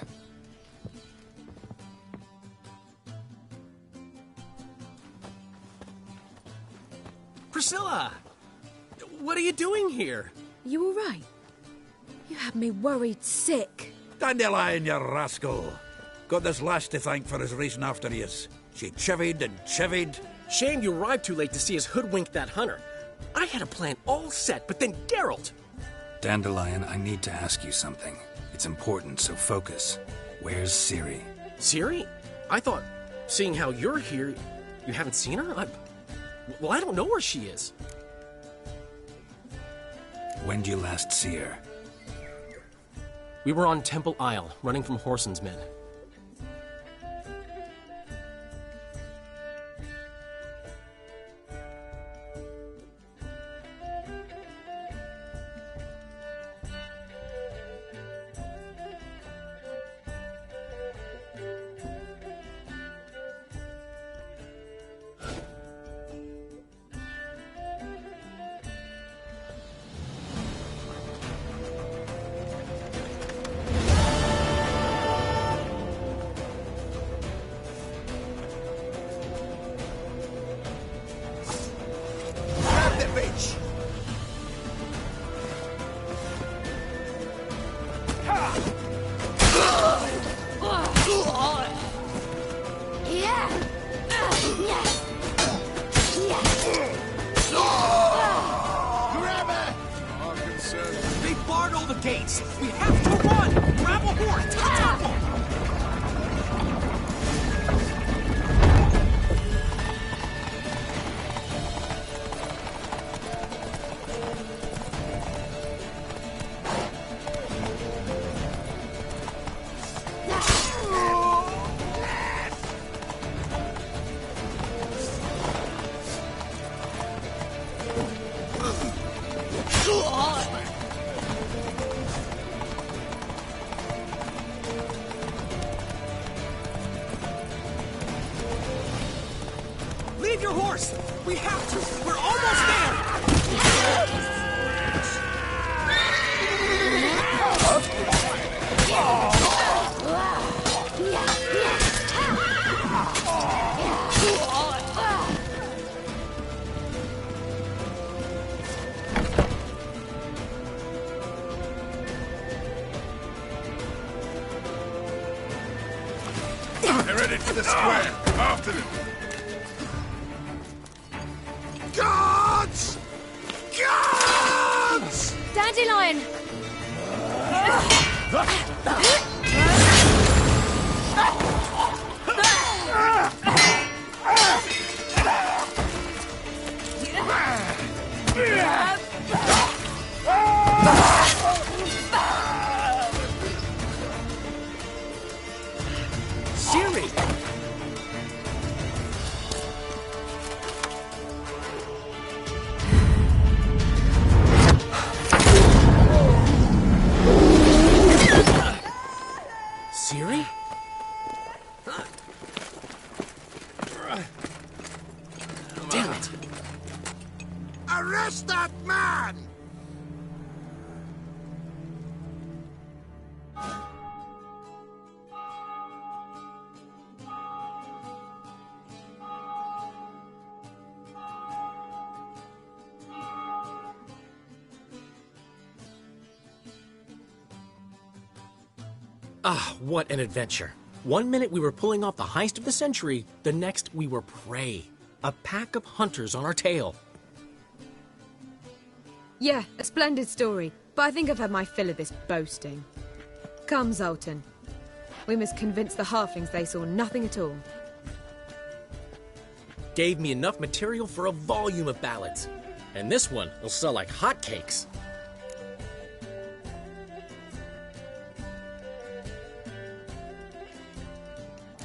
Priscilla! What are you doing here? You all right? You had me worried sick. Dandelion, you rascal. Got this lass to thank for his racing after yous. She chivied and chivied. Shame you arrived too late to see us hoodwink that hunter. I had a plan all set, but then Geralt... Dandelion, I need to ask you something. It's important, so focus. Where's Ciri? Ciri? I thought, seeing how you're here, you haven't seen her? Well, I don't know where she is. When'd you last see her? We were on Temple Isle, running from Whoreson's men. Leave your horse! We have to! We're almost there! They're headed for the square. After them. Guards! Guards! Dandelion! Ciri! Ciri? Damn it! Arrest that man! Ah, what an adventure. One minute we were pulling off the heist of the century, the next we were prey. A pack of hunters on our tail. Yeah, a splendid story, but I think I've had my fill of this boasting. Come, Zoltan. We must convince the halflings they saw nothing at all. Gave me enough material for a volume of ballads. And this one will sell like hotcakes.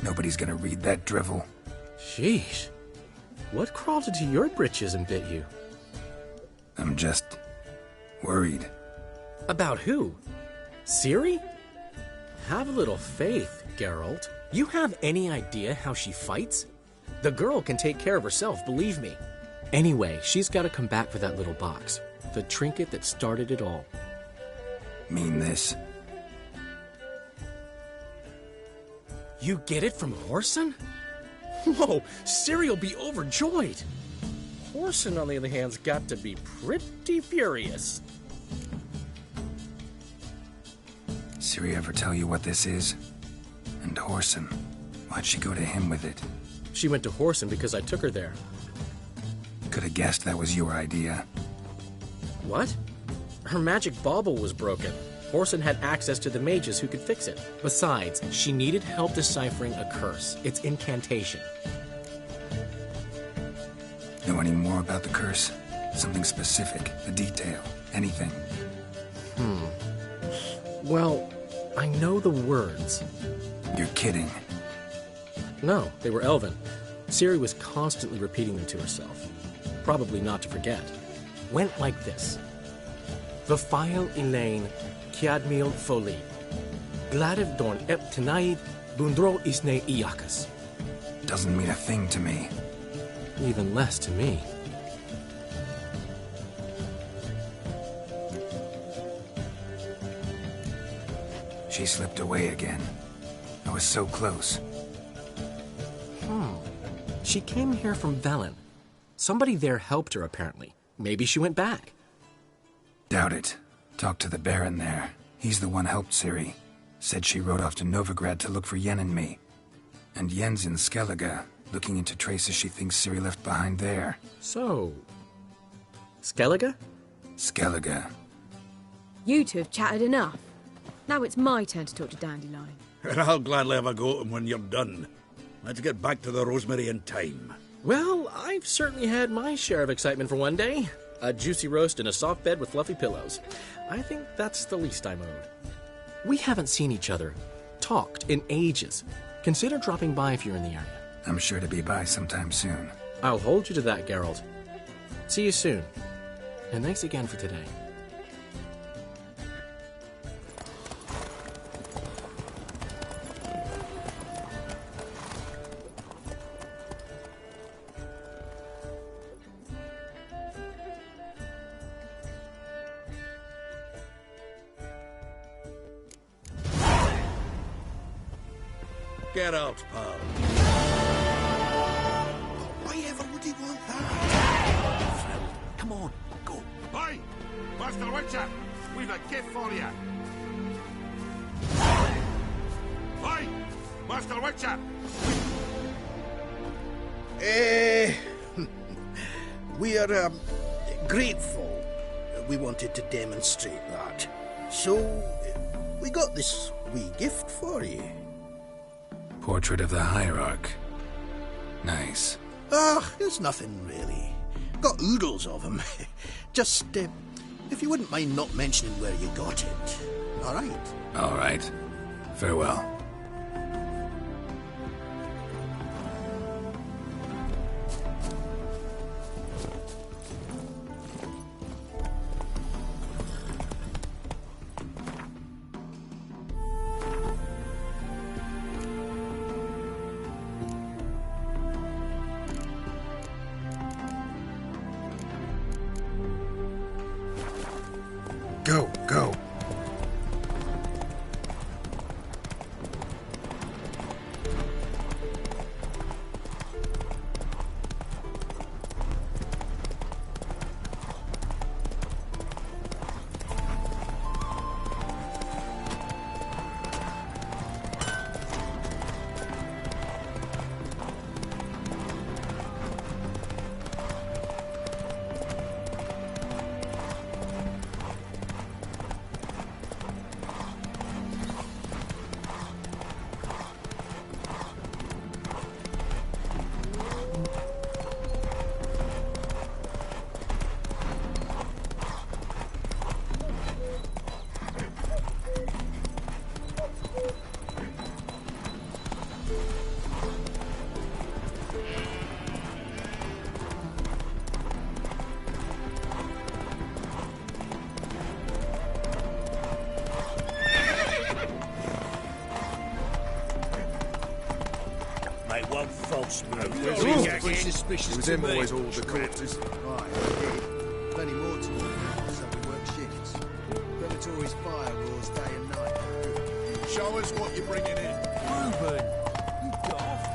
Nobody's gonna read that drivel. Sheesh. What crawled into your britches and bit you? I'm just... worried. About who? Ciri? Have a little faith, Geralt. You have any idea how she fights? The girl can take care of herself, believe me. Anyway, she's got to come back for that little box. The trinket that started it all. Mean this? You get it from Whoreson? Whoa, Ciri will be overjoyed. Whoreson, on the other hand's got to be pretty furious. Ciri ever tell you what this is? And Whoreson, why'd she go to him with it? She went to Whoreson because I took her there. Could have guessed that was your idea. What? Her magic bauble was broken. Whoreson had access to the mages who could fix it. Besides, she needed help deciphering a curse. Its incantation. Know any more about the curse? Something specific, a detail, anything? Well, I know the words. You're kidding. No, they were Elven. Ciri was constantly repeating them to herself. Probably not to forget. Went like this. Vafile Elaine, Kiadmil Foli. Gladev Dorn Ep Tenaid, Bundro Isne Iakas. Doesn't mean a thing to me. Even less to me. She slipped away again. I was so close. She came here from Velen. Somebody there helped her, apparently. Maybe she went back. Doubt it. Talked to the Baron there. He's the one helped Ciri. Said she rode off to Novigrad to look for Yen and me. And Yen's in Skellige, looking into traces she thinks Ciri left behind there. So... Skellige? Skellige. You two have chatted enough. Now it's my turn to talk to Dandelion. And I'll gladly have a go at him when you're done. Let's get back to the Rosemary in time. Well, I've certainly had my share of excitement for one day. A juicy roast and a soft bed with fluffy pillows. I think that's the least I'm owed. We haven't seen each other, talked in ages. Consider dropping by if you're in the area. I'm sure to be by sometime soon. I'll hold you to that, Geralt. See you soon. And thanks again for today. Get out, pal. Why ever would he want that? Come on, go. Hey, Master Witcher, we've a gift for you. Hey, Master Witcher. We are grateful. We wanted to demonstrate that. So, we got this wee gift for you. Portrait of the Hierarch. Nice. It's nothing really. Got oodles of them. Just, if you wouldn't mind not mentioning where you got it. All right? All right. Farewell. Go, go. One false move. Suspicious. It was him always all the corpses. Right, plenty more to do, so we work shifts. Predatory's fire roars day and night. Show us what you're bringing in. Reuben! You daft!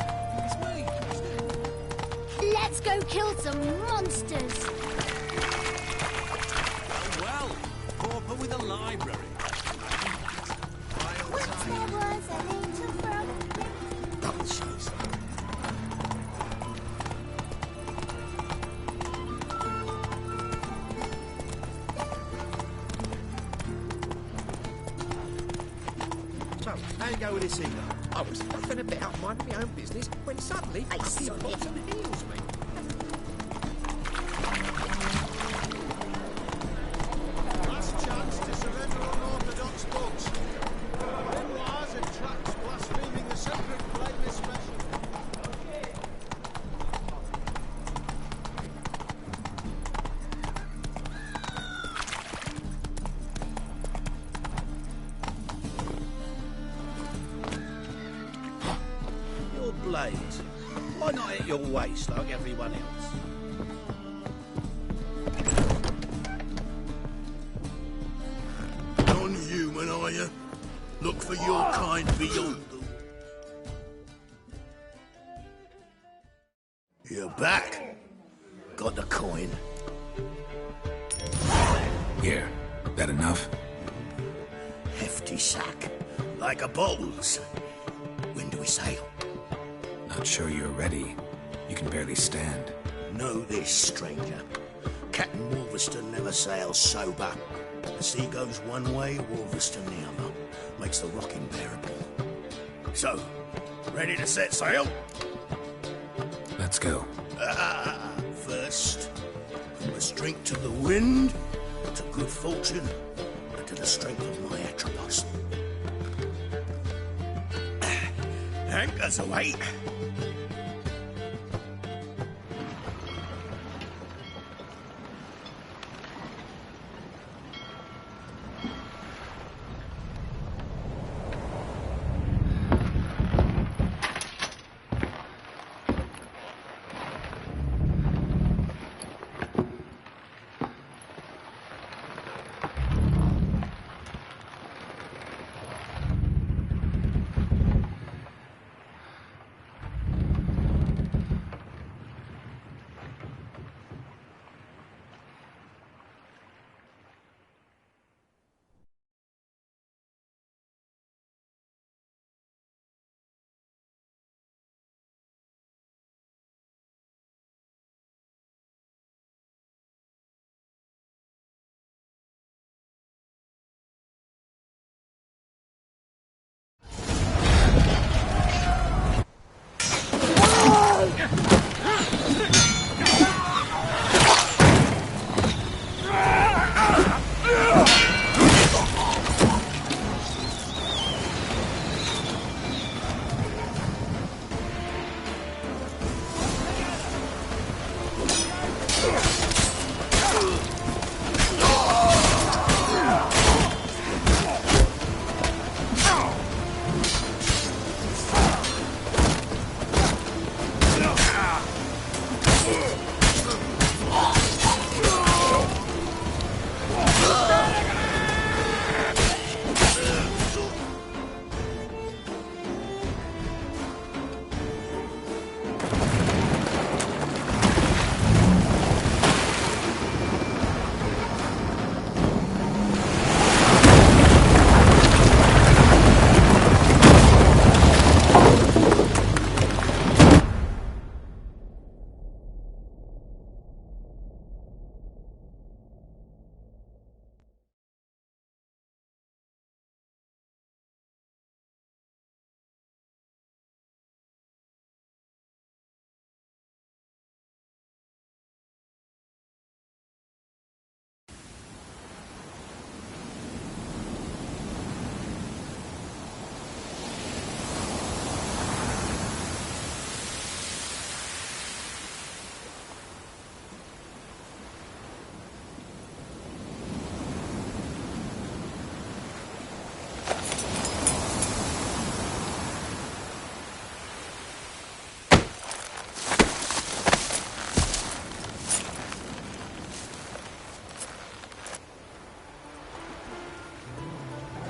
It's me! Let's go kill some monsters! Well, Pauper with a library. go with this either. I was fluffing a bit out minding my own business when suddenly he pops and heals me. Last chance to surrender unorthodox books. Memoirs and tracts blaspheming the sacred flame especially. Your blades. Why not at your waist like everyone else? Non-human, are you? Look for your kind beyond them. You're back. Got the coin. Here. That enough? Hefty sack. Like a bowls. When do we sail? Not sure you're ready. You can barely stand. Know this, stranger. Captain Wolverston never sails sober. The sea goes one way, Wolverston the other. Makes the rocking bearable. So, ready to set sail? Let's go. First, we must drink to the wind, to good fortune, and to the strength of my Atropos. Anchors away.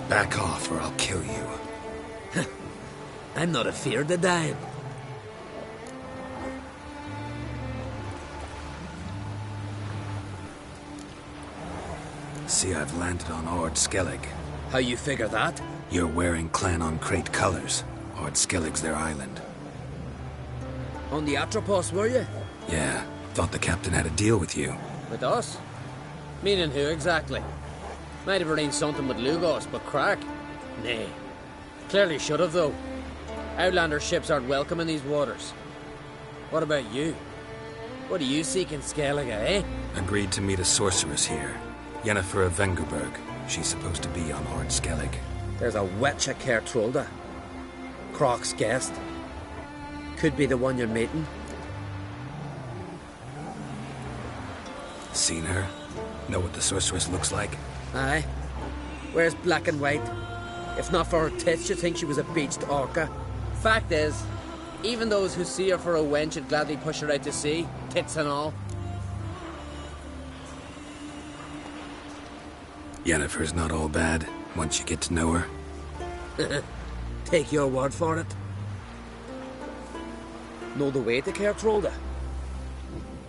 Back off or I'll kill you. I'm not afeard of dying. See, I've landed on Ord Skellig. How you figure that? You're wearing Clan on Crate colors. Ord Skellig's their island. On the Atropos, were you? Yeah, thought the captain had a deal with you. With us? Meaning who exactly? Might have arranged something with Lugos, but crack? Nay. Clearly should have, though. Outlander ships aren't welcome in these waters. What about you? What do you seek in Skellige, eh? Agreed to meet a sorceress here. Yennefer of Vengerberg. She's supposed to be on Horde Skellig. There's a witcher Kertrolda. Croc's guest. Could be the one you're meeting. Seen her? Know what the sorceress looks like? Aye. Wears black and white. If not for her tits, you'd think she was a beached orca. Fact is, even those who see her for a wench would gladly push her out to sea, tits and all. Yennefer's not all bad, once you get to know her. Take your word for it. Know the way to Kertrolda?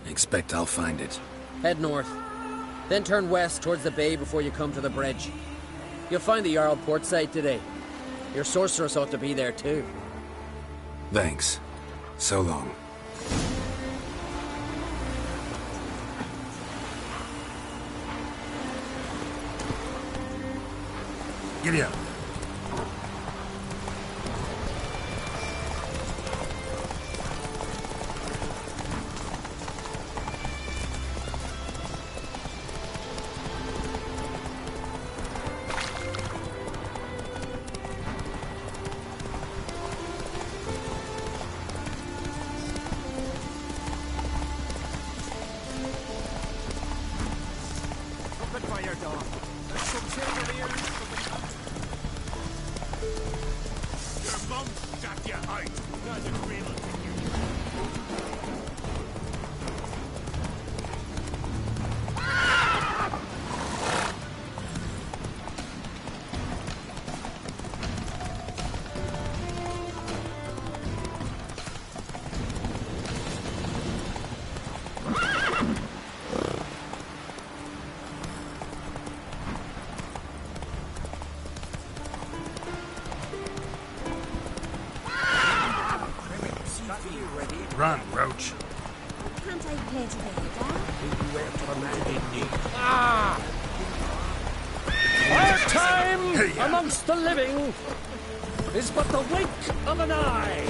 Expect I'll find it. Head north. Then turn west towards the bay before you come to the bridge. You'll find the Jarl port site today. Your sorceress ought to be there too. Thanks. So long. Giddy up. Run, Roach. Can't I play today, Our time amongst the living is but the wink of an eye.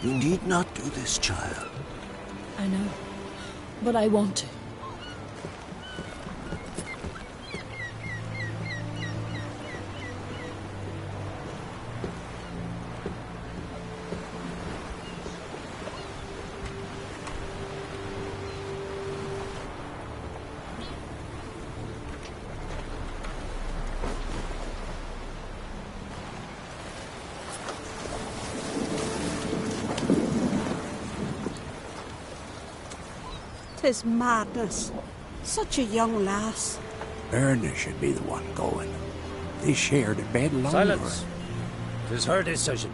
You need not do this, child. I know, but I want to. Tis madness. Such a young lass. Erna should be the one going. They shared a bed longer. Silence. 'Tis her decision.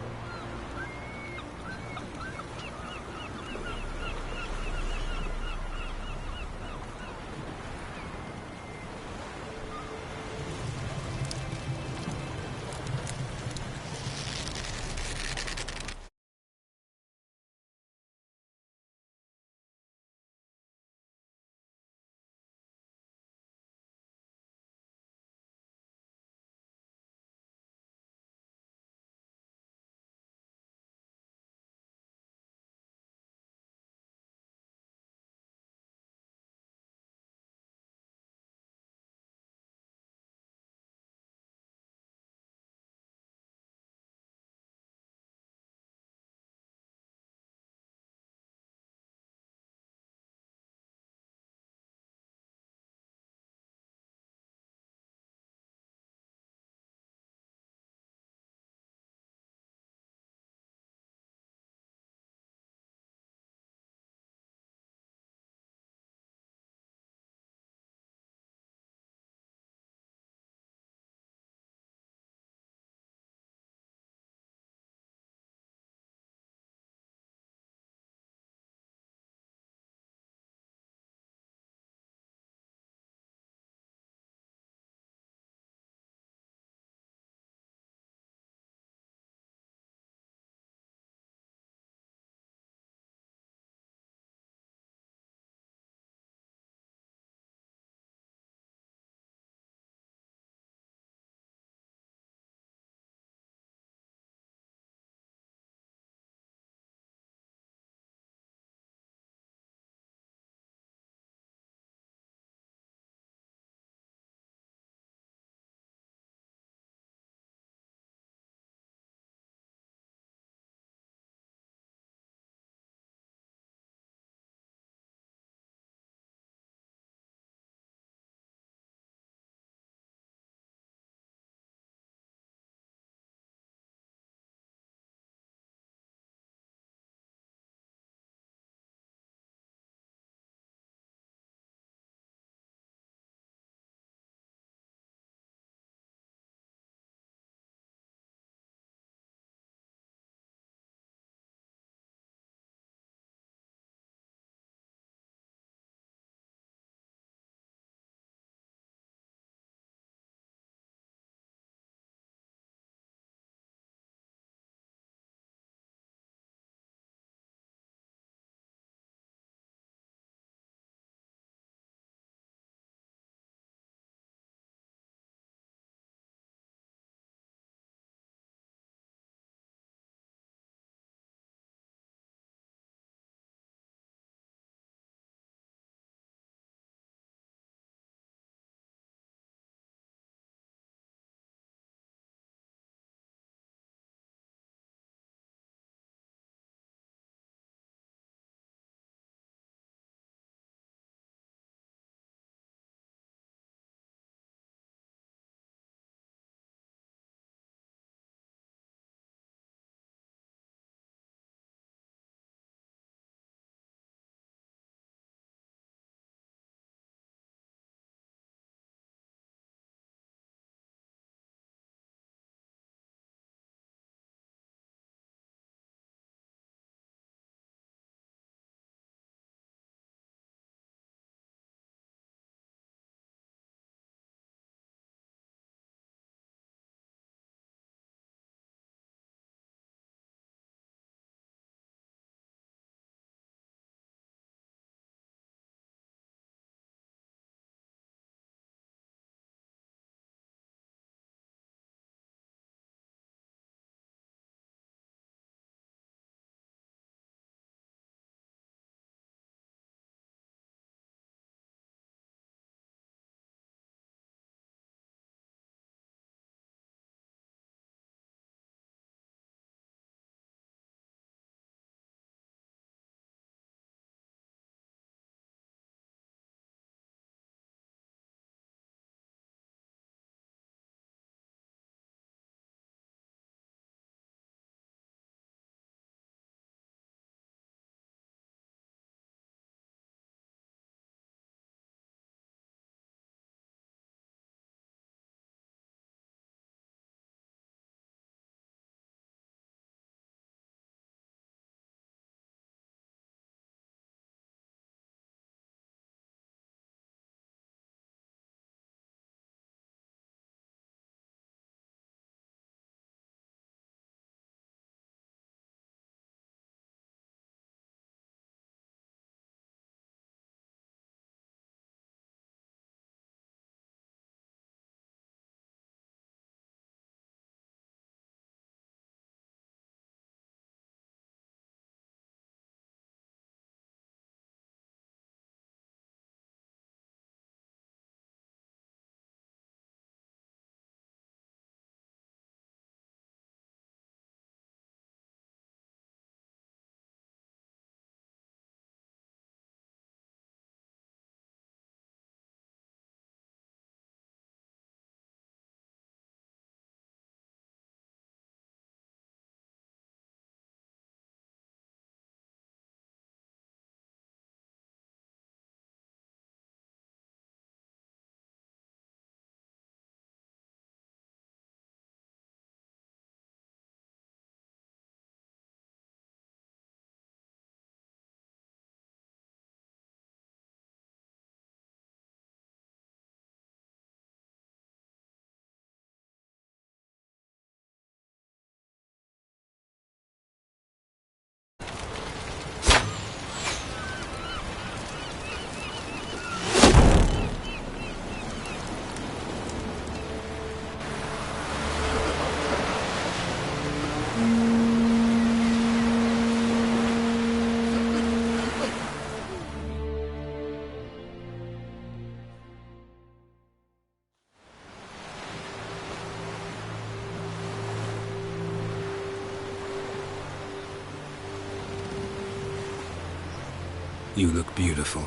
You look beautiful.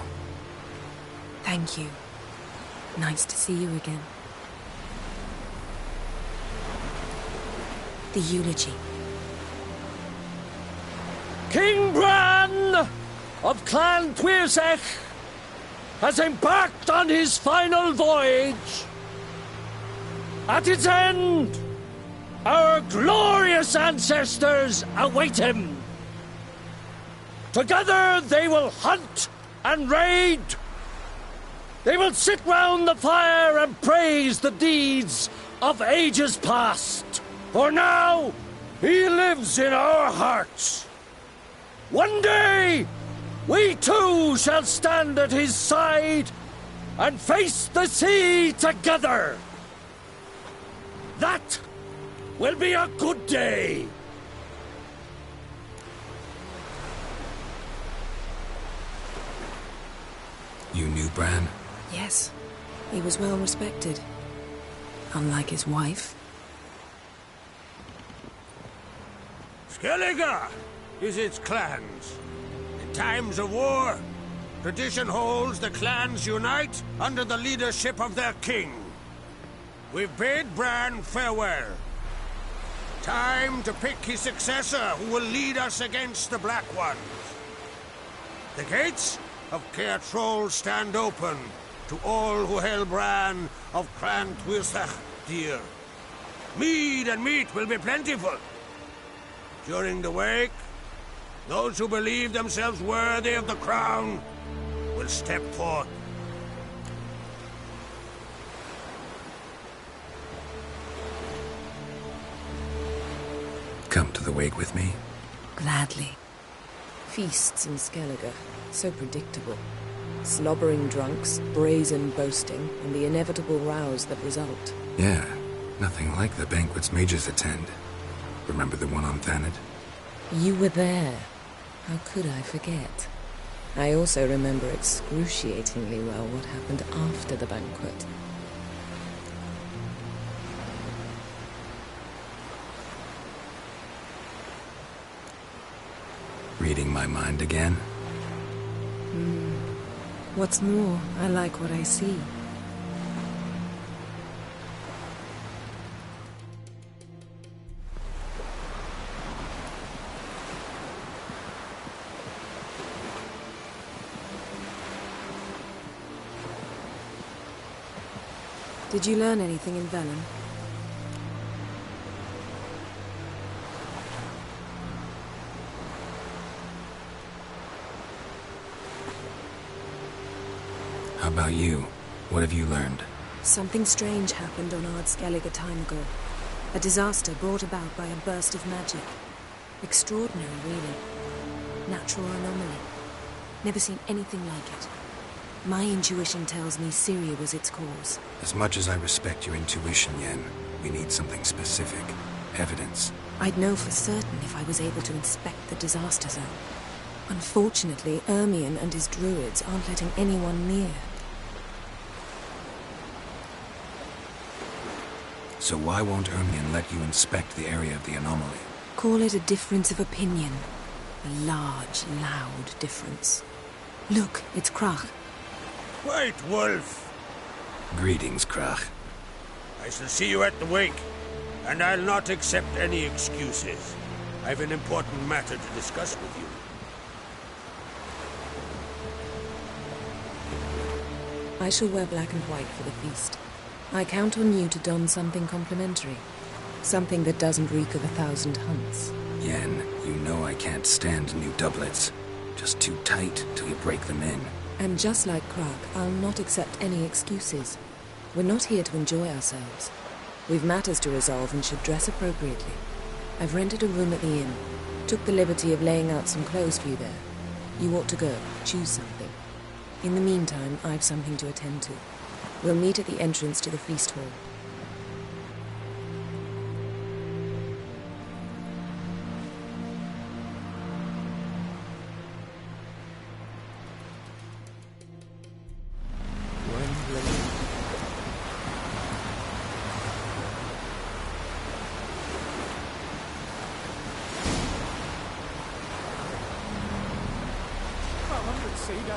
Thank you. Nice to see you again. The eulogy. King Bran of Clan Tuirsech has embarked on his final voyage. At its end, our glorious ancestors await him. Together they will hunt and raid. They will sit round the fire and praise the deeds of ages past. For now, he lives in our hearts. One day, we too shall stand at his side and face the sea together. That will be a good day. You knew Bran? Yes, he was well respected. Unlike his wife. Skellige is its clans. In times of war, tradition holds the clans unite under the leadership of their king. We've bid Bran farewell. Time to pick his successor who will lead us against the Black Ones. The gates of Caer Troll stand open to all who held Bran of Clan Tuirsech dear. Mead and meat will be plentiful. During the wake, those who believe themselves worthy of the crown will step forth. Come to the wake with me? Gladly. Feasts in Skellige, so predictable. Slobbering drunks, brazen boasting, and the inevitable rows that result. Yeah, nothing like the banquets mages attend. Remember the one on Thanedd? You were there. How could I forget? I also remember excruciatingly well what happened after the banquet. Reading my mind again? What's more, I like what I see. Did you learn anything in Velen? How about you? What have you learned? Something strange happened on Ard Skellige a time ago. A disaster brought about by a burst of magic. Extraordinary, really. Natural anomaly. Never seen anything like it. My intuition tells me Ciri was its cause. As much as I respect your intuition, Yen, we need something specific. Evidence. I'd know for certain if I was able to inspect the disaster zone. Unfortunately, Ermion and his druids aren't letting anyone near. So why won't Ermion let you inspect the area of the anomaly? Call it a difference of opinion. A large, loud difference. Look, it's Crach. White Wolf! Greetings, Crach. I shall see you at the wake, and I'll not accept any excuses. I've an important matter to discuss with you. I shall wear black and white for the feast. I count on you to don something complimentary. Something that doesn't reek of 1,000 hunts. Yen, you know I can't stand new doublets. Just too tight till you break them in. And just like Crach, I'll not accept any excuses. We're not here to enjoy ourselves. We've matters to resolve and should dress appropriately. I've rented a room at the inn. Took the liberty of laying out some clothes for you there. You ought to go. Choose something. In the meantime, I've something to attend to. We'll meet at the entrance to the feast hall.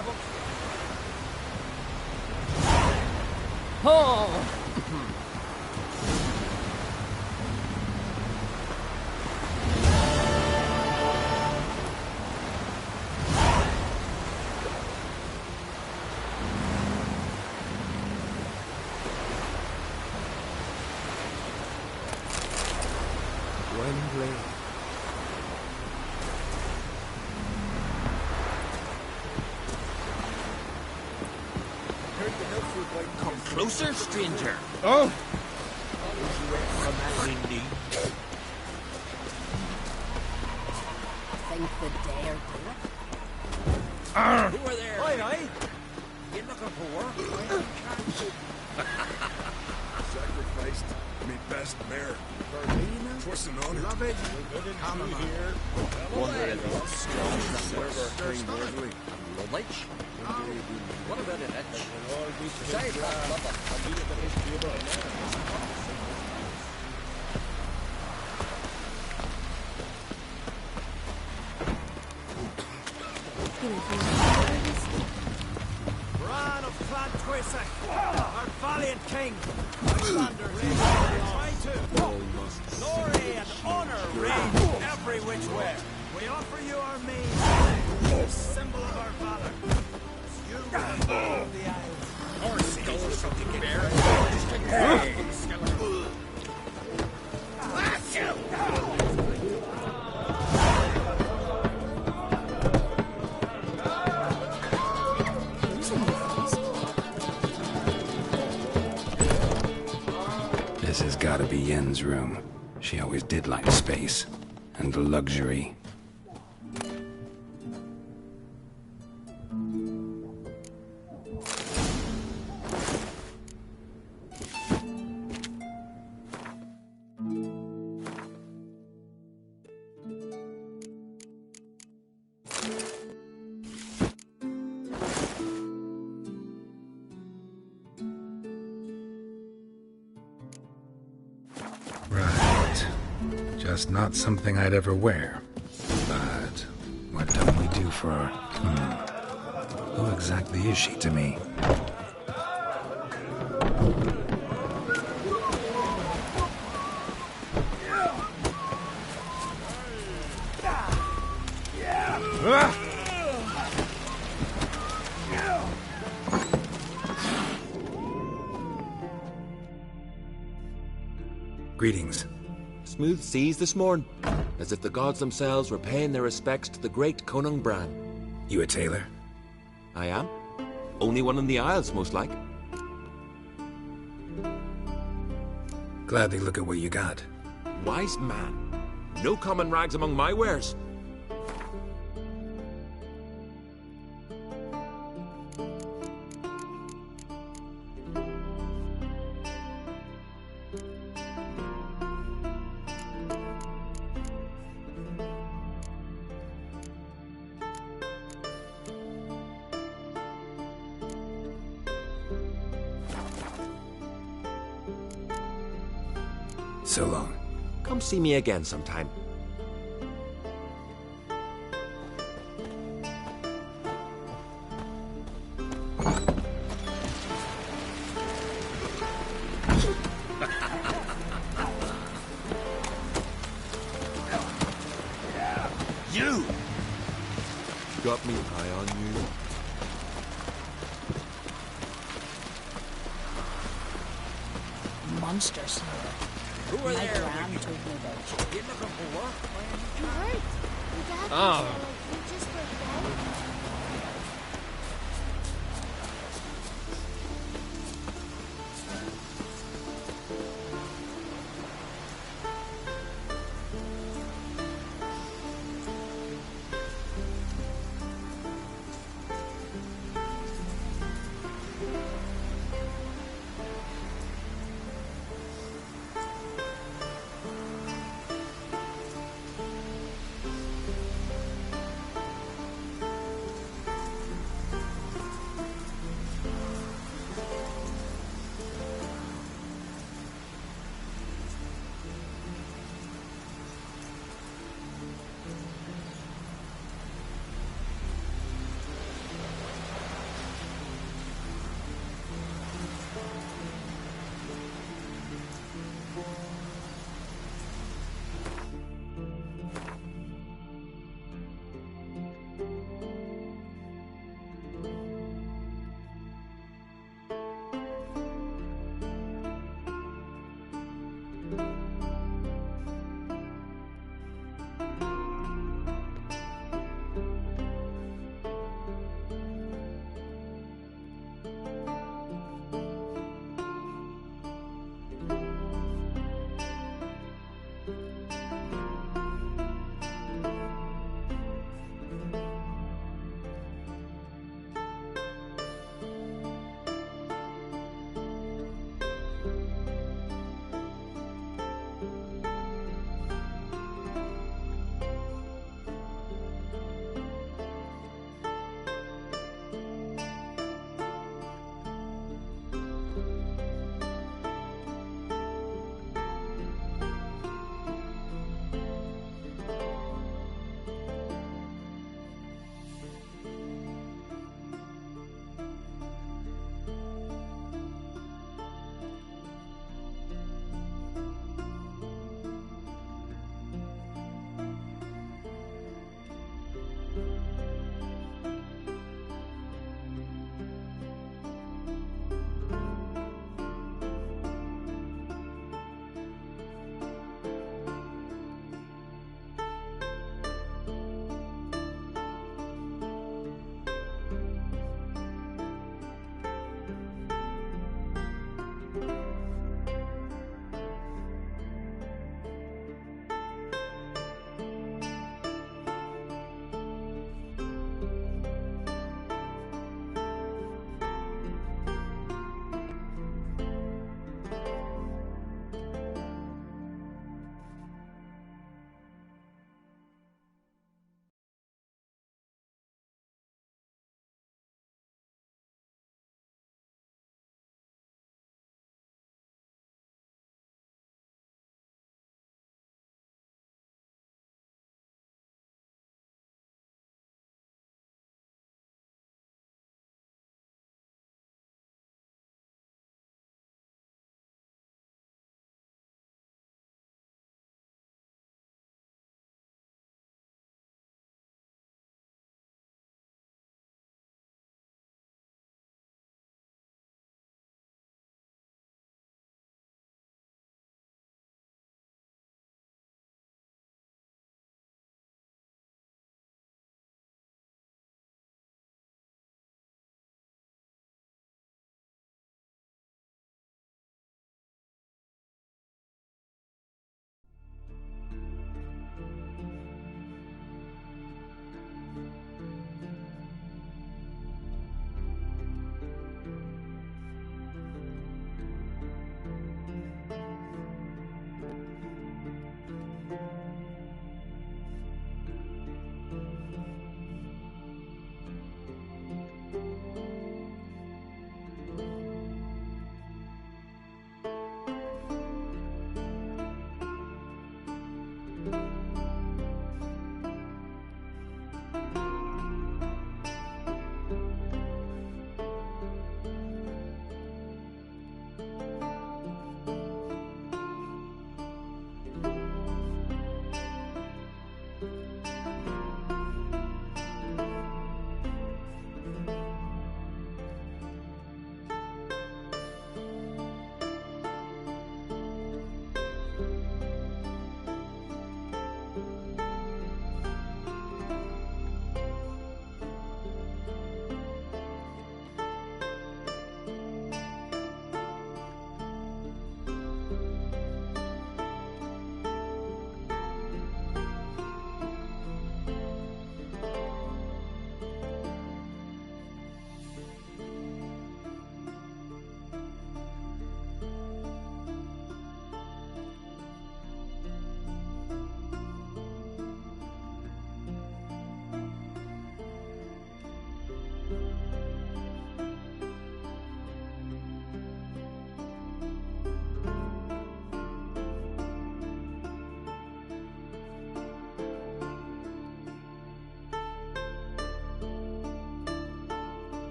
level. Oh! Wembley. Come closer, stranger. Oh! Think the dare do it? Who are there? Aye, aye. You looking for work? Sacrificed me best mare. Twas an honor. Love it. Come here. Wonder if he's strong enough to serve Worsley. Lovely. What about it, Etch? Say, Bran of Clan Twisak, our valiant king. Thunder, glory and honor reign every which way. We offer you our means, symbol of our valor. You rule the isles. Or stole something bear. This has gotta be Yen's room. She always did like space. And luxury. Right. Just not something I'd ever wear. But what don't we do for her? Who exactly is she to me? Greetings. Smooth seas this morn, as if the gods themselves were paying their respects to the great Conung Bran. You a tailor? I am. Only one in the Isles, most like. Gladly look at what you got. Wise man. No common rags among my wares. So long. Come see me again sometime. You! Got me eye on you. Monster slayer. Who are My there? Gran told me about you. You looking for work? You hurt. Your dad Oh. was like you just went dead.